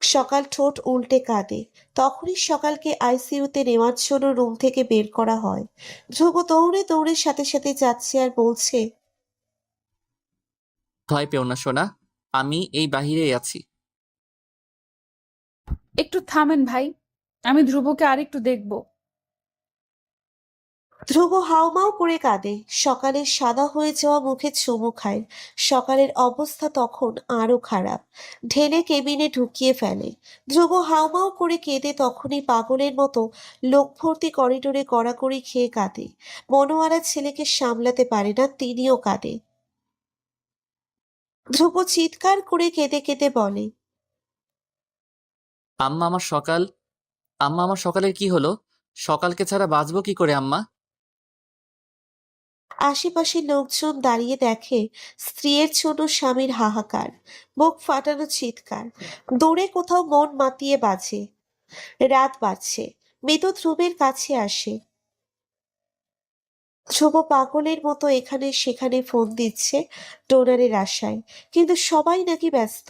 Speaker 3: সকাল ঠোঁট উল্টে কাঁদে। তখনই সকালকে আইসিইউতে নেওয়ার জন্য রুম থেকে বের করা হয়। ধ্রুব দৌড়ে দৌড়ে সাথে সাথে যাচ্ছে আর বলছে,
Speaker 2: ভয় পেও না সোনা, আমি এই বাহিরেই আছি।
Speaker 1: একটু থামেন ভাই, আমি ধ্রুবকে আরেকটু দেখব।
Speaker 3: ধ্রুব হাউমাউ করে কাঁদে। সকালের সাদা হয়ে যাওয়া মুখে চুমু খায়। সকালের অবস্থা তখন আরো খারাপ। ঢেলে কেবিনে ঢুকিয়ে ফেলে। ধ্রুব হাউমাউ করে কেঁদে তখনই পাগলের মতো লোক ভর্তি করিডোরে কড়াকড়ি খেয়ে কাঁদে। মনোয়ারা ছেলেকে সামলাতে পারে না, তিনিও কাঁদে। ধ্রুব চিৎকার করে কেঁদে কেঁদে বলে,
Speaker 2: আম্মা আমার সকাল, আম্মা আমার সকালের কি হলো? সকালকে ছাড়া বাঁচবো কি করে আম্মা?
Speaker 3: আশেপাশে লোকজন দাঁড়িয়ে দেখে স্ত্রীর ছোট স্বামীর হাহাকার, বুক ফাটানো চিৎকার। দূরে কোথাও মন মাতিয়ে বাজে। রাত বাজছে। মৃদু ধ্রুবের কাছে আসে। ধ্রুব পাগলের মতো এখানে সেখানে ফোন দিচ্ছে ডোনারের আশায়, কিন্তু সবাই নাকি ব্যস্ত।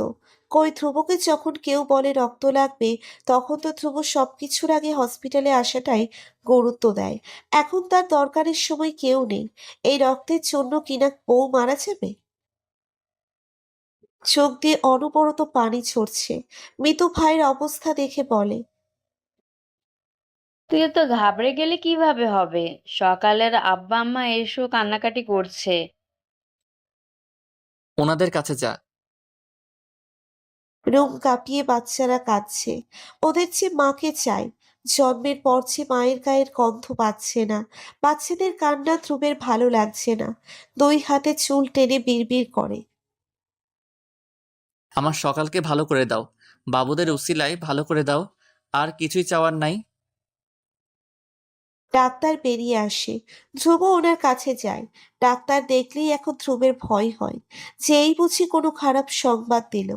Speaker 3: কই ধ্রুবকে যখন কেউ বলে রক্ত লাগবে, তখন তো ধ্রুব সবকিছুর আগে হসপিটালে আসাটাই গুরুত্ব দেয়। এখন তার দরকারের সময় কেউ নেই। এই রক্তের জন্য কিনা বউ মারা যাবে। চোখ দিয়ে অনবরত পানি ঝরছে। মৃত ভাইয়ের অবস্থা দেখে বলে,
Speaker 7: তুই তো ঘাবড়ে গেলে কিভাবে হবে? সকালের আব্বা আম্মা এসো কান্নাকাটি করছে।
Speaker 2: ওনাদের কাছে যা।
Speaker 3: রুম কাঁপিয়ে বাচ্চারা কাঁদছে। ওদের যে মাকে চাই। জন্মের পর যে মায়ের গায়ের গন্ধ পাচ্ছে না। বাচ্চাদের কান্না ধ্রুবের ভালো লাগছে না। দুই হাতে চুল টেনে বিড়বিড় করে।
Speaker 2: আমার সকালকে ভালো করে দাও, বাবুদের উসিলায় ভালো করে দাও, আর কিছুই চাওয়ার নাই।
Speaker 3: ডাক্তার বেরিয়ে আসে। ধ্রুব ওনার কাছে যায়। ডাক্তার দেখলেই এখন ধ্রুবের ভয় হয় যে এই বুঝি কোনো খারাপ সংবাদ দিল।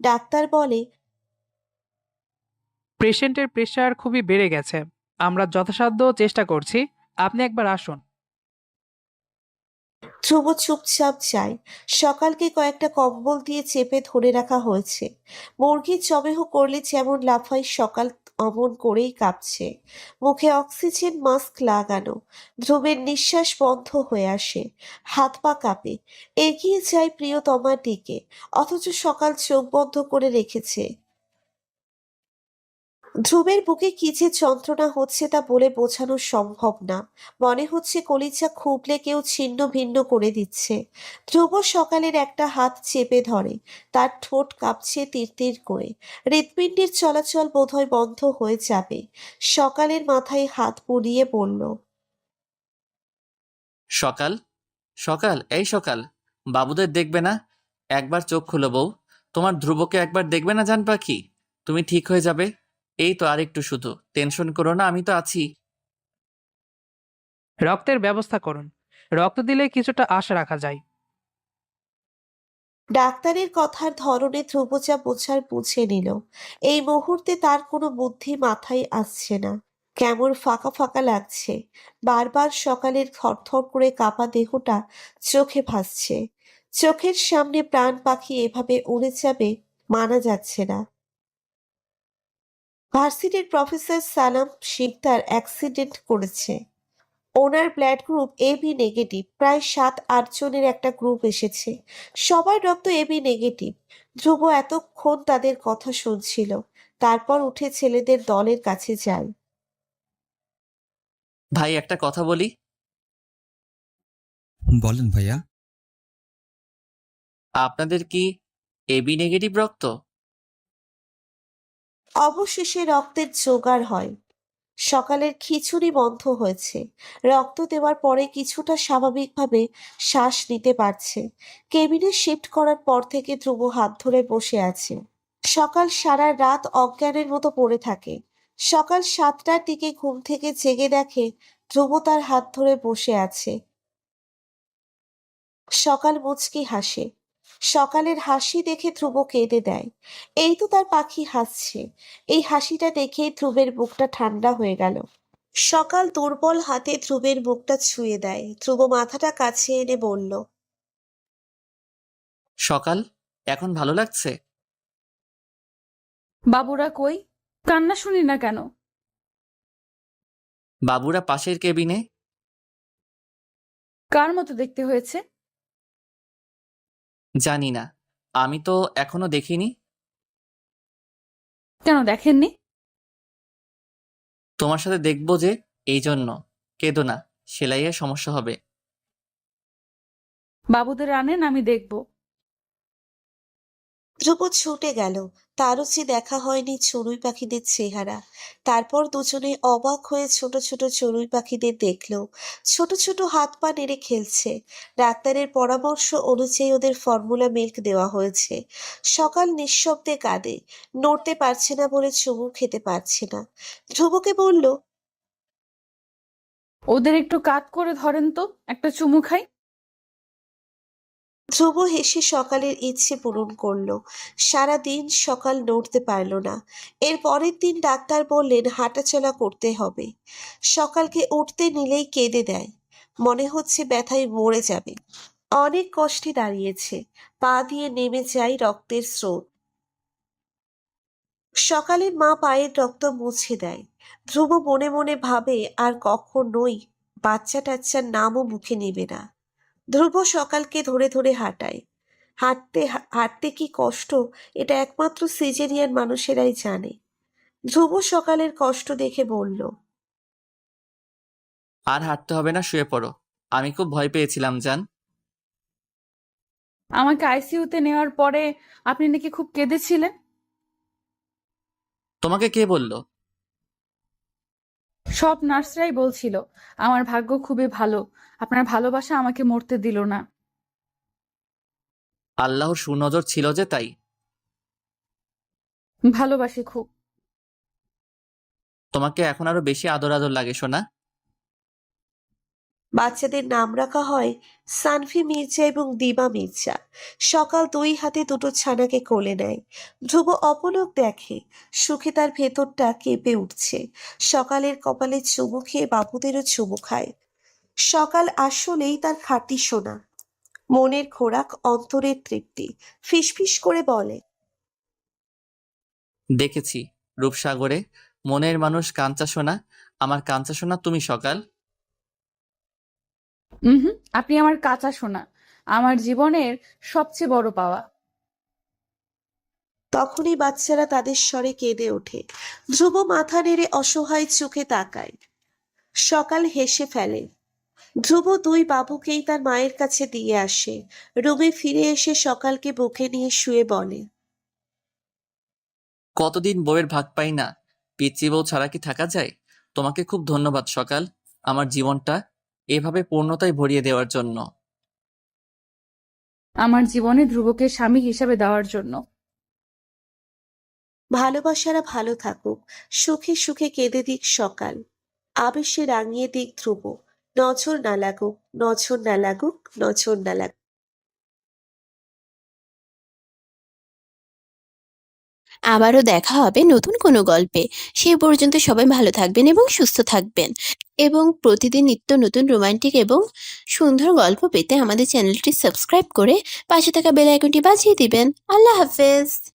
Speaker 3: ডাক্তার বলে,
Speaker 6: পেশেন্টের প্রেশার খুবই বেড়ে গেছে। আমরা যথাসাধ্য চেষ্টা করছি, আপনি একবার আসুন।
Speaker 3: ধ্রুব চুপচাপ যায়। সকালকে কয়েকটা কম্বল দিয়ে চেপে ধরে রাখা হয়েছে। মুরগির জবেহ করলে যেমন লাফায় সকাল অমন করেই কাঁপছে। মুখে অক্সিজেন মাস্ক লাগানো। ধ্রুবের নিঃশ্বাস বন্ধ হয়ে আসে। হাত পা কাঁপে। এগিয়ে যায় প্রিয়তমার দিকে, অথচ সকাল চোখ বন্ধ করে রেখেছে। ধ্রুবের বুকে কি যে যন্ত্রণা হচ্ছে তা বলে বোঝানো সম্ভব না। মনে হচ্ছে কলিজা খুবলে কেউ ছিন্ন ভিন্ন করে দিচ্ছে। ধ্রুব সকালের একটা হাত চেপে ধরে। তার ঠোঁট কাঁপছে তিরতির করে। হৃৎপিণ্ডের চলাচল বোধহয় বন্ধ হয়ে যাবে। সকালের মাথায় হাত বুলিয়ে বলল,
Speaker 2: সকাল, সকাল, এই সকাল, বাবুদের দেখবে না? একবার চোখ খুলো বউ, তোমার ধ্রুবকে একবার দেখবে না জান পাখি? তুমি ঠিক হয়ে যাবে। এই তো আরেকটু, শুধু টেনশন করো না, আমি তো আছি।
Speaker 6: রক্তের ব্যবস্থা করুন, রক্ত দিলে কিছুটা আশা রাখা যায়।
Speaker 3: ডাক্তারের কথার ধরনে ধ্রুব যা বোঝার বুঝে নিল। এই মুহূর্তে তার কোনো বুদ্ধি মাথায় আসছে না। কেমন ফাঁকা ফাঁকা লাগছে। বারবার সকালের থরথর করে কাঁপা দেহটা চোখে ভাসছে। চোখের সামনে প্রাণ পাখি এভাবে উড়ে যাবে মানা যাচ্ছে না। ভার্সিটির প্রফেসর সালাম শিকদার অ্যাক্সিডেন্ট করেছে। ওনার ব্লাড গ্রুপ এবি নেগেটিভ। প্রায় 7-8 জনের একটা গ্রুপ এসেছে। সবার রক্ত এবি নেগেটিভ। ধ্রুব এতক্ষণ তাদের কথা শুনছিল। তারপর উঠে ছেলেদের দলের কাছে যায়।
Speaker 2: ভাই একটা কথা বলি।
Speaker 5: বলেন ভাইয়া।
Speaker 2: আপনাদের কি এবি নেগেটিভ রক্ত?
Speaker 3: অবশেষে রক্তের জোগাড় হয়। সকালের খিঁচুনি বন্ধ হয়েছে। রক্ত দেওয়ার পরে কিছুটা স্বাভাবিকভাবে শ্বাস নিতে পারছে। কেবিনে শিফট করার পর থেকে ধ্রুব হাত ধরে বসে আছে। সকাল সারা রাত অজ্ঞানের মতো পড়ে থাকে। সকাল 7টার দিকে ঘুম থেকে জেগে দেখে ধ্রুব তার হাত ধরে বসে আছে। সকাল মুচকি হাসে। সকালের হাসি দেখে ধ্রুব কেঁদে দেয়। এই তো তার পাখি হাসছে। এই হাসিটা দেখেই ধ্রুবের বুকটা ঠান্ডা হয়ে গেল। সকাল দুর্বল হাতে ধ্রুবের বুকটা ছুঁয়ে দেয়। ধ্রুব মাথাটা কাছে এনে বলল,
Speaker 2: সকাল, এখন ভালো লাগছে?
Speaker 1: বাবুরা কই? কান্না শুনি না কেন?
Speaker 2: বাবুরা পাশের কেবিনে।
Speaker 1: কার মতো দেখতে হয়েছে?
Speaker 2: জানি না, আমি তো এখনো দেখিনি।
Speaker 1: কেন দেখেননি?
Speaker 2: তোমার সাথে দেখবো যে, এই জন্য। কেঁদো না, সেলাইয়ের সমস্যা হবে।
Speaker 1: বাবুদের আনেন, আমি দেখব।
Speaker 3: ধ্রুব ছুটে গেল। তারও যে দেখা হয়নি চড়ুই পাখিদের চেহারা। তারপর দুজনে অবাক হয়ে ছোট ছোট চড়ুই পাখিদের দেখলো। ছোট ছোট হাত পা নেড়ে খেলছে। ডাক্তারের পরামর্শ অনুযায়ী ওদের ফর্মুলা মিল্ক দেওয়া হয়েছে। সকাল নিঃশব্দে কাঁদে। নড়তে পারছে না বলে চুমু খেতে পারছে না। ধ্রুবকে বলল,
Speaker 1: ওদের একটু কাত করে ধরেন তো, একটা চুমু খাই।
Speaker 3: ধ্রুব হেসে সকালের ইচ্ছে পূরণ করলো। সারাদিন সকাল নড়তে পারল না। এর পরের দিন ডাক্তার বললেন হাঁটাচলা করতে হবে। সকালকে উঠতে নিলেই কেঁদে দেয়। মনে হচ্ছে ব্যথায় মরে যাবে। অনেক কষ্টে দাঁড়িয়েছে। পা দিয়ে নেমে যায় রক্তের স্রোত। সকালের মা পায়ের রক্ত মুছে দেয়। ধ্রুব মনে মনে ভাবে আর কখনোই বাচ্চা টাচ্চার নামও মুখে নেবে না। ধ্রুব সকালকে ধরে ধরে হাঁটায়। হাঁটতে হাঁটতে কি কষ্ট, এটা একমাত্র সিজেরিয়ান মানুষেরাই জানে। ধ্রুব সকালের কষ্ট দেখে বলল,
Speaker 2: আর হাঁটতে হবে না, শুয়ে পড়ো। আমি খুব ভয় পেয়েছিলাম জান।
Speaker 1: আমাকে আইসিইউতে নেওয়ার পরে আপনি নাকি খুব কেঁদেছিলেন।
Speaker 2: তোমাকে কে বলল?
Speaker 1: সব নার্সরাই বলছিল আমার ভাগ্য খুবই ভালো, আপনার ভালোবাসা আমাকে মরতে দিল না।
Speaker 2: আল্লাহর সুনজর ছিল যে, তাই।
Speaker 1: ভালোবাসি খুব।
Speaker 2: তোমাকে এখন আরো বেশি আদর আদর লাগে সোনা।
Speaker 3: বাচ্চাদের নাম রাখা হয় সানভি মির্জা এবং দিবা মির্জা। সকাল দুই হাতে দুটো ছানাকে কোলে নেয়। ধ্রুব অপলক দেখে, সুখে তার ভেতরটা কেঁপে উঠছে। সকালের কপালে চুমু খেয়ে বাবুদেরও চুমু খায়। সকাল আসলেই তার খাঁটি সোনা, মনের খোরাক, অন্তরের তৃপ্তি। ফিসফিস করে বলে,
Speaker 2: দেখেছি রূপসাগরে মনের মানুষ কাঞ্চা সোনা। আমার কাঞ্চা সোনা তুমি সকাল।
Speaker 1: হুম, আপনি আমার কাঁচা সোনা, আমার জীবনের সবচেয়ে বড় পাওয়া।
Speaker 3: তখনই বাচ্চারা তাদের স্বরে কেঁদে ওঠে। ধ্রুব মাথা নেড়ে অসহায় চোখে তাকায়। সকাল হেসে ফেলে। ধ্রুব দুই বাবুকেই তার মায়ের কাছে দিয়ে আসে। রুমে ফিরে এসে সকালকে বুকে নিয়ে শুয়ে বলে,
Speaker 2: কতদিন বউয়ের ভাগ পাই না, পিচ্চি বউ ছাড়া কি থাকা যায়? তোমাকে খুব ধন্যবাদ সকাল, আমার জীবনটা এভাবে পূর্ণতায় ভরিয়ে দেওয়ার জন্য।
Speaker 1: আমার জীবনে ধ্রুবকে স্বামী হিসেবে দেওয়ার জন্য।
Speaker 3: ভালোবাসারা ভালো থাকুক, সুখে সুখে কেঁদে দিক সকাল, আবেশে রাঙিয়ে দিক ধ্রুব। নজর না লাগুক, নজর না লাগুক, নজর না লাগুক।
Speaker 8: আবারও দেখা হবে নতুন কোনো গল্পে। সে পর্যন্ত সবাই ভালো থাকবেন এবং সুস্থ থাকবেন। এবং প্রতিদিন নিত্য নতুন রোমান্টিক এবং সুন্দর গল্প পেতে আমাদের চ্যানেলটি সাবস্ক্রাইব করে পাশে থাকা বেল আইকনটি বাজিয়ে দিবেন। আল্লাহ হাফেজ।